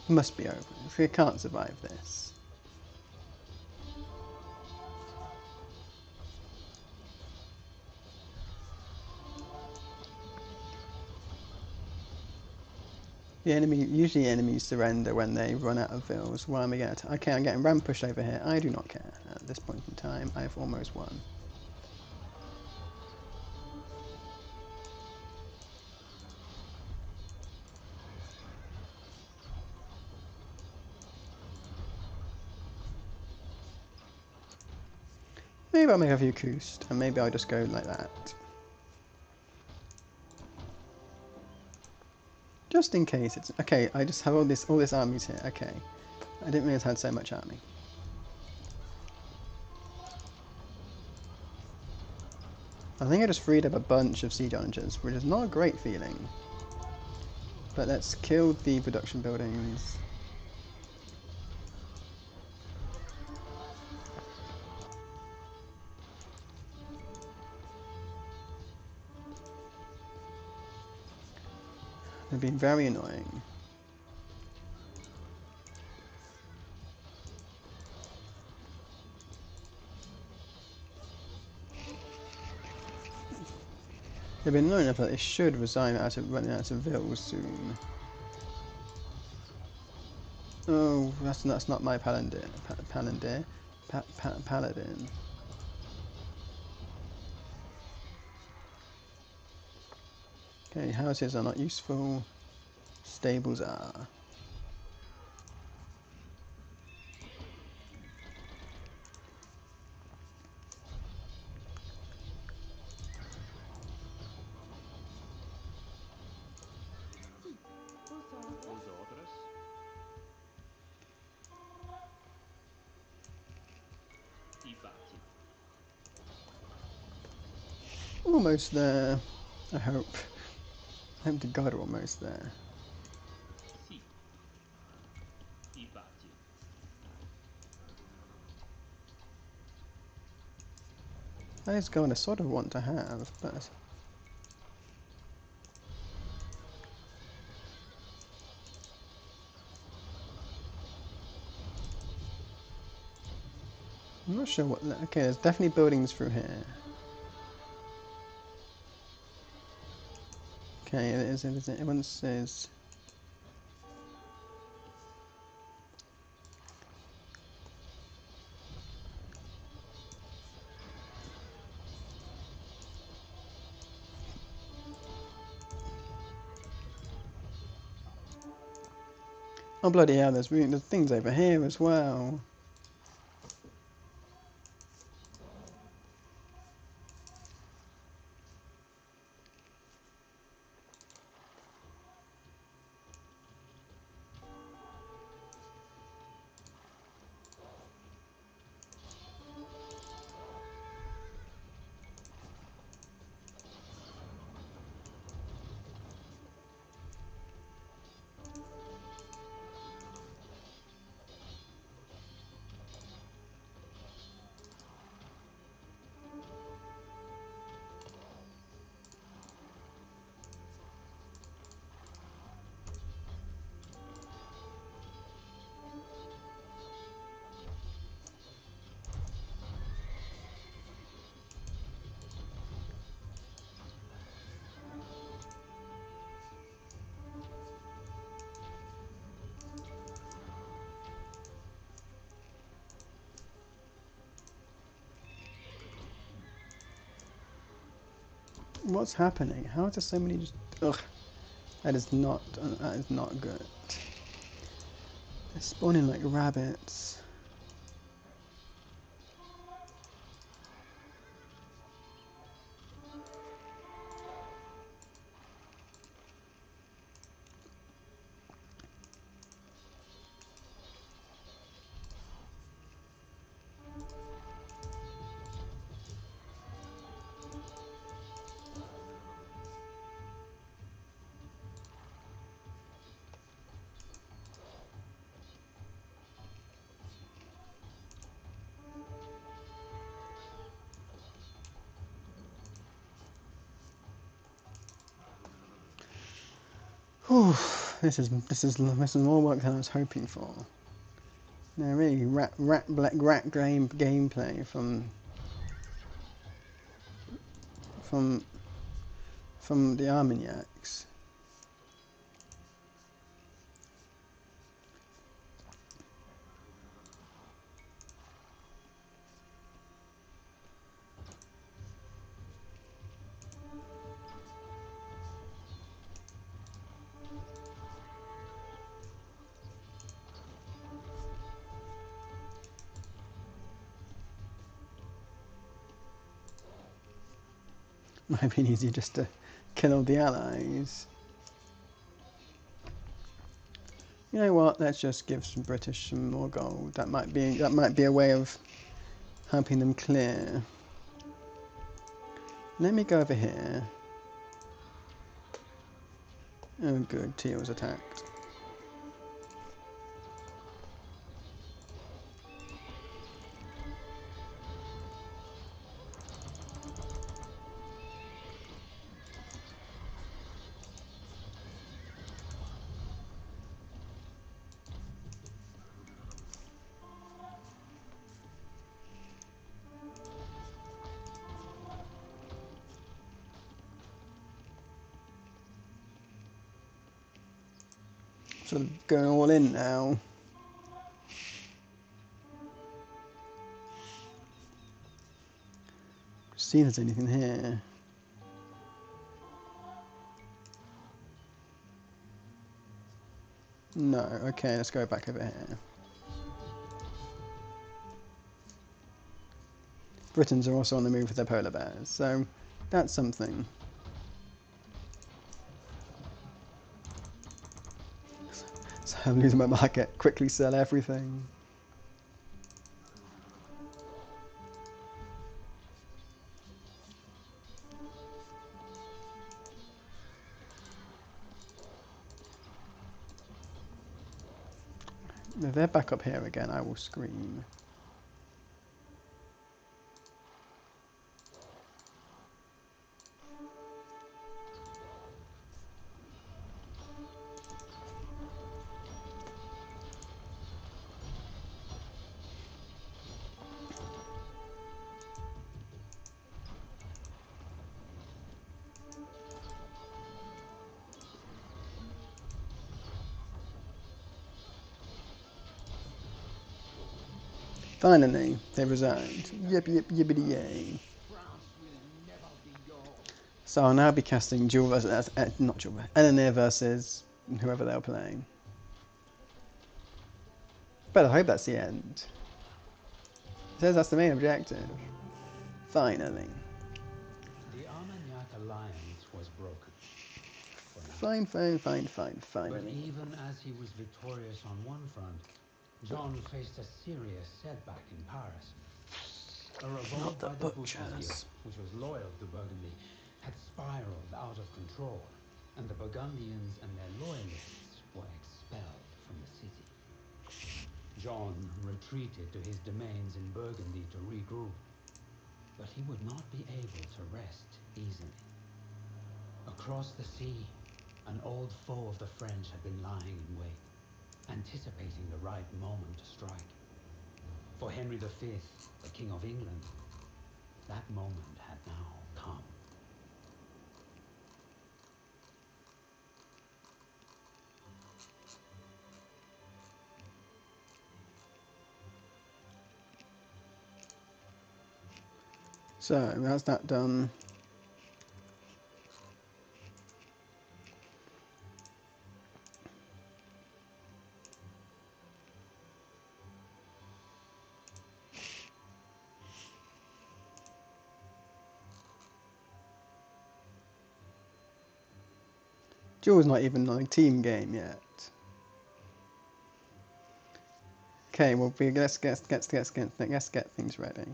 A: Must be over. If we can't survive this. Usually enemies surrender when they run out of vills. Why am I getting? Okay, I'm getting ram pushed over here. I do not care. At this point in time, I have almost won. Maybe I'll make a few coups, and maybe I'll just go like that. Just in case it's... Okay, I just have all this armies here. Okay. I didn't realize I had so much army. I think I just freed up a bunch of siege onagers, which is not a great feeling. But let's kill the production buildings. They've been very annoying. They've been annoying enough that they should resign running out of vills soon. Oh, that's not my paladin. Paladin. Okay, houses are not useful. stables are.
C: Os outros. E bate.
A: Almost there, I hope. I hope to God we're almost there.
C: Sì. E bate.
A: That is gold I sort of want to have, but I'm not sure what. Okay, there's definitely buildings through here. Okay, it is. Everyone says. Oh bloody hell! There's things over here as well. What's happening? How is there so many? Just ugh. That is not. That is not good. They're spawning like rabbits. Whew, this is more work than I was hoping for. No, really, rat gameplay from from the Armagnacs. Might have been easier just to kill all the allies. You know what? Let's just give some British some more gold. That might be a way of helping them clear. Let me go over here. Oh, good. Tia was attacked. Sort of going all in now. See if there's anything here. No. Okay, let's go back over here. Britons are also on the move with their polar bears, so that's something. So I'm losing my market. Quickly sell everything. If they're back up here again, I will scream. Finally, they resigned. Yip yip yippity yay.
F: France will never be yours.
A: So I'll now be casting duel versus not duel, Elena versus whoever they're playing. But I hope that's the end. It says that's the main objective. Finally.
B: The Armagnac alliance was broken. For now.
A: Fine.
B: But even as he was victorious on one front, John faced a serious setback in Paris. A revolt by the Boucherville, which was loyal to Burgundy, had spiraled out of control, and the Burgundians and their loyalists were expelled from the city. John retreated to his domains in Burgundy to regroup, but he would not be able to rest easily. Across the sea, an old foe of the French had been lying in wait, anticipating the right moment to strike. For Henry V, the King of England, that moment had now come.
A: So, how's that done? Duel's not even on a team game yet. Okay, well, let's get things ready.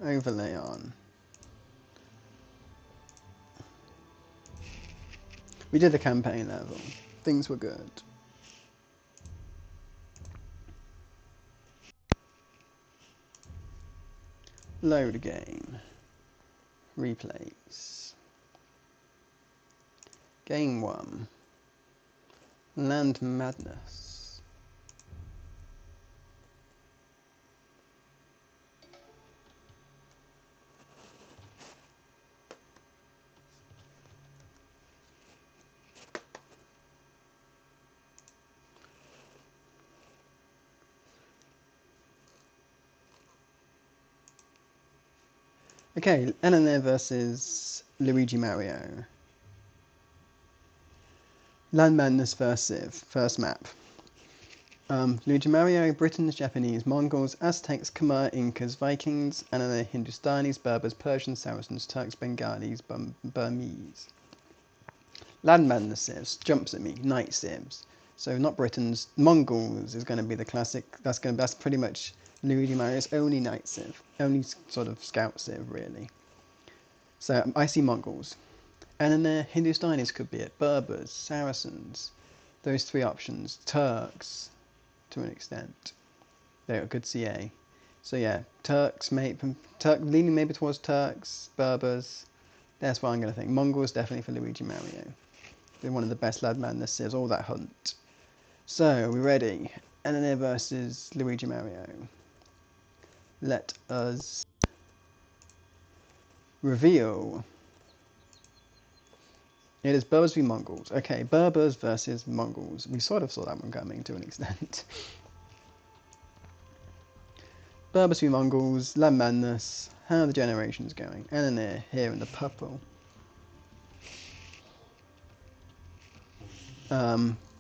A: Overlay on. We did the campaign level. Things were good. Load game. Replays. Game 1. Land Madness. Okay, Elena versus Luigi Mario. Land Madness versus first map. Luigi Mario, Britons, Japanese, Mongols, Aztecs, Khmer, Incas, Vikings, Elena, Hindustanis, Berbers, Persians, Saracens, Turks, Bengalis, Burmese. Land Madness civs, jumps at me, Knight civs. So not Britons, Mongols is going to be the classic. That's pretty much Luigi Mario's only Knight civ, only sort of scout civ really. So I see Mongols. And then the Hindustanis could be it, Berbers, Saracens, those three options, Turks, to an extent. They're a good CA. So yeah, Turks, leaning maybe towards Turks, Berbers. That's what I'm going to think. Mongols definitely for Luigi Mario. They're one of the best Land Madness civs, all that hunt. So, we're ready. Elena versus Luigi Mario. Let us reveal. It is Berbers v Mongols. Okay, Berbers versus Mongols. We sort of saw that one coming to an extent. Berbers v Mongols, Land Madness. How are the generations going? Elena here in the purple.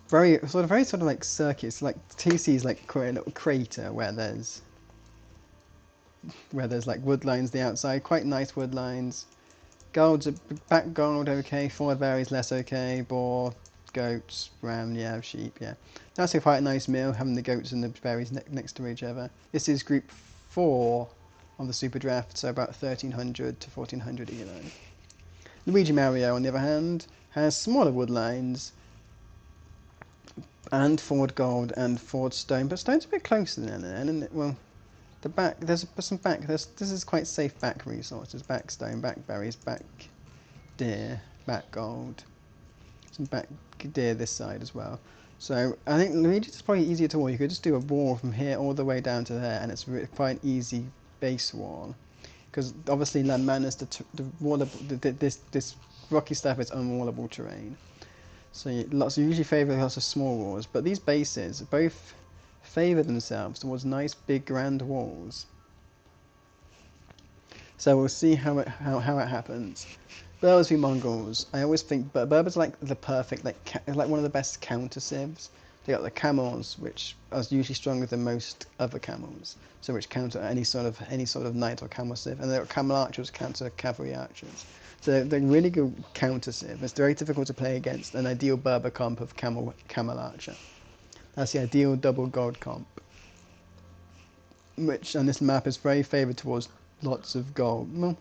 A: very sort of like circuits. Like TC is like a little crater where there's like wood lines the outside, quite nice wood lines. Gold's back gold okay, forward berries less okay, boar, goats, ram, yeah, sheep, yeah. That's quite a nice meal, having the goats and the berries next to each other. This is group 4 of the Superdraft, so about 1300 to 1400 ELO. Luigi Mario, on the other hand, has smaller wood lines and forward gold and forward stone, but stone's a bit closer than Elena, isn't it? Well, the back, there's some back, this is quite safe back resources, back stone, back berries, back deer, back gold, some back deer this side as well. So I think Luigi's probably easier to wall. You could just do a wall from here all the way down to there, and it's quite an easy base wall. Because obviously land manners, this rocky stuff is unwallable terrain. So you usually favour lots of small walls, but these bases both favour themselves towards nice big grand walls. So we'll see how it happens. Berbers v Mongols. I always think Berbers are like the perfect, like one of the best counter civs. They got the camels, which are usually stronger than most other camels, so which counter any sort of knight or camel civ. And they've got camel archers counter cavalry archers. So they're really good counter civ. It's very difficult to play against an ideal Berber comp of camel archer. That's the ideal double gold comp, which on this map is very favoured towards lots of gold. Well,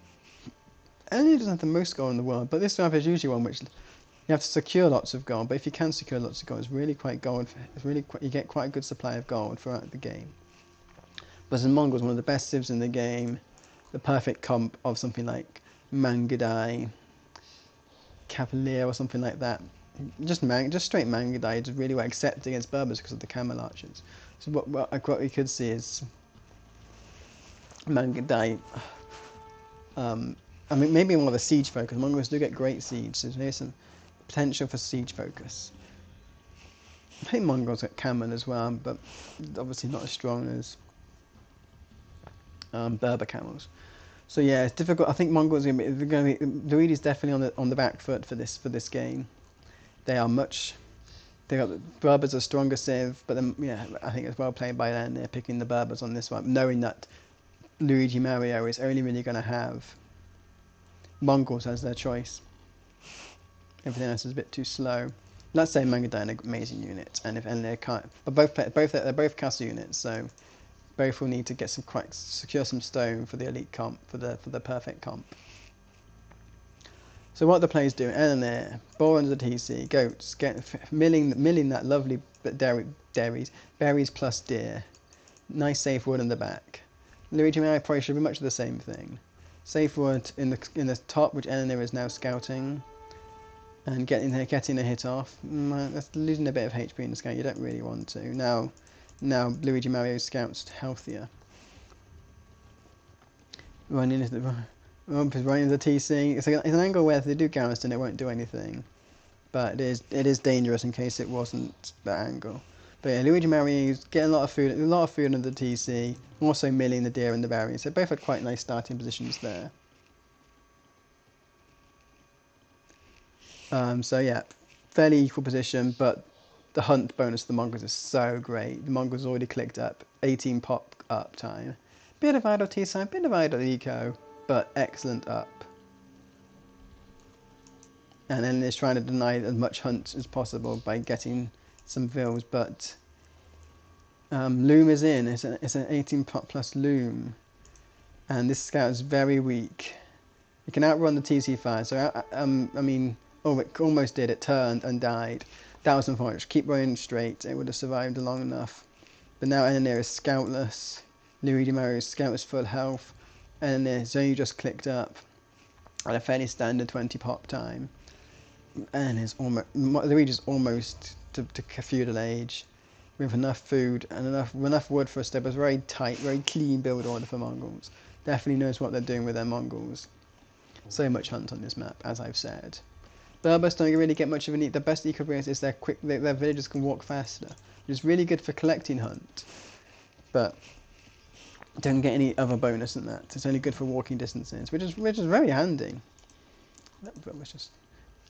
A: Elena doesn't have the most gold in the world, but this map is usually one which you have to secure lots of gold. But if you can secure lots of gold, it's really quite gold. You get quite a good supply of gold throughout the game. But in Mongols, one of the best civs in the game, the perfect comp of something like Mangadai, Cavalier or something like that. Just straight Mangadai is really well accepted against Berbers because of the camel archers. So what we could see is Mangadai. I mean, maybe more of a siege focus. Mongols do get great siege, so there's some potential for siege focus. I think Mongols get Kamen as well, but obviously not as strong as Berber camels. So yeah, it's difficult. I think Mongols are going to be. Luigi's definitely on the back foot for this game. They are much. They got Berbers are stronger civ, but then yeah, I think it's well played by them. They're picking the Berbers on this one, knowing that Luigi Mario is only really going to have Mongols as their choice. Everything else is a bit too slow. Let's say Mangadai are an amazing unit, and if Elena can't, but they're both castle units, so both will need to get secure some stone for the elite comp, for the perfect comp. So what the players do, Elena, boar under the TC, goats, milling that lovely berries plus deer, nice safe wood in the back. Luigi Mario probably should be much of the same thing. Safe wood in the top, which Elena is now scouting, and getting a hit off. That's losing a bit of HP in the scout. You don't really want to. Now Luigi Mario's scout's healthier. Running into the TC. It's an angle where if they do garrison, it won't do anything, but it is dangerous in case it wasn't that angle. But yeah, Luigi Mario's getting a lot of food under the TC, also milling the deer and the berries. So both had quite nice starting positions there. So yeah, fairly equal position, but the hunt bonus of the Mongols is so great. The Mongols already clicked up 18 pop up time. Bit of idle T-side, bit of idle eco, but excellent up. And then it's trying to deny as much hunt as possible by getting some vills, but loom is in. It's an 18 pop plus loom, and this scout is very weak. It can outrun the TC fire, so I mean, oh, it almost did. It turned and died. That was unfortunate. Keep running straight. It would have survived long enough. But now Elena is scoutless. Luigi Mario's scout is full health. Elena is only just clicked up at a fairly standard 20 pop time. And Luigi's almost to feudal age, with enough food and enough wood for a step. It's a very tight, very clean build order for Mongols. Definitely knows what they're doing with their Mongols. So much hunt on this map, as I've said. Berbers don't really get much of an the best eco is their villagers can walk faster, which is really good for collecting hunt, but don't get any other bonus than that. It's only good for walking distances, which is very handy.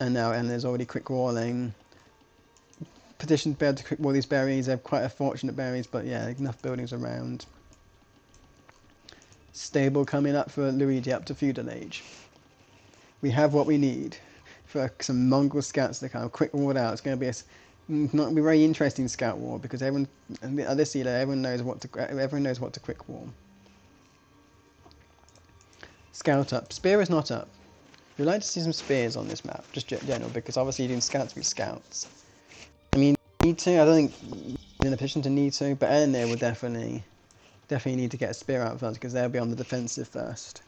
A: And now Elena's already quick walling. petition to be able to quick wall these berries. They're quite fortunate berries, but yeah, enough buildings around. Stable coming up for Luigi up to feudal age. We have what we need for some Mongol scouts to come. Quick ward out. It's going to be not be a very interesting scout war because everyone at this era everyone knows what to quick wall. Scout up. Spear is not up. We'd like to see some spears on this map, just general, because obviously you're doing scouts with scouts. I mean, need to. I don't think you're in a position to need to, but Elena will definitely need to get a spear out first because they'll be on the defensive first.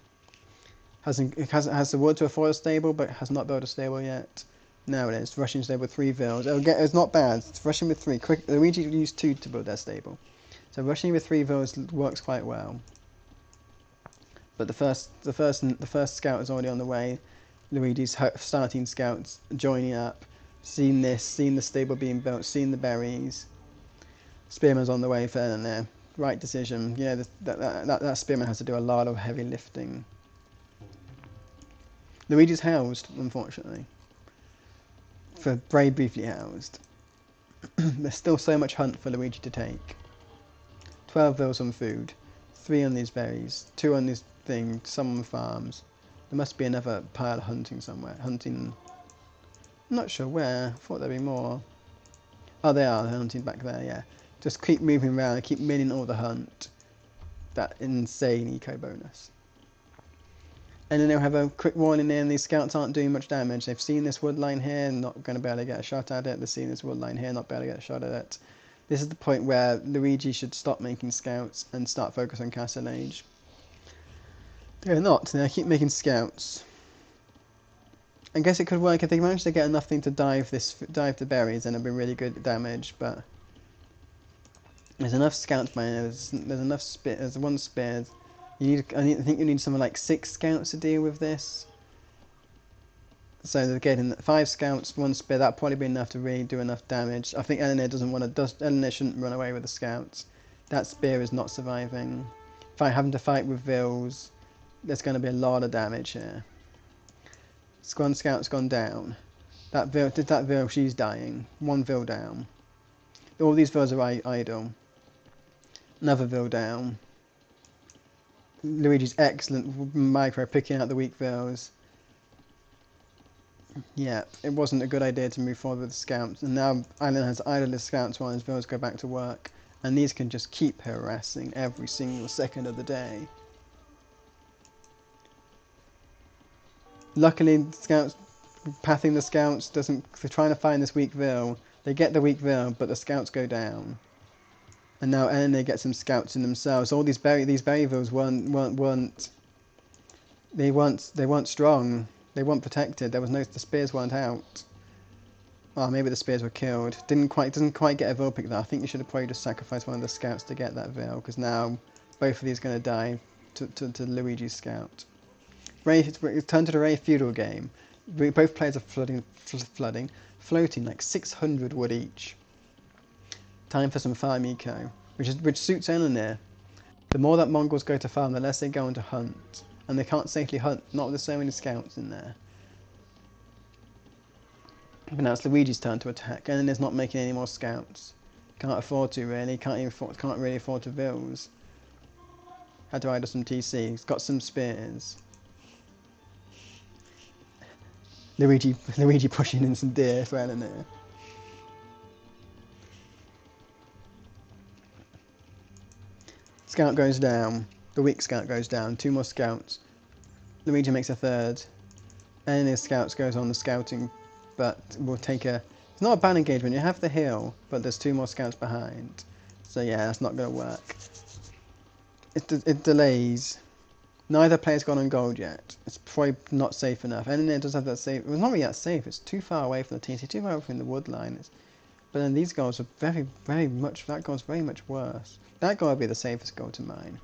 A: Has the wood to a foil stable, but has not built a stable yet. Now it is rushing stable with 3 vills. It's not bad. It's rushing with 3. Quick, Luigi used 2 to build their stable, so rushing with 3 vills works quite well. But the first scout is already on the way. Luigi's starting scouts joining up, seeing the stable being built, seeing the berries. Spearman's on the way for Elena. Right decision. Yeah, that spearman has to do a lot of heavy lifting. Luigi's housed, unfortunately. Very briefly housed. There's still so much hunt for Luigi to take. 12 vills on food, 3 on these berries, 2 on this thing, some on farms. There must be another pile of hunting somewhere. Hunting. I'm not sure where. I thought there'd be more. Oh, they are. They're hunting back there, yeah. Just keep moving around, keep winning all the hunt. That insane eco bonus. And then they'll have a quick warning there, and these scouts aren't doing much damage. They've seen this wood line here, not going to be able to get a shot at it. They've seen this wood line here, not be able to get a shot at it. This is the point where Luigi should stop making scouts and start focusing on Castle Age. They're not. They keep making scouts. I guess it could work if they manage to get enough thing to dive the berries, then it'll be really good damage. But there's enough scouts by now. There's enough spear. There's 1 spear. I think you need something like 6 scouts to deal with this. So they're getting 5 scouts, 1 spear. That'll probably be enough to really do enough damage. I think Elena Elena shouldn't run away with the scouts. That spear is not surviving. Having to fight with vills, there's going to be a lot of damage here. One scout's gone down. That vill, she's dying. 1 vill down. All these vills are idle. Another vill down. Luigi's excellent micro picking out the weak vills. Yeah, it wasn't a good idea to move forward with the scouts, and now Elena has idle the scouts while his vills go back to work, and these can just keep harassing every single second of the day. Luckily, the scouts, pathing the scouts they're trying to find this weak vill. They get the weak vill, but the scouts go down. And now Elena gets some scouts in themselves. All these berry vills weren't strong. They weren't protected. The spears weren't out. Oh, maybe the spears were killed. Didn't quite get a vill pick there. I think you should have probably just sacrificed one of the scouts to get that vill, because now both of these are going to die to Luigi's scout. It's turned to the very feudal game. Both players are floating like 600 wood each. Time for some farm eco, which suits Elena. The more that Mongols go to farm, the less they go on to hunt, and they can't safely hunt. Not with so many scouts in there. But now it's Luigi's turn to attack. Elena's not making any more scouts. Can't afford to really. Can't really afford to vills. Had to idle some TC. He's got some spears. Luigi pushing in some deer for Elena. Scout goes down. The weak scout goes down. 2 more scouts. Luigi makes a 3rd. Elena's scouts goes on the scouting, but will take a... It's not a bad engagement. You have the hill, but there's 2 more scouts behind. So yeah, that's not going to work. It delays. Neither player's gone on gold yet. It's probably not safe enough. Elena does have that safe. Well, not really that safe. It's too far away from the TNT, too far away from the wood line. But then these goals are very much... That goal's very much worse. That goal would be the safest goal to mine.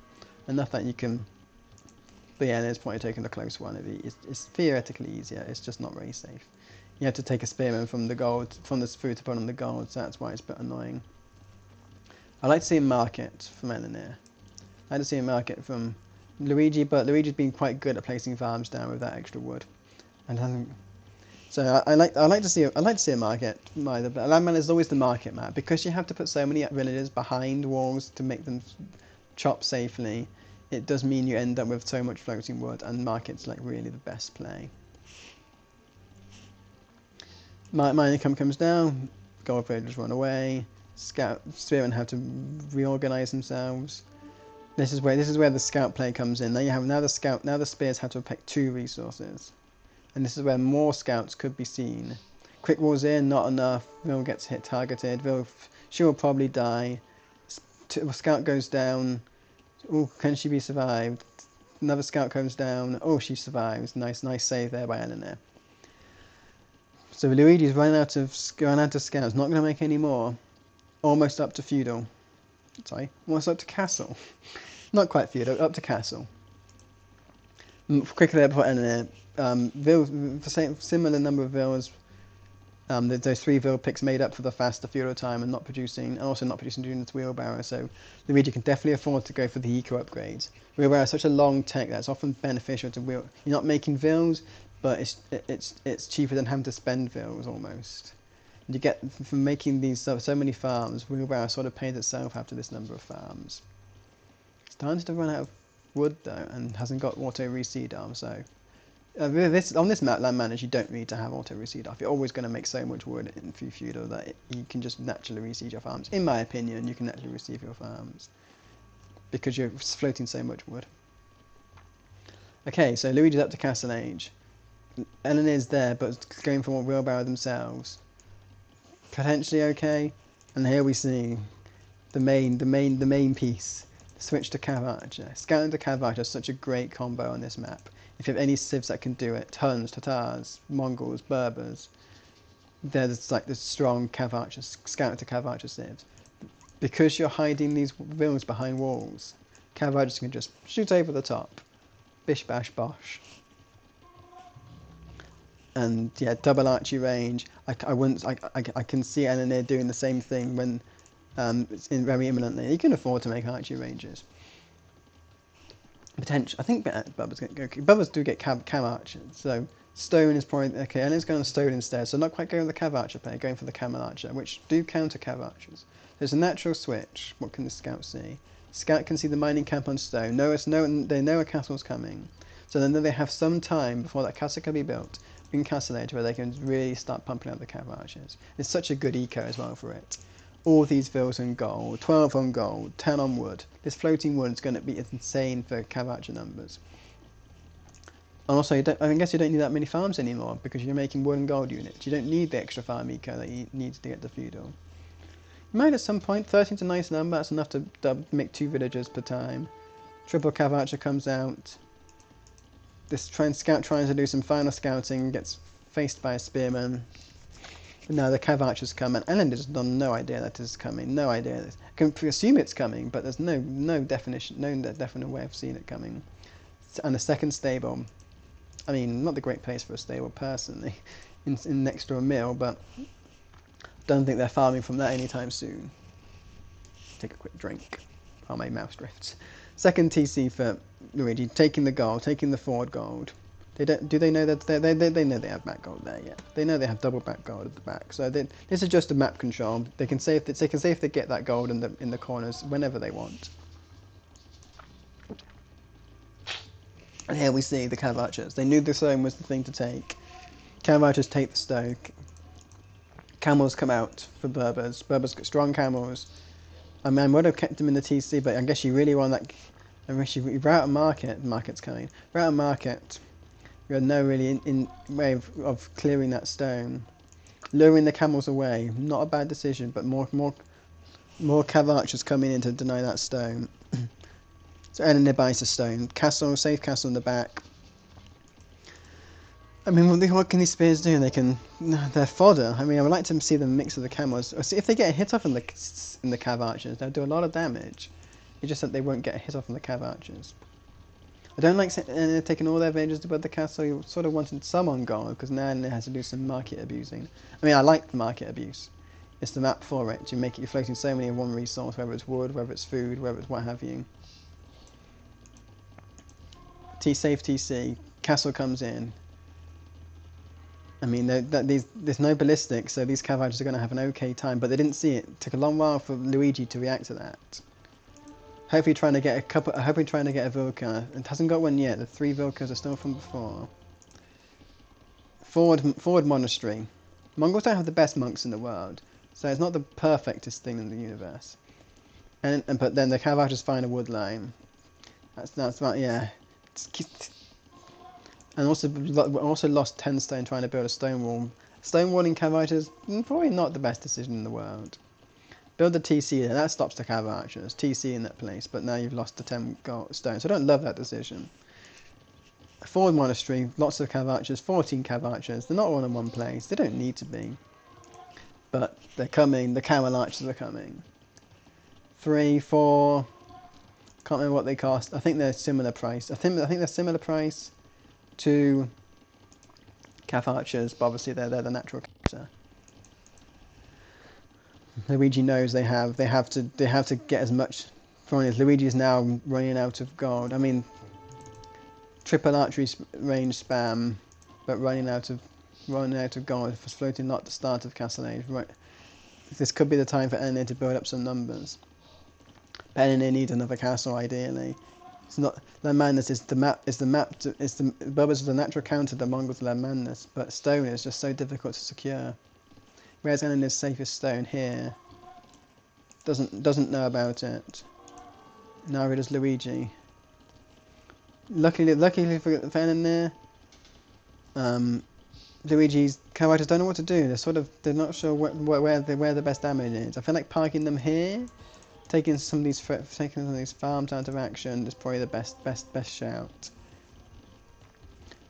A: Enough that you can... But yeah, there's probably taking the close one. It's theoretically easier. It's just not very safe. You have to take a spearman from the gold, from this food to put on the gold, so that's why it's a bit annoying. I'd like to see a market from Elena. I'd like to see a market from Luigi, but Luigi's been quite good at placing farms down with that extra wood. And So I like to see a market. The landman is always the market map because you have to put so many villagers behind walls to make them chop safely. It does mean you end up with so much floating wood, and market's like really the best play. My income comes down, gold villagers run away. Spearmen have to reorganize themselves. This is where the scout play comes in. Now the spears have to pick 2 resources. And this is where more scouts could be seen. Quick War's in, not enough. Vil gets hit targeted. She will probably die. Scout goes down. Oh, can she be survived? Another scout comes down. Oh, she survives. Nice save there by Elena. So Luigi's running out of scouts. Not going to make any more. Almost up to feudal. Sorry, almost up to castle. Not quite feudal. Up to castle. Quickly there before Elena. Similar number of vills. Those 3 vill picks made up for the faster feudal time and also not producing during the wheelbarrow. So Luigi can definitely afford to go for the eco upgrades. Wheelbarrow is such a long tech that's often beneficial to wheel. You're not making vills, but it's cheaper than having to spend vills almost. And you get from making these so many farms. Wheelbarrow sort of pays itself after this number of farms. It's starting to run out of wood though, and hasn't got auto reseed arm. So on this map, land manage, you don't need to have auto reseed off. You're always going to make so much wood in feudal that you can just naturally reseed your farms. In my opinion, you can naturally reseed your farms because you're floating so much wood. Okay, so Luigi's up to castle age. Elena is there, but going for one wheelbarrow themselves. Potentially okay, and here we see the main piece. Switch to Cav Archer. Scout into Cav Archer is such a great combo on this map. If you have any civs that can do it, Huns, Tatars, Mongols, Berbers, there's like the strong Cav Archers, Scout into Cav Archer civs. Because you're hiding these villas behind walls, Cav Archers can just shoot over the top. Bish bash bosh. And yeah, double archery range. I can see Elena doing the same thing when very imminently. You can afford to make archery ranges. Potential. I think Bubbers do get Cav Archer. So stone is probably okay. Elena's going on stone instead. So not quite going with the Cav Archer play, going for the Camel Archer, which do counter Cav Archers. There's a natural switch. What can the scout see? Scout can see the mining camp on stone. They know a castle's coming. So then they have some time before that castle can be built in Castle Age where they can really start pumping out the Cav Archers. It's such a good eco as well for it. All these vills on gold, 12 on gold, 10 on wood. This floating wood is going to be insane for Cav Archer numbers. And also, I guess you don't need that many farms anymore because you're making wood and gold units. You don't need the extra farm eco that you need to get the feudal. You might at some point, 13's a nice number, that's enough to make 2 villagers per time. Triple Cav Archer comes out. This scout trying to do some final scouting, gets faced by a spearman. But now the Cav Archers come, and Elena's no idea that is coming. No idea. I can assume it's coming, but there's no definite way of seeing it coming. And a second stable. I mean, not the great place for a stable personally, in next to a mill, but don't think they're farming from that anytime soon. Take a quick drink while my mouse drifts. Second TC for Luigi, taking the gold, taking the forward gold. Do they know that they know they have back gold there? Yeah, they know they have double back gold at the back. So this is just a map control. They can say if they get that gold in the corners whenever they want. And here we see the Cav Archers. They knew the stone was the thing to take. Cav Archers take the stone. Camels come out for Berbers. Berbers got strong camels. I mean, I would have kept them in the TC, but I guess you really want that. Unless you're out of market, market's coming. We're out of market. You had no really in way of clearing that stone. Luring the camels away, not a bad decision, but more Cav Archers coming in to deny that stone. So Elena buys the stone. Castle, safe castle in the back. I mean, what can these spears do? They're fodder. I mean, I would like to see them mix with the camels. If they get a hit off in the Cav Archers, they'll do a lot of damage. It's just that they won't get a hit off in the Cav Archers. I don't like taking all their villagers to build the castle. You sort of wanted some on gold, because now it has to do some market abusing. I mean, I like the market abuse. It's the map for it. You make it, you're floating so many in one resource, whether it's wood, whether it's food, whether it's what have you. Safe TC, castle comes in. I mean, there's no ballistics, so these cav archers are going to have an okay time, but they didn't see it. It took a long while for Luigi to react to that. Hopefully trying to get a Vilka. It hasn't got one yet. The 3 Vilkas are still from before. Forward monastery. Mongols don't have the best monks in the world, so it's not the perfectest thing in the universe. But then the cav archers find a wood line. That's right, yeah. And also lost 10 stone trying to build a stone wall. Stone walling cav archers, probably not the best decision in the world. Build the TC there, that stops the cav archers. TC in that place, but now you've lost the 10 stone. So I don't love that decision. Forward monastery, lots of cav archers, 14 cav archers. They're not all in one place. They don't need to be. But they're coming, the camel archers are coming. 3, 4, can't remember what they cost. I think they're similar price. I think they're similar price to cav archers, but obviously they're the natural character. Luigi knows they have to get as much from it. Luigi is now running out of gold. I mean, triple archery range spam, but running out of gold for floating not the start of Castle Age. Right, this could be the time for Elena to build up some numbers. But Elena needs another castle ideally. It's not Land Madness is the Berbers is the natural counter to Mongols Land Madness, but stone is just so difficult to secure. Whereas Elena's safest stone here doesn't know about it. Neither does Luigi. Luckily for Elena, Luigi's characters don't know what to do. They're not sure where the best damage is. I feel like parking them here, taking some of these farms out of action is probably the best shout.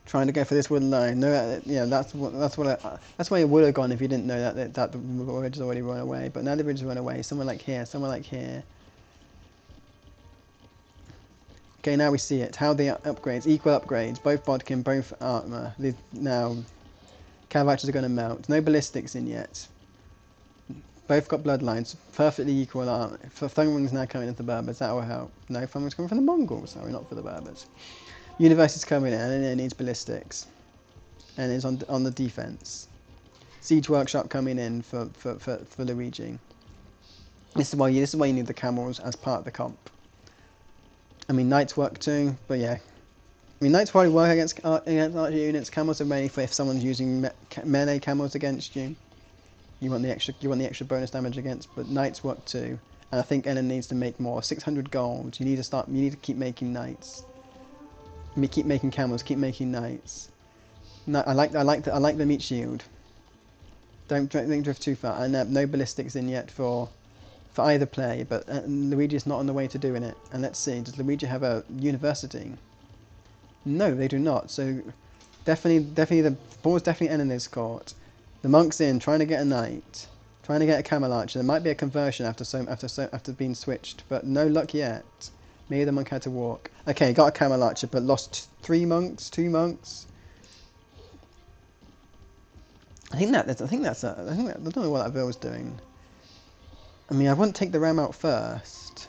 A: Trying to go for this wooden line. No, yeah, that's where it would have gone if you didn't know that the ridge has already run away. But now the ridge has run away. Somewhere like here. Okay, now we see it. How the upgrades, equal upgrades, both bodkin, both armor. Now, cav archers are going to melt. No ballistics in yet. Both got bloodlines, perfectly equal armor. Thungwing's now coming into the Berbers. That will help. No, Thungwing's coming from the Mongols. Sorry, not for the Berbers. University's coming in, and it needs ballistics, and it's on the defense. Siege workshop coming in for Luigi. This is why you need the camels as part of the comp. I mean, knights work too, but yeah. I mean, knights probably work against archer units. Camels are ready for if someone's using melee camels against you. You want the extra bonus damage against, but knights work too. And I think Elena needs to make more. 600 gold. You need to keep making knights. Keep making camels. Keep making knights. No, I like the meat shield. Don't drift too far. And no ballistics in yet for either play, but Luigi's not on the way to doing it. And let's see, does Luigi have a university? No, they do not. So definitely the ball's definitely Elena's court. The monk's in, trying to get a knight, trying to get a camel archer. There might be a conversion after being switched, but no luck yet. Maybe the monk had to walk. Okay, got a camel archer, but lost 2 monks. I don't know what that bill was doing. I mean, I wouldn't take the ram out first.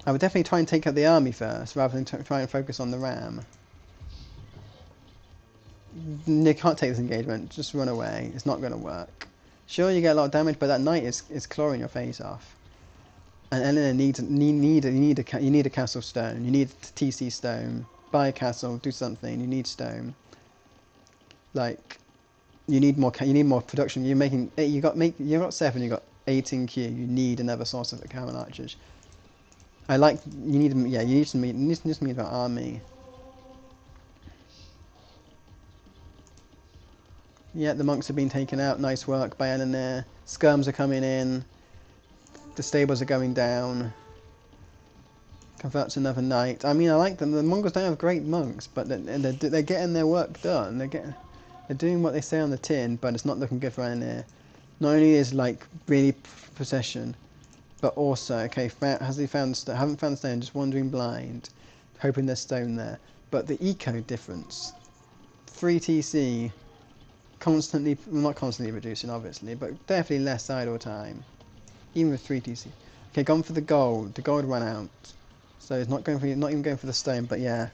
A: I would definitely try and take out the army first, rather than try and focus on the ram. You can't take this engagement. Just run away. It's not going to work. Sure, you get a lot of damage, but that knight is clawing your face off. And Elena you need a castle stone. You need TC stone. Buy a castle. Do something. You need stone. Like, you need more production. You got 7. You got 8 in queue. You need another source of camel archers. You need some about army. Yeah, the monks have been taken out. Nice work by Elena. Skirms are coming in. The stables are going down. Converts another knight. I mean, I like them. The Mongols don't have great monks, but they're getting their work done. They're doing what they say on the tin, but it's not looking good for Elena. Not only is like really possession, but also haven't found stone, just wandering blind, hoping there's stone there. But the eco difference, 3 TC. Not constantly reducing, obviously, but definitely less idle time, even with 3 TC. Okay, gone for the gold. The gold ran out, so it's not even going for the stone. But yeah,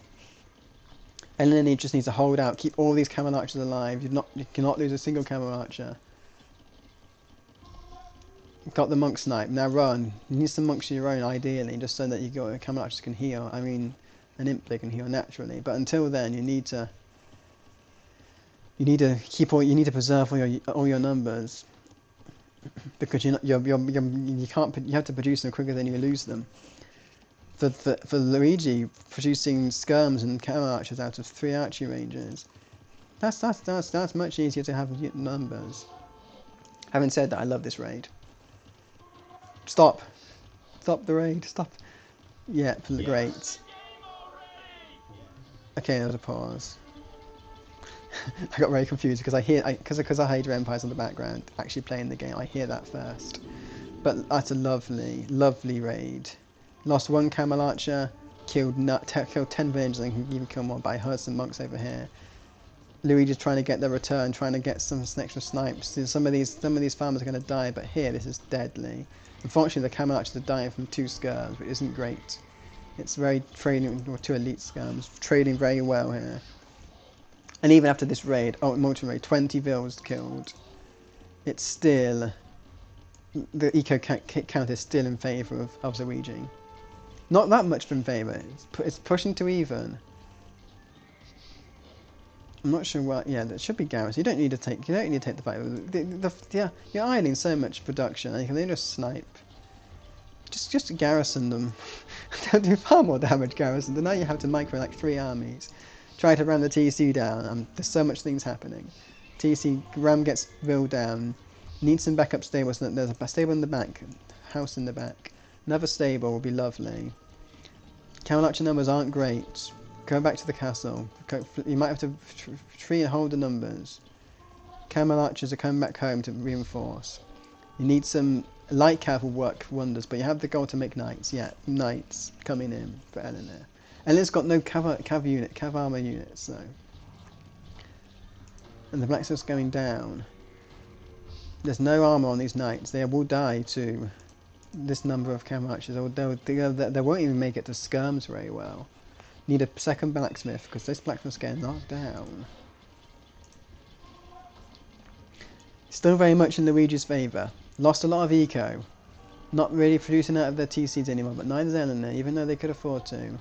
A: Elena just needs to hold out, keep all these camel archers alive. You cannot lose a single camel archer. Got the monk snipe. Now run. You need some monks of your own, ideally, just so that you got camel archers can heal. I mean, an imp they can heal naturally, but until then, you need to preserve all your numbers, because you have to produce them quicker than you lose them. For Luigi, producing skirms and camel archers out of 3 archery ranges, that's much easier to have numbers. Having said that, I love this raid. Stop the raid. Stop. Yeah, great. Okay, there was a pause. I got very confused because I hear because I Hydra Empire's in the background actually playing the game. I hear that first. But that's a lovely raid. Lost 1 camel archer, killed 10 villagers, and can even kill more. But I heard some monks over here. Luigi's trying to get the return, trying to get some extra snipes. Some of these farmers are going to die, but here this is deadly. Unfortunately, the camel archers are dying from 2 skirms, which isn't great. It's very trading, or 2 elite skirms, trading very well here. And even after this raid, multi-raid, 20 vills killed, it's still, the eco count is still in favour of Luigi. Not that much in favour, it's pushing to even. I'm not sure what, yeah, that should be garrison. You don't need to take the fight. You're idling so much production, and you can just snipe. Just garrison them. They'll do far more damage garrison, and now you have to micro like 3 armies. Try to ram the TC down, there's so much things happening. TC, ram gets Vill down, needs some backup stables, so there's a stable in the back, house in the back. Another stable will be lovely. Camel archer numbers aren't great. Go back to the castle. You might have to tree and hold the numbers. Camel archers are coming back home to reinforce. You need some light cav will work wonders, but you have the goal to make knights. Yeah, knights coming in for Elena. Elena's got no cav armor units, so. And the blacksmith's going down. There's no armor on these knights. They will die to this number of camel archers. They won't even make it to skirms very well. Need a second blacksmith, because this blacksmith's getting knocked down. Still very much in Luigi's favour. Lost a lot of eco. Not really producing out of their TCs anymore, but neither is Elena, even though they could afford to.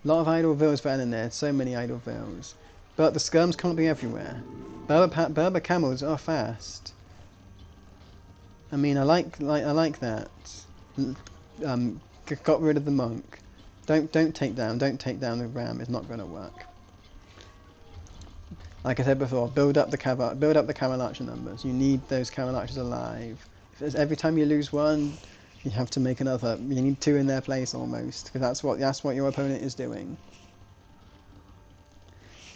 A: A lot of idle vills for Elena, so many idle vills. But the skirms can't be everywhere. Berber camels are fast. I mean, I like that. Got rid of the monk. Don't take down the ram. It's not going to work. Like I said before, build up the camel archer numbers. You need those camel archers alive. Every time you lose one, you have to make another. You need 2 in their place almost, because that's what your opponent is doing.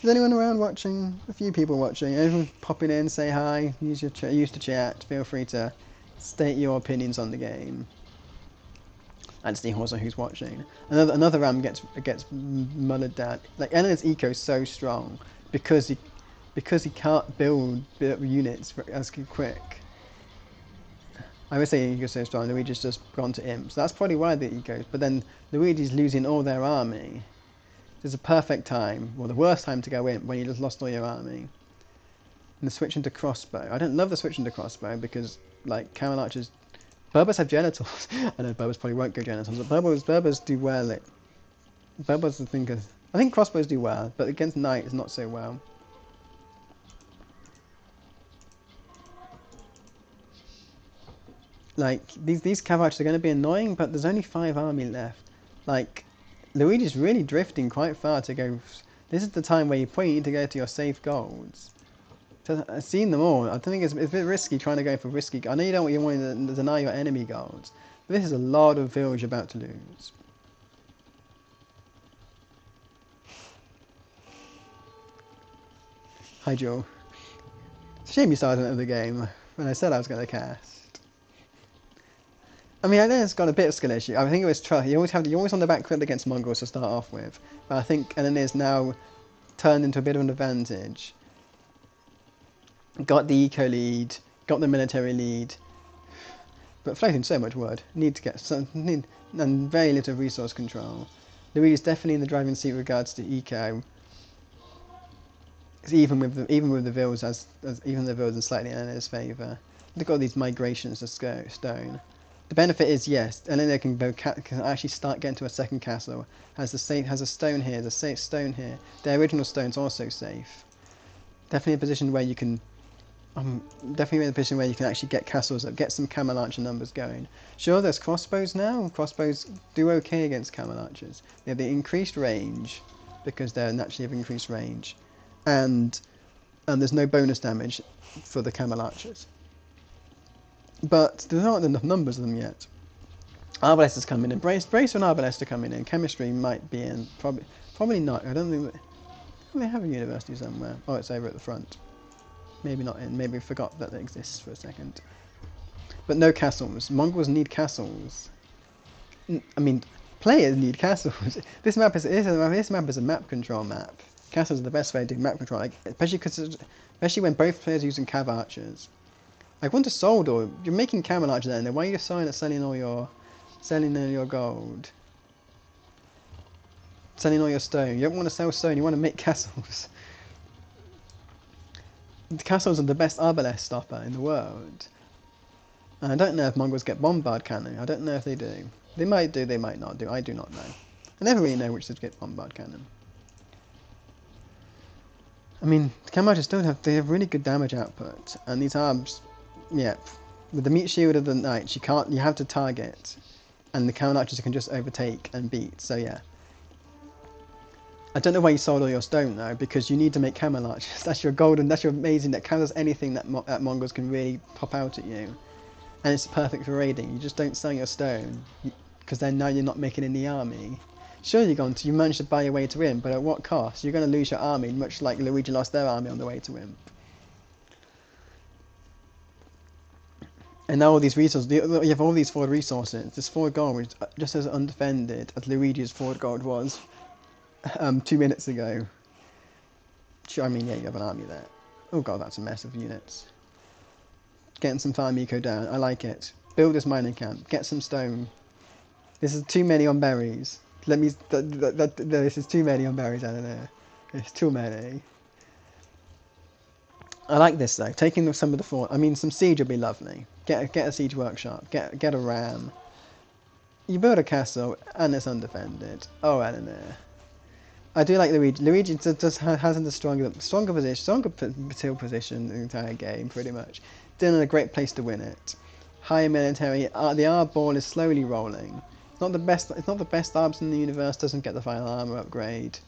A: Is anyone around watching? A few people watching. Everyone popping in, say hi. Use the chat. Feel free to state your opinions on the game. And see also who's watching. Another ram gets mullered down. Like Elena's eco is so strong because he can't build units as quick. I would say eco's so strong. Luigi's just gone to imps. So that's probably why the eco. But then Luigi's losing all their army. There's a perfect time, well, the worst time to go in when you just lost all your army. And the switch into crossbow. I don't love the switch into crossbow because, like, camel archers, Berbers have genitals. I know Berbers probably won't go genitals, but Berbers do well. Berbers, I think crossbows do well, but against knights not so well. Like, these cav archers are going to be annoying, but there's only 5 army left. Like, Luigi's really drifting quite far to go. This is the time where you probably need to go to your safe golds. So I've seen them all. I don't think it's a bit risky trying to go for risky. I know you don't want to deny your enemy golds, but this is a lot of village about to lose. Hi Joe. It's a shame you started another game when I said I was going to cast. I mean, I know it's got a bit of skill issue. I think it was trust. You're always on the back foot against Mongols to start off with, but I think Elena's now turned into a bit of an advantage. Got the eco lead, got the military lead, but floating so much wood. Need to get and very little resource control. Luigi's definitely in the driving seat regards to eco. even with the vills as even the vills in slightly Elena's favour. Look at all these migrations to stone. The benefit is, yes, Elena can actually start getting to a second castle. Has a stone here, there's a safe stone here. The original stone's also safe. Definitely a position where you can, definitely in a position where you can actually get castles up, get some camel archer numbers going. Sure, there's crossbows now. Crossbows do okay against camel archers. They have the increased range because they're naturally of increased range, and there's no bonus damage for the camel archers. But there aren't enough numbers of them yet. Arbalest is coming in. Brace and Arbalest are coming in. Chemistry might be in. Probably not. I don't think they have a university somewhere. Oh, it's over at the front. Maybe not in. Maybe forgot that it exists for a second. But no castles. Mongols need castles. I mean, players need castles. This map is a map control map. Castles are the best way to do map control, like, especially when both players are using cav archers. I want a soldier. You're making camel archer then. Why are you selling all your gold? Selling all your stone. You don't want to sell stone. You want to make castles. The castles are the best arbalest stopper in the world. And I don't know if Mongols get bombard cannon. I don't know if they do. They might do. They might not do. I do not know. I never really know which to get bombard cannon. I mean, the camel archers they have really good damage output, and these arbs. Yeah, with the meat shield of the knights, you have to target, and the camel archers can just overtake and beat. So yeah, I don't know why you sold all your stone though, because you need to make camel archers. That's your golden. That's your amazing. That counters anything that Mongols can really pop out at you, and it's perfect for raiding. You just don't sell your stone, because then now you're not making any army. Sure, you managed to buy your way to win, but at what cost? You're going to lose your army, much like Luigi lost their army on the way to win. And now all these resources, you have all these forward resources. This forward gold is just as undefended as Luigi's forward gold was 2 minutes ago. Sure, I mean, yeah, you have an army there. Oh god, that's a mess of units. Getting some farm eco down, I like it. Build this mining camp, get some stone. This is too many on berries. This is too many on berries out of there. It's too many. I like this though, taking some of the fort. I mean, some siege would be lovely. Get a siege workshop, get a ram. You build a castle and it's undefended. Oh, Elena. I do like Luigi. Luigi has a stronger position in the entire game, pretty much. Still in a great place to win it. Higher military. The arb ball is slowly rolling. It's not the best. It's not the best arbs in the universe. Doesn't get the final armor upgrade.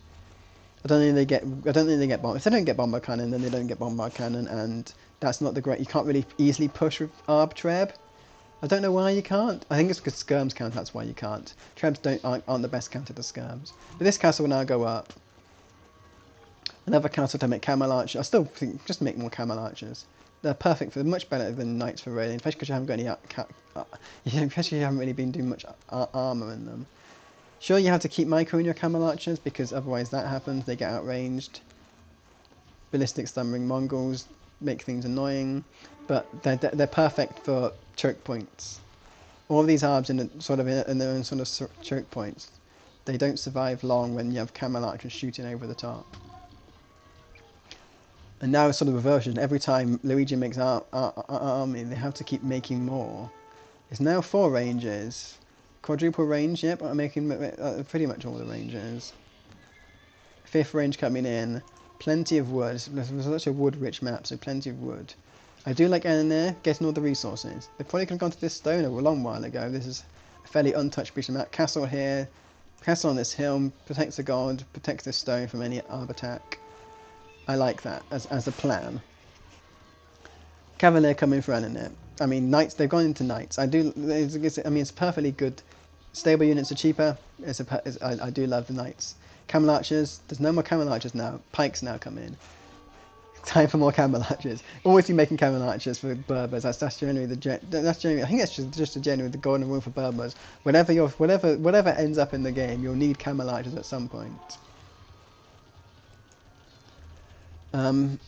A: I don't think they get bomb. If they don't get bombard cannon, then they don't get bombard cannon, and that's not the great. You can't really easily push with arb treb. I don't know why you can't. I think it's because skirms count. That's why you can't. Trebs aren't the best counter to skirms. But this castle will now go up. Another castle to make camel archers. I still think just make more camel archers. They're perfect for much better than knights for raiding, especially because you haven't got any. Especially you haven't really been doing much armor in them. Sure, you have to keep microing your camel archers because otherwise that happens. They get outranged. Ballistic stumbling Mongols make things annoying, but they're perfect for choke points. All of these arbs in their own sort of choke points. They don't survive long when you have camel archers shooting over the top. And now it's sort of a reversion. Every time Luigi makes army, they have to keep making more. It's now 4 ranges. Quadruple range, yep, I'm making pretty much all the ranges. 5th range coming in. Plenty of wood. There's such a wood-rich map, so plenty of wood. I do like Elena getting all the resources. They probably could have gone to this stone a long while ago. This is a fairly untouched piece of map. Castle here. Castle on this hill. Protects the god. Protects this stone from any arb attack. I like that as a plan. Cavalier coming for Elena. I mean, knights. They've gone into knights. I mean, it's perfectly good. Stable units are cheaper. I do love the knights. Camel archers. There's no more camel archers now. Pikes now come in. Time for more camel archers. Always be making camel archers for Berbers. That's generally I think that's just generally the golden rule for Berbers. Whatever ends up in the game, you'll need camel archers at some point.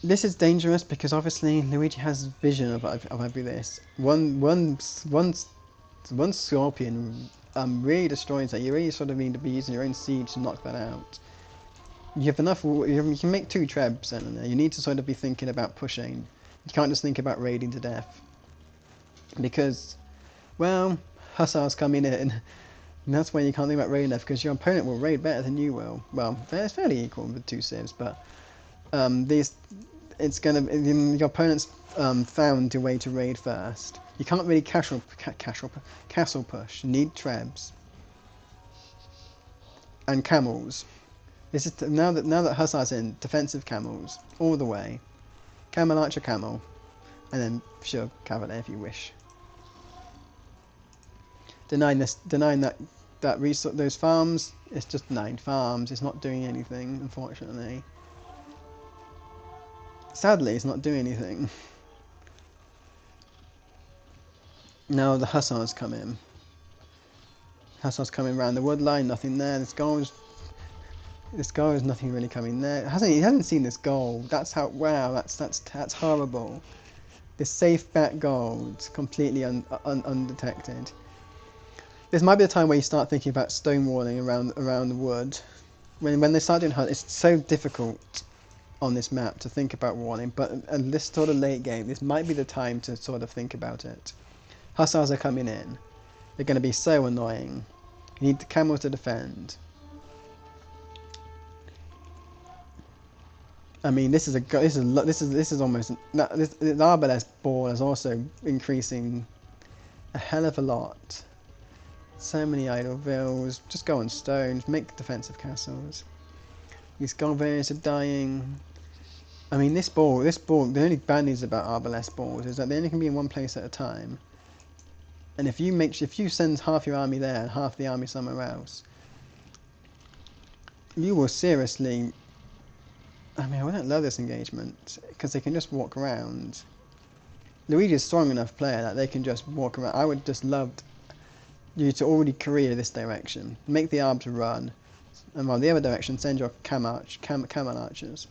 A: This is dangerous because obviously Luigi has vision of every this. One scorpion. 'Scorpion' really destroys that. You really sort of need to be using your own siege to knock that out. You have enough. You can make 2 trebs, Elena. You need to sort of be thinking about pushing. You can't just think about raiding to death. Because, well, hussars coming in. And that's why you can't think about raiding death, because your opponent will raid better than you will. Well, it's fairly equal with 2 civs, but it's gonna your opponent's found a way to raid first. You can't really castle push. You need trebs and camels. This is now that hussars in, defensive camels all the way. Camel, archer, camel, and then sure cavalier if you wish. Denying that resource, those farms. It's just 9 farms. It's not doing anything, unfortunately. Sadly, it's not doing anything. Now the hussars come in. Hussars coming around the wood line. Nothing there. This goal is nothing really coming there. He hasn't seen this goal. That's how. Wow. That's horrible. This safe back gold, completely undetected. This might be the time where you start thinking about stonewalling around the wood. When they start doing hunt, it's so difficult on this map to think about walling. But at this sort of late game, this might be the time to sort of think about it. Hussars are coming in. They're going to be so annoying. You need the camels to defend. I mean, this is almost the arbalest ball is also increasing a hell of a lot. So many idle vills. Just go on stones. Make defensive castles. These Golverians are dying. I mean, this ball. The only bad news about arbalest balls is that they only can be in one place at a time. And if you send half your army there and half the army somewhere else, you will seriously. I mean, I don't love this engagement because they can just walk around. Luigi's a strong enough player that they can just walk around. I would just love you to already career this direction. Make the arbs run. And while the other direction, send your camel archers.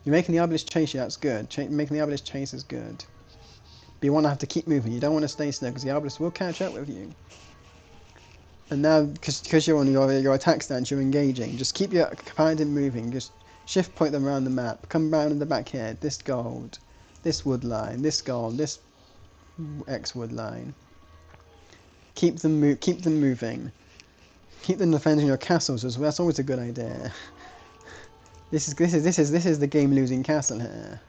A: You're making the arbalest chase you, that's good. Making the arbalest chase is good. But you want to have to keep moving. You don't want to stay still because the arbalest will catch up with you. And now, because you're on your attack stance, you're engaging. Just keep your paladin moving. Just shift point them around the map. Come round in the back here. This gold. This wood line. This gold. This X wood line. Keep them moving. Keep them defending your castles as well. That's always a good idea. This is the game losing castle here.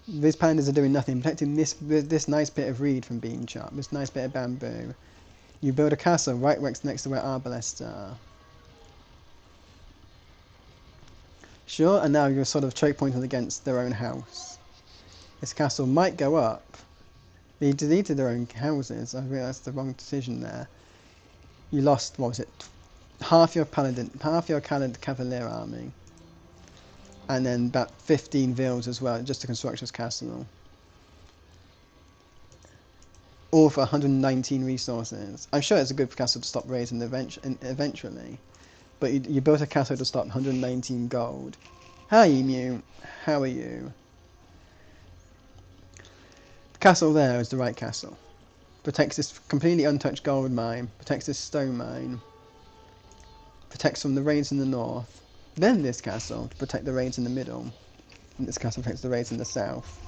A: These pandas are doing nothing, protecting this nice bit of reed from being chopped. This nice bit of bamboo. You build a castle right next to where arbalests are. Sure, and now you're sort of choke pointing against their own house. This castle might go up. They deleted their own houses. I realised the wrong decision there. You lost, what was it? Half your cavalier army. And then about 15 vills as well, just to construct this castle. All for 119 resources. I'm sure it's a good castle to stop raising eventually. But you built a castle to stop 119 gold. Hi Emu, how are you? The castle there is the right castle. Protects this completely untouched gold mine. Protects this stone mine. Protects from the raids in the north. Then this castle to protect the raids in the middle. And this castle protects the raids in the south.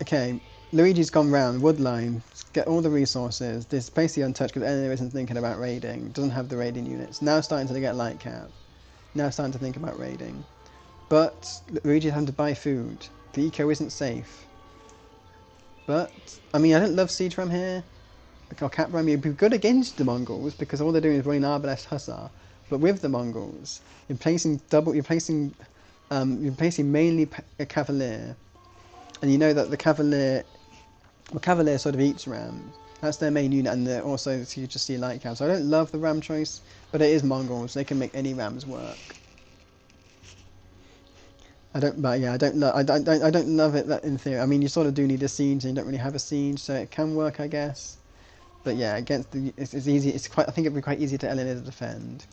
A: Okay, Luigi's gone round, woodline, get all the resources. This is basically untouched because Elena isn't thinking about raiding, doesn't have the raiding units. Now starting to get light cap. Now starting to think about raiding. But Luigi's having to buy food. The eco isn't safe. But, I mean, I don't love siege from here. Or cap ram, you'd be good against the Mongols because all they're doing is running arbalest hussar. But with the Mongols, you're placing mainly a cavalier. And you know that the cavalier sort of eats rams. That's their main unit, and also you just see light cav. So I don't love the ram choice, but it is Mongols. They can make any rams work. I don't love it. That in theory, I mean, you sort of do need a siege, and you don't really have a siege, so it can work, I guess. But yeah, against it's easy. I think it'd be quite easy to Elena to defend.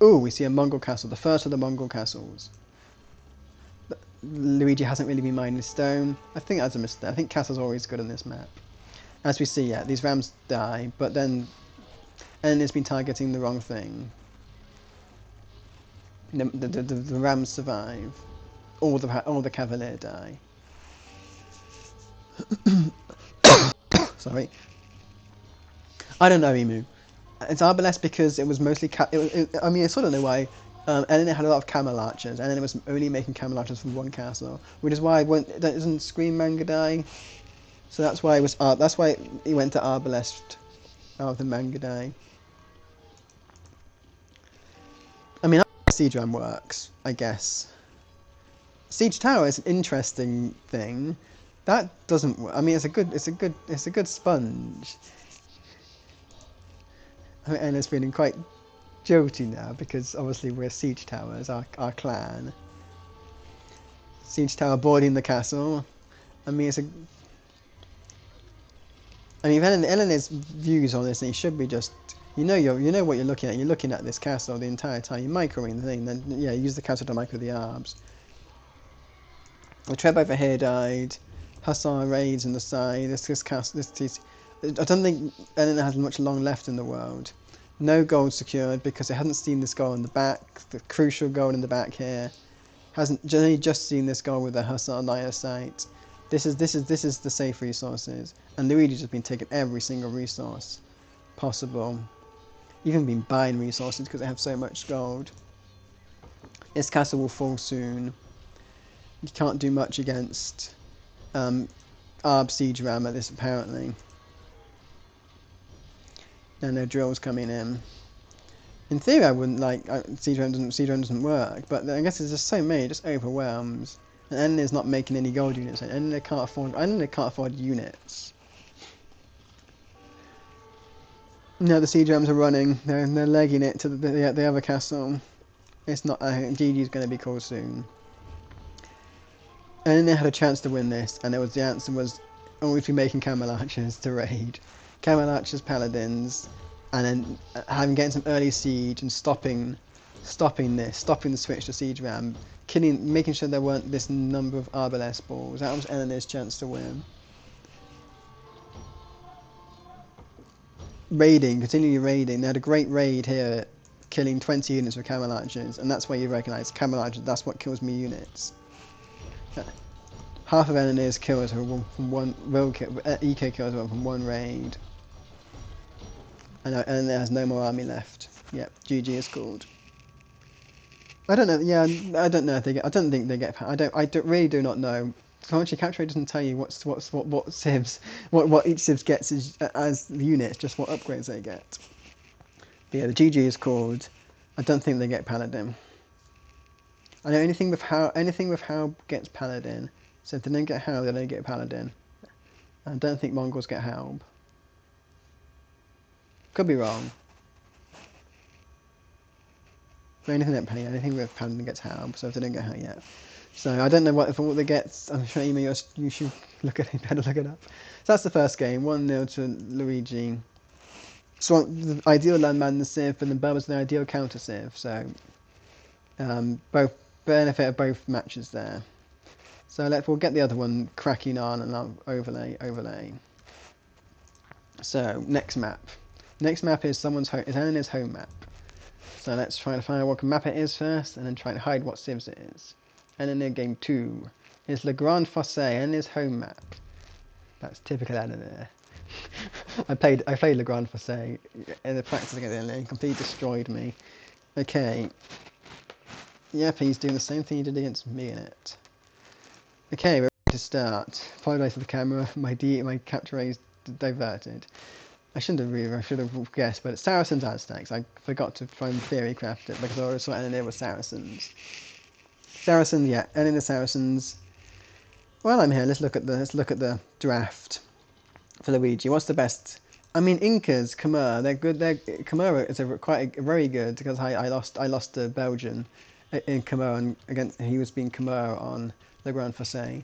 A: Ooh, we see a Mongol castle, the first of the Mongol castles. Luigi hasn't really been mining stone. I think that's a mistake. I think castle's always good on this map. As we see, yeah, these rams die, but then Elena's been targeting the wrong thing. The rams survive. All the cavalier die. Sorry. I don't know, Emu. It's Arbalest because it was mostly. I mean, I sort of know why. Elena had a lot of camel archers, and then it was only making camel archers from one castle, which is why doesn't Scream Manga die. So that's why it was. That's why he went to Arbalest out of the Manga die. I mean, Siege Ram works, I guess. Siege Tower is an interesting thing. That doesn't work. I mean, it's a good sponge. I mean, Elena's feeling quite jolty now because obviously we're Siege Towers, our clan. Siege Tower boarding the castle. I mean, I mean, Elena's views on this thing should be just, you know what you're looking at. You're looking at this castle the entire time. You're microing the thing, then yeah, use the castle to micro the arbs. The Treb over here died. Hussar raids on the side. This castle. I don't think Elena has much long left in the world. No gold secured because they hadn't seen this goal in the back. The crucial goal in the back here hasn't only just seen this goal with the Hussar Naya sight. This is the safe resources, and Luigi's just been taking every single resource possible. Even been buying resources because they have so much gold. This castle will fall soon. You can't do much against Arb Siege Ram at this apparently. And no drills coming in. In theory, I wouldn't like Siege Ram doesn't work, but I guess there's just so many, it just overwhelms. And Elena's not making any gold units. Elena can't afford units. No, the Siege Rams are running. They're legging it to the other castle. It's not. GG's going to be called soon. Elena had a chance to win this, and the answer was always be making camel archers to raid. Camel archers, paladins, and then getting some early siege and stopping the switch to Siege Ram, making sure there weren't this number of Arbalest balls. That was Elena's chance to win. Continually raiding. They had a great raid here, killing 20 units with camel archers, and that's where you recognise camel archers. That's what kills me units. Half of Elena's kills are from one EK kills are from one raid. And Elena has no more army left. Yep, GG is called. I don't know. Yeah, I don't know if they get. I don't think they get. Really do not know. Actually, Capture doesn't tell you what civs, what each civs gets as units, just what upgrades they get. But yeah, the GG is called. I don't think they get Paladin. I know anything with how gets Paladin. So if they don't get How, they don't get Paladin. I don't think Mongols get Halb. Could be wrong. But anything with Paladin gets Halb, so if they don't get Halb yet. So I don't know what they get. I'm sure you should better look it up. So that's the first game, 1-0 to Luigi. So the ideal landman the Civ, and then Burma's the ideal counter Civ. So both benefit of both matches there. So we'll get the other one cracking on, and I'll overlay. So next map. Next map is Elena's home map. So let's try to find out what map it is first, and then try to hide what civs it is. Elena game 2 is Le Grand Fossé, Elena's home map. That's typical Elena. I played Le Grand Fossé in the practice against Elena, completely destroyed me. Okay. Yep, he's doing the same thing he did against me in it. Okay, we're ready to start. Apologise for the camera, my capture ray is diverted. I should have guessed, but it's Saracens Aztecs. I forgot to try and theory craft it because I always thought Elena was Saracens. Saracens, yeah, Elena Saracens. While I'm here, let's look at the draft for Luigi. What's the best? I mean, Incas, Khmer, they're good. Khmer is very good because I lost to Belgian in Khmer, and he was being Khmer on Le Grand Fossé.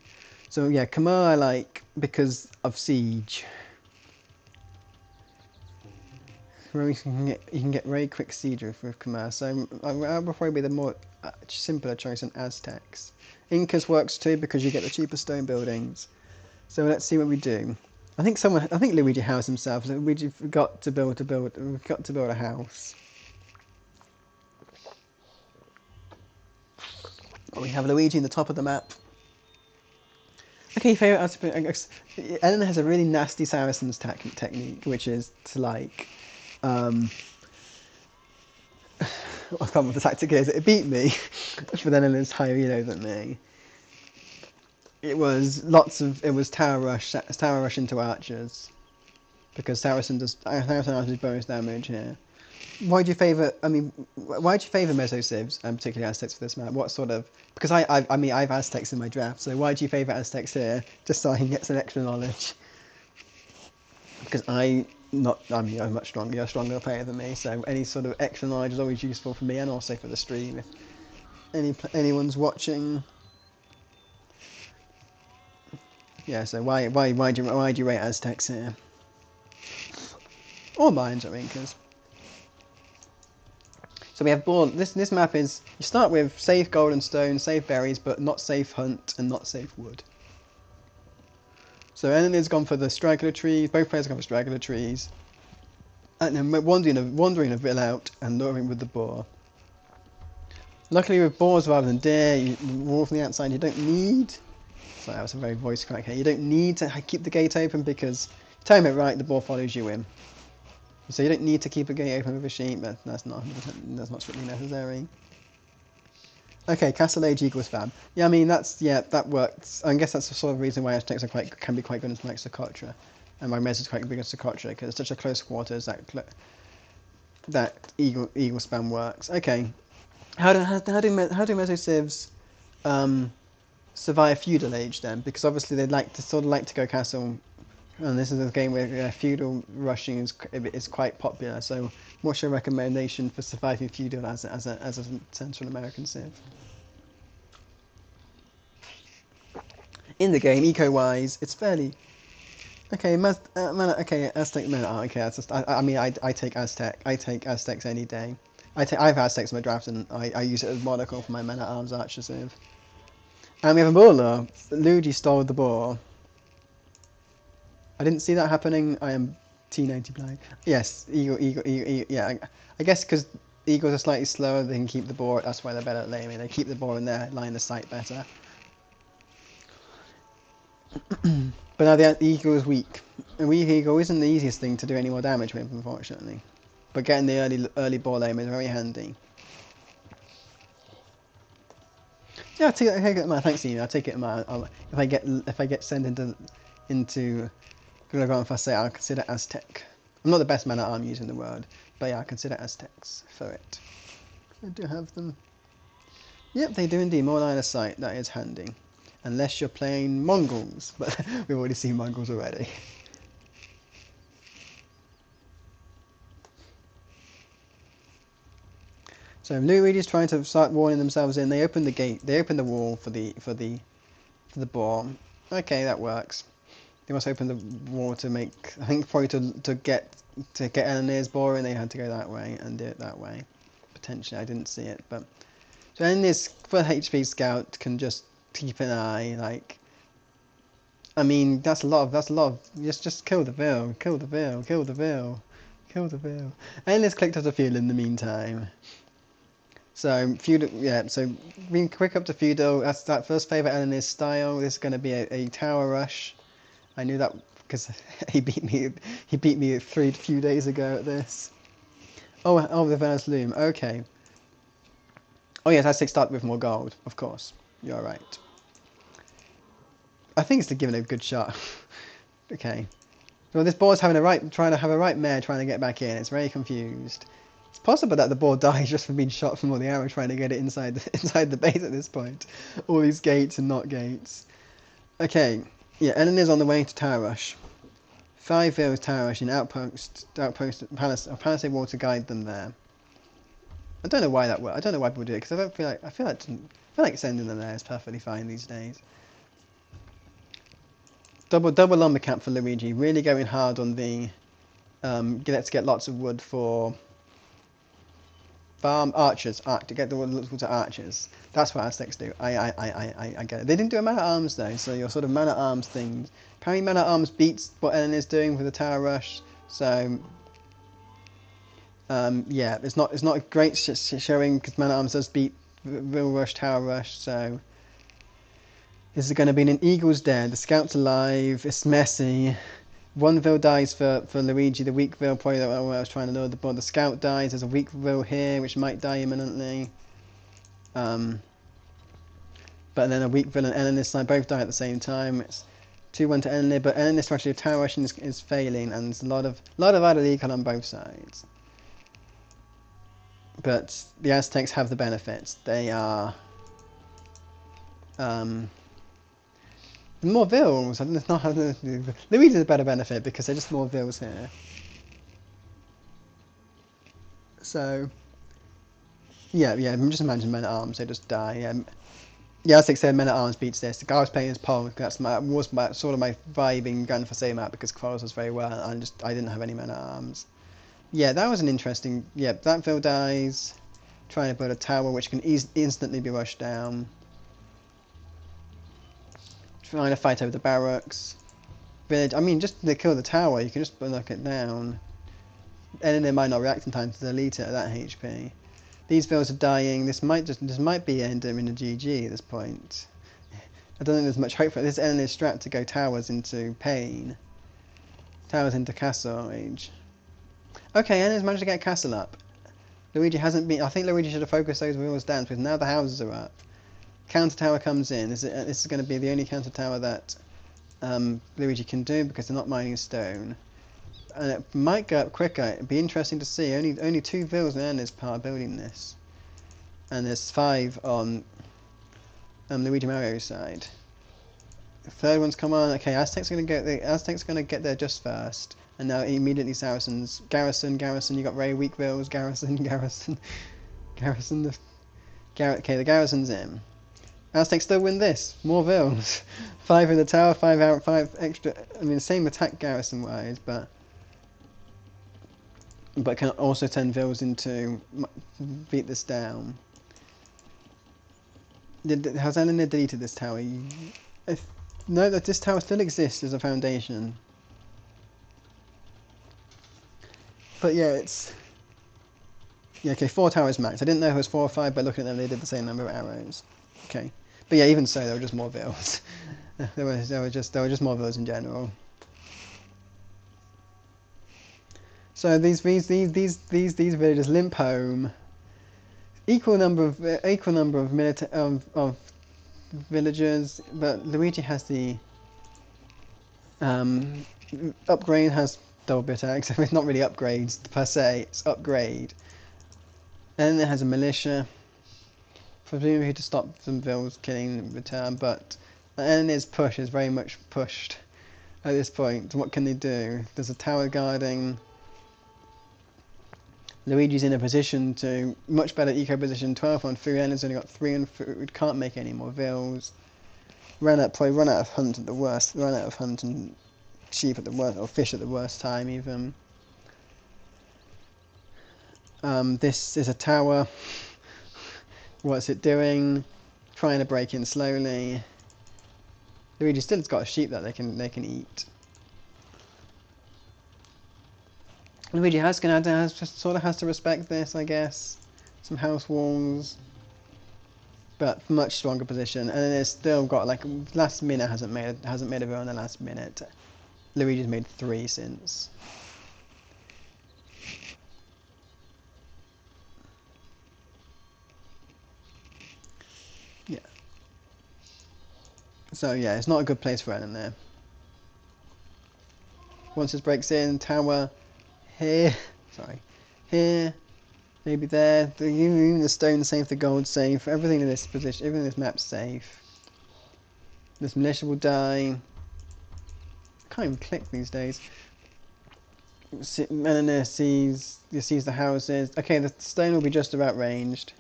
A: So yeah, Khmer I like because of siege. You can get very quick siege with Khmer. So I would probably be the more simpler choice than Aztecs. Incas works too because you get the cheaper stone buildings. So let's see what we do. I think Luigi housed himself. Luigi forgot to build a house. We have Luigi in the top of the map. Okay, favorite. Elena has a really nasty Saracen's technique, which is to like, I can't remember what the tactic is. It beat me, but then Elena's higher elo than me. It was tower rush into archers, because Saracen archers bonus damage here. Why do you favour? Why do you favour Meso Civs and particularly Aztecs for this map? What sort of? Because I have Aztecs in my draft, so why do you favour Aztecs here? Just so I can get some extra knowledge. Because I'm much stronger. You're a stronger player than me, so any sort of extra knowledge is always useful for me and also for the stream if anyone's watching. Yeah. So why do you rate Aztecs here? Or Mayans or Incas? So we have this map is, you start with safe gold and stone, safe berries, but not safe hunt and not safe wood. So Elena's gone for the straggler trees, both players have gone for straggler trees. And then wandering a bit out and luring with the boar. Luckily with boars rather than deer, you wall from the outside you don't need. Sorry, that was a very voice crack here. You don't need to keep the gate open because, time it right, the boar follows you in. So you don't need to keep a gate open with a sheep, but that's not strictly necessary. Okay, Castle Age equals fab. Yeah, I mean that works. I guess that's the sort of reason why Aztecs can be quite good in like Socotra, and my Mez is quite big in Socotra because it's such a close quarters that eagle spam works. Okay, how do Meso Civs survive feudal age then? Because obviously they'd like to go castle. And this is a game where feudal rushing is quite popular. So, what's your recommendation for surviving feudal as a Central American civ? In the game, eco-wise, it's fairly okay. Aztec mana. Oh, okay, that's just, I take Aztec. I take Aztecs any day. I have Aztecs in my draft, and I use it as monocle for my mana arms archer civ. And we have a baller. Luigi stole the ball. I didn't see that happening. I am T90 blind. Yes, eagle. Yeah, I guess because eagles are slightly slower, they can keep the boar. That's why they're better at laming. They keep the boar in their line of sight better. But now the eagle is weak. A weak eagle isn't the easiest thing to do any more damage with, unfortunately. But getting the early boar lame is very handy. Yeah, thanks, Ian. I'll take it in my. If I get sent into I'll consider Aztec. I'm not the best man at arm user in the world, but yeah, I consider Aztecs for it. I do have them. Yep, they do indeed. More line of sight. That is handy. Unless you're playing Mongols, but we've already seen Mongols already. So Luigi's trying to start walling themselves in. They open the gate. They open the wall for the boar. Okay, that works. They must open the wall to make. I think probably to get Elena's boar, and they had to go that way and do it that way. Potentially, I didn't see it, but so Elena's full HP scout can just keep an eye. Like, I mean, that's a lot of. Just kill the veil. Elena's clicked up a feudal in the meantime. So feudal, yeah. So being quick up to feudal. That's that first favourite Elena's style. This is going to be a tower rush. I knew that because he beat me. He beat me a few days ago at this. Oh, the Venice Loom. Okay. Oh yes, I start with more gold. Of course, you're right. I think it's given a good shot. Okay. Well, this boar's trying to have a right mare trying to get back in. It's very confused. It's possible that the boar dies just from being shot from all the arrows trying to get it inside the base at this point. All these gates and not gates. Okay. Yeah, Elena's on the way to Tower Rush. 5 villas Tower Rush in outpost palisade wall to guide them there. I don't know why that works. I don't know why people do it because I feel like sending them there is perfectly fine these days. Double lumber camp for Luigi. Really going hard on the let's get lots of wood for farm archers. To get the ones to archers. That's what Aztecs do. I get it. They didn't do a man at arms though, so your sort of man at arms thing. Apparently, man at arms beats what Elena is doing with the tower rush. So yeah, it's not a great showing because man at arms does beat real rush, tower rush. So this is going to be an eagle's dead. The scout's alive. It's messy. One vil dies for Luigi. The weak vil, probably what I was trying to load the board. The scout dies. There's a weak vil here, which might die imminently. But then a weak vil and Elena's side both die at the same time. It's 2-1 to Elena, but Elena's strategy of tower rushing is failing, and there's a lot of AoEII on both sides. But the Aztecs have the benefits. They are more vils. It's not Luigi's a better benefit because they're just more vils here. So yeah. Just imagine men at arms. They just die. Yeah, as I said, men at arms beats this. The guy was playing his pole. That's sort of my vibe in Gun for Same Map because Quarles was very well. And I didn't have any men at arms. Yeah, that was an interesting. Yeah, that vil dies. Trying to build a tower which can instantly be rushed down. Trying to fight over the barracks. Village. I mean, just to kill the tower, you can just knock it down. Elena might not react in time to delete it at that HP. These vills are dying. This might be end in a GG at this point. I don't think there's much hope for it. This Elena's strat to go towers into pain. Towers into castle age. Okay, Elena's managed to get a castle up. Luigi hasn't been. I think Luigi should have focused those vills down because now the houses are up. Counter tower comes in. This is going to be the only counter tower that Luigi can do because they're not mining stone, and it might go up quicker. It'd be interesting to see. Only 2 vills in Elena's part building this, and there's 5 on Luigi Mario's side. The third one's come on. Okay, Aztecs going to get there just first, and now immediately Saracens. Garrison. You got very weak vills. Garrison. Okay, the garrison's in. Aztecs still win this. More vills. 5 in the tower, 5 out, 5 extra. I mean, same attack garrison wise, but can also 10 vills into beat this down. Has Elena deleted this tower? No, that this tower still exists as a foundation. But yeah, it's. Yeah, okay, 4 towers max. I didn't know if it was 4 or 5, but looking at them, they did the same number of arrows. Okay. But yeah, even so, there were just more vills. there were just more vills in general. So these villagers limp home. Equal number of villagers, but Luigi has the upgrade, has double bit axe. It's not really upgrades per se, it's upgrade. And it has a militia. Presumably to stop some vills killing in return, but Elena's push is very much pushed at this point. What can they do? There's a tower guarding. Luigi's in a position to much better eco position. 12 on food. Elena's only got 3 on food. Can't make any more vills. Probably run out of hunt at the worst. Run out of hunt and sheep at the worst, or fish at the worst time even. This is a tower. What's it doing? Trying to break in slowly. Luigi still has got a sheep that they can eat. Luigi sort of has to respect this, I guess. Some house walls, but much stronger position, and it's still got like last minute hasn't made a vill in the last minute. Luigi's made 3 since. Yeah. So yeah, it's not a good place for Elena there. Once this breaks in, tower here, here, maybe there. Even the stone safe, the gold safe, everything in this position, everything in this map's safe. This militia will die. I can't even click these days. Elena sees the houses. Okay, the stone will be just about ranged.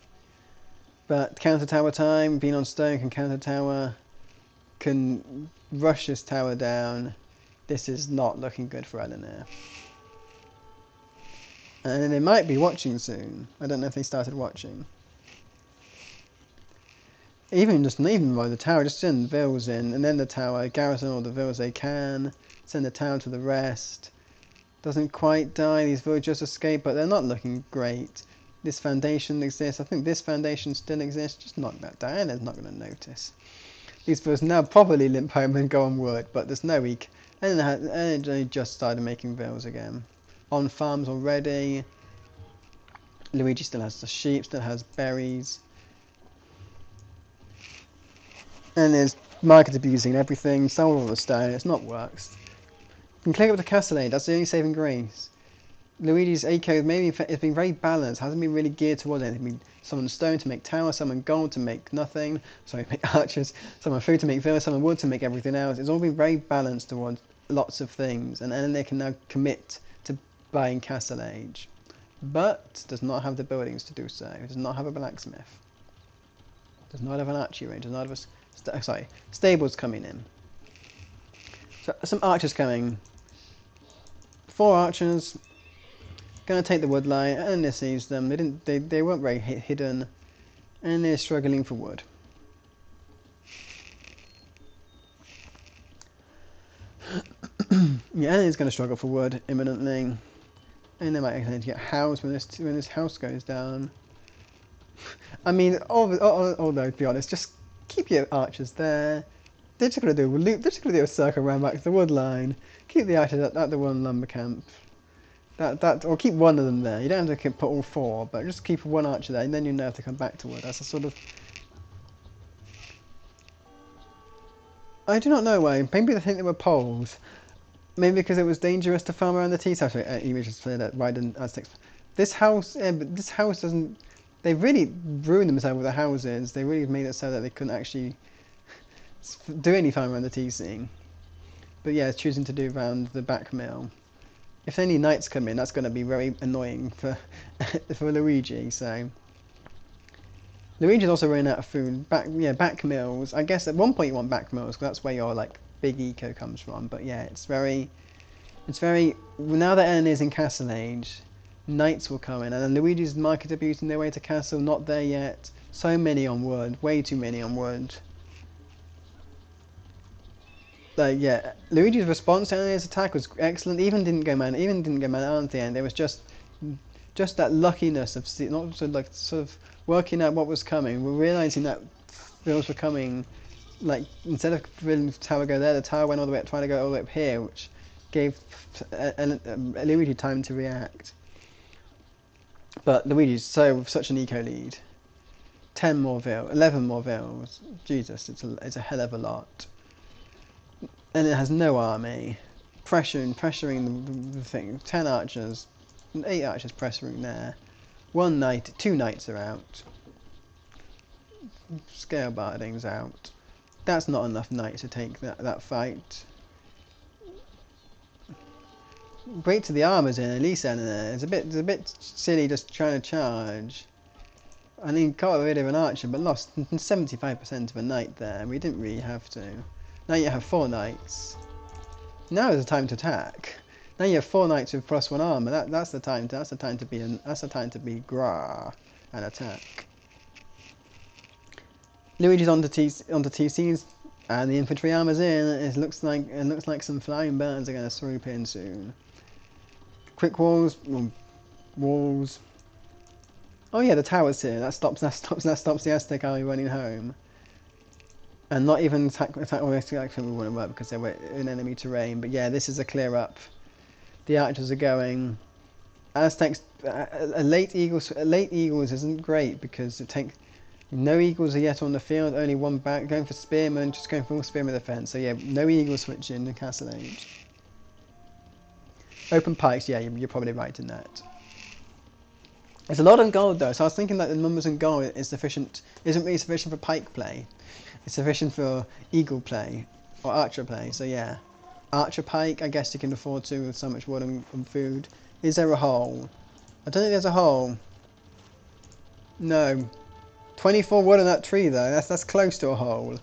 A: But counter tower time, being on stone can counter tower, can rush this tower down. This is not looking good for Elena. And they might be watching soon. I don't know if they started watching. Even by the tower, just send vills in, and then the tower, garrison all the vills they can, send the tower to the rest. Doesn't quite die, these villagers escape, but they're not looking great. This foundation exists, I think this foundation still exists, just knock that down, they're not going to notice. These vills now probably limp home and go on wood, but there's no weak. And they just started making vills again. On farms already. Luigi still has the sheep, still has berries. And there's market abusing everything, sold all the stone, it's not works. You can click up the castellane, that's the only saving grace. Luigi's AoE maybe it's been very balanced, hasn't been really geared towards anything. Summon stone to make tower, summon gold to make nothing, sorry, make archers, summon food to make villas, summon wood to make everything else. It's all been very balanced towards lots of things, and then they can now commit to buying Castle Age. But does not have the buildings to do so. It does not have a blacksmith. Does not have an archery range. Does not have a stables coming in. So some archers coming. 4 archers. Gonna take the wood line, and this sees them. They weren't very hidden, and they're struggling for wood. Yeah, he's going to struggle for wood imminently, and they might actually get housed when this house goes down. I mean, although to be honest, just keep your archers there. They're just going to do a loop. They're just going to do a circle around back to the wood line. Keep the archers at the one lumber camp. Or keep one of them there. You don't have to put all 4, but just keep one archer there, and then you know to come back to wood. That's a sort of. I do not know why. Maybe they think they were poles. Maybe because it was dangerous to farm around the tea house. You just say that right in Aztecs. This house, but this house doesn't. They really ruined themselves with the houses. They really made it so that they couldn't actually do any farm around the tea scene. But yeah, it's choosing to do around the back mill. If any knights come in, that's going to be very annoying for for Luigi. So Luigi's also running out of food. Back mills. I guess at one point you want back mills because that's where your like big eco comes from. But yeah, it's very. Now that Elena is in Castle Age, knights will come in, and Luigi's market abusing their way to castle. Not there yet. So many on wood. Way too many on wood. Yeah, Luigi's response to Elena's attack was excellent. Even didn't go man out at the end. It was just that luckiness of not sort of working out what was coming. We're realizing that bills were coming. Like instead of the tower go there, the tower went all the way up, trying to go all the way up here, which gave Luigi time to react. But Luigi's such an eco lead. 10 more vills, 11 more vills. Jesus, it's a hell of a lot. And it has no army. Pressuring the thing. 10 archers. 8 archers pressuring there. 1 knight, 2 knights are out. Scale barding's out. That's not enough knights to take that fight. Wait till the armor's in, at least Elena. It's a bit silly just trying to charge. I mean, got rid of an archer, but lost 75% of a knight there. We didn't really have to. Now you have 4 knights. Now is the time to attack. Now you have 4 knights with +1 armor. That's the time to be gra and attack. Luigi's onto TCs, and the infantry armor's in. It looks like some flying birds are going to swoop in soon. Quick walls. Oh yeah, the tower's here. That stops the Aztec army running home. And not even attack actually wouldn't work because they were in enemy terrain. But yeah, this is a clear up. The archers are going. Aztecs, late eagles isn't great because it takes. No eagles are yet on the field, only 1 back, going for spearmen, just going for all spearmen defense. So yeah, no eagles switching to Castle Age. Open pikes, yeah, you're probably right in that. It's a lot on gold though, so I was thinking that the numbers in gold isn't really sufficient for pike play. It's sufficient for eagle play, or archer play, so yeah. Archer pike, I guess you can afford to with so much wood and food. Is there a hole? I don't think there's a hole. No. 24 wood on that tree though, that's close to a hole.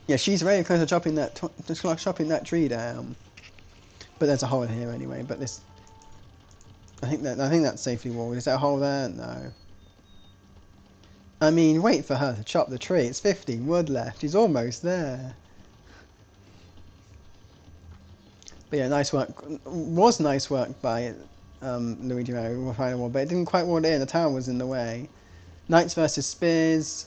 A: Yeah, she's very close to chopping that tree down. But there's a hole here anyway. But this, I think that's safely walled. Is there a hole there? No. I mean, wait for her to chop the tree. It's 15 wood left. She's almost there. But yeah, nice work. Was nice work by Luigi Mario with Final Wall, but it didn't quite wall it in. The tower was in the way. Knights versus spears.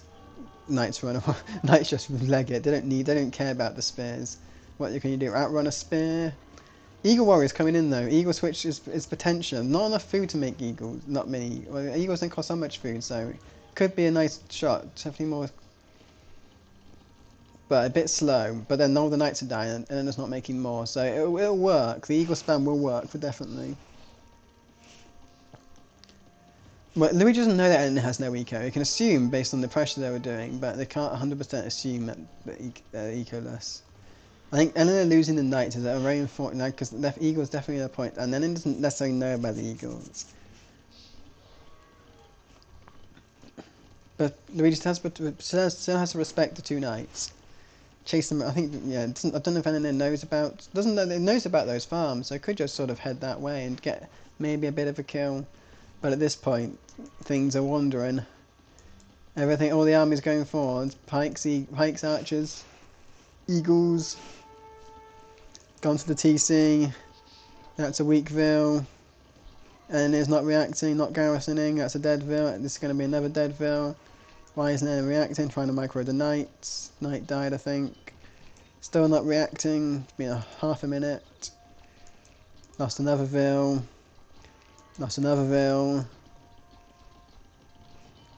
A: Knights run away. Knights just leg it. They don't care about the spears. What can you do? Outrun a spear. Eagle warriors coming in though. Eagle switch is potential. Not enough food to make eagles. Not many. Well, eagles don't cost so much food, so it could be a nice shot. Definitely more. But a bit slow. But then all the knights are dying, and then it's not making more. So it'll work. The eagle spam will work for definitely. Well, Luigi doesn't know that Elena has no eco. He can assume based on the pressure they were doing, but they can't 100% assume that they're eco-less. I think Elena losing the knights is a very important because the eagle's definitely a point, and Elena doesn't necessarily know about the eagles. But Luigi still has to respect the two knights. Chase them. I think, yeah. I don't know if Elena knows about those farms, so I could just sort of head that way and get maybe a bit of a kill. But at this point, things are wandering. Everything, all the army's going forward. Pikes, archers, eagles. Gone to the TC. That's a weakville. And is not reacting, not garrisoning. That's a deadville. This is going to be another deadville. Why isn't it reacting? Trying to micro the knights. Knight died, I think. Still not reacting. It's been half a minute. Lost another ville. Lost another ville.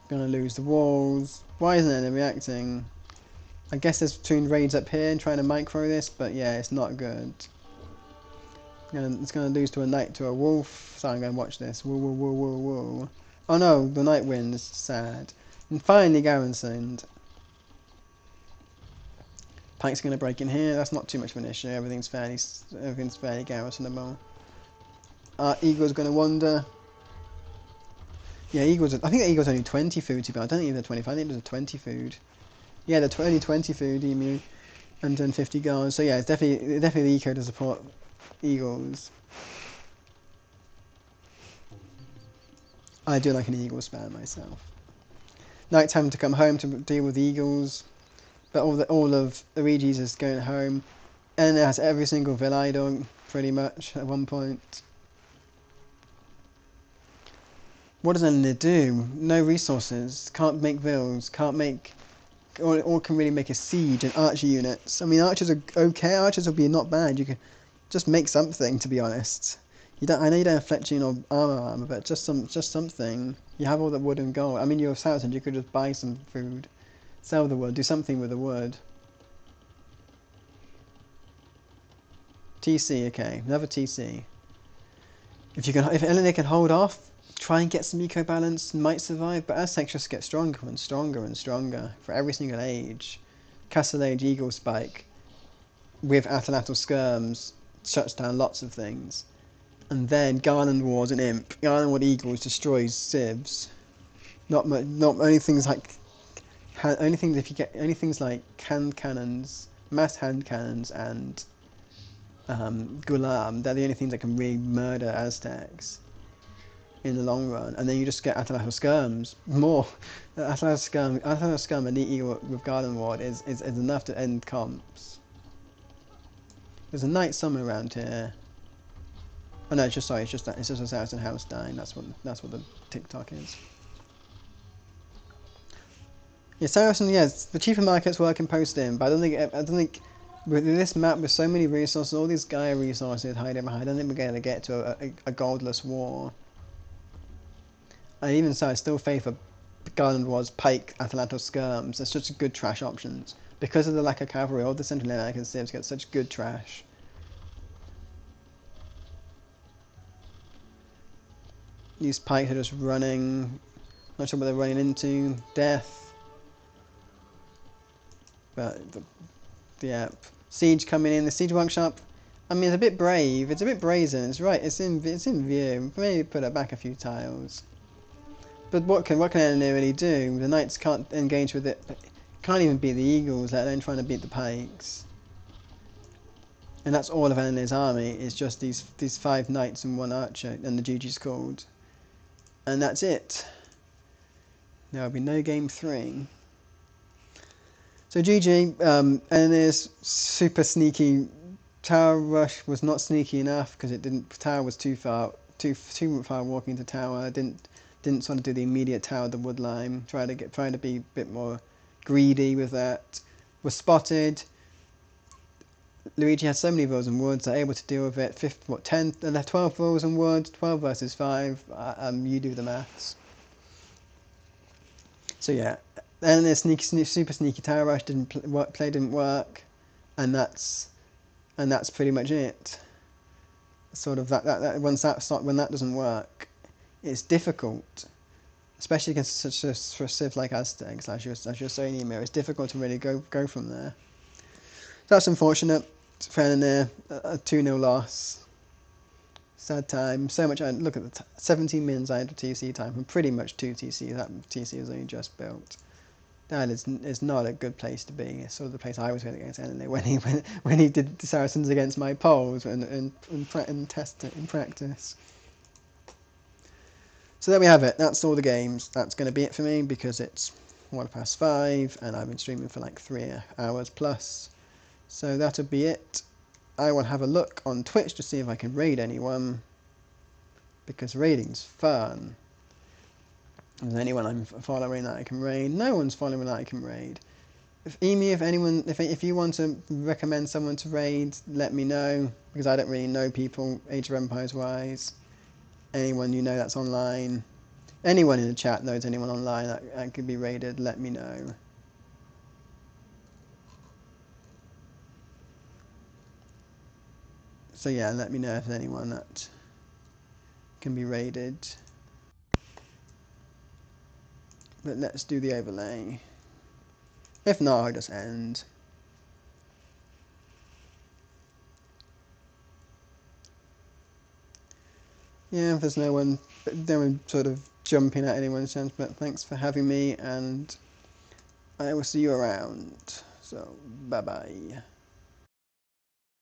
A: Gonna lose the walls. Why isn't it reacting? I guess there's between raids up here and trying to micro this, but yeah, it's not good. It's gonna lose to a knight to a wolf. So I'm gonna watch this. Woo woo woo woo woo. Oh no, the knight wins. Sad. And finally garrisoned. Pike's gonna break in here. That's not too much of an issue. Everything's fairly garrisonable. Eagle's gonna wander. Yeah, Eagle's. I think the Eagle's only 20 food to be honest. I don't think they're 25. I think there's a 20 food. Yeah, they're only 20 food. Emu, 150 guards. So yeah, it's definitely the eco to support Eagles. I do like an Eagle spam myself. Knight's having to come home to deal with Eagles, but all of Luigi's is going home, and it has every single vill idle pretty much at one point. What does Elena do? No resources, can't make vills, can't make, all can really make a siege and archer units. I mean, archers are okay, archers will be not bad, you can just make something, to be honest. I know you don't have fletching or armor, but just something. You have all the wood and gold. I mean, you're a Saracen, you could just buy some food, sell the wood, do something with the wood. TC, okay, another TC. If Elena can hold off, try and get some eco balance, might survive, but Aztecs just get stronger and stronger and stronger for every single age. Castle Age Eagle Spike with Atlatl Skirms shuts down lots of things. And then Garland Wars and Imp. Garland Ward Eagles destroys civs. Not only things like hand cannons, mass hand cannons, and Gulam. They're the only things that can really murder Aztecs in the long run. And then you just get Atlatl Skirms. More Atlatl Skirm and the Eagle with Garland Ward is enough to end comps. There's a knight somewhere around here. Oh no, it's just a Saracen house dying. That's what the TikTok is. Yeah, Saracen. Yes, the cheaper markets work in post-in, but I don't think with this map with so many resources, all these Gaia resources hiding behind, I don't think we're going to get to a goldless war. And even so, I still favour Garland Wars, Pike, Atlatl Skirms. It's just good trash options because of the lack of cavalry. All the Central American civs get such good trash. These pikes are just running. Not sure what they're running into. Death. But yeah, siege coming in. The siege workshop. I mean, it's a bit brave. It's a bit brazen. It's right. It's in view. Maybe put it back a few tiles. But what can Elena really do? The knights can't engage with it. Can't even beat the eagles. Let alone trying to beat the pikes. And that's all of Elena's army, is just these 5 knights and 1 archer, and the GG's called. And that's it. There will be no game 3. So GG, Elena's super sneaky tower rush was not sneaky enough because it didn't. Tower was too far walking to tower. Didn't sort of do the immediate tower the wood line. Trying to be a bit more greedy with that. Was spotted. Luigi has so many rolls and woods, are able to deal with it. 12 rolls and woods, 12 versus 5. You do the maths. So yeah, then the super sneaky tower rush didn't work, and that's pretty much it. Sort of that when that doesn't work, it's difficult, especially against such a civ like Aztecs, as you're saying, Emir. It's difficult to really go from there. So that's unfortunate. Fair and near, a 2-0 loss. Sad time. So much. Look at the 17 minutes I had of TC time from pretty much 2 TC. That TC was only just built. That is not a good place to be. It's sort of the place I was going against Elena when he did the Saracens against my Poles in practice. So there we have it. That's all the games. That's going to be it for me because it's 5:15 and I've been streaming for like 3 hours plus. So that'll be it. I will have a look on Twitch to see if I can raid anyone, because raiding's fun. Is there anyone I'm following that I can raid? No one's following that I can raid. If you want to recommend someone to raid, let me know, because I don't really know people Age of Empires wise. Anyone you know that's online, anyone in the chat knows anyone online that could be raided, let me know. So yeah, let me know if there's anyone that can be raided. But let's do the overlay. If not, I'll just end. Yeah, there's no one sort of jumping at anyone's chance, but thanks for having me, and I will see you around. So, bye-bye.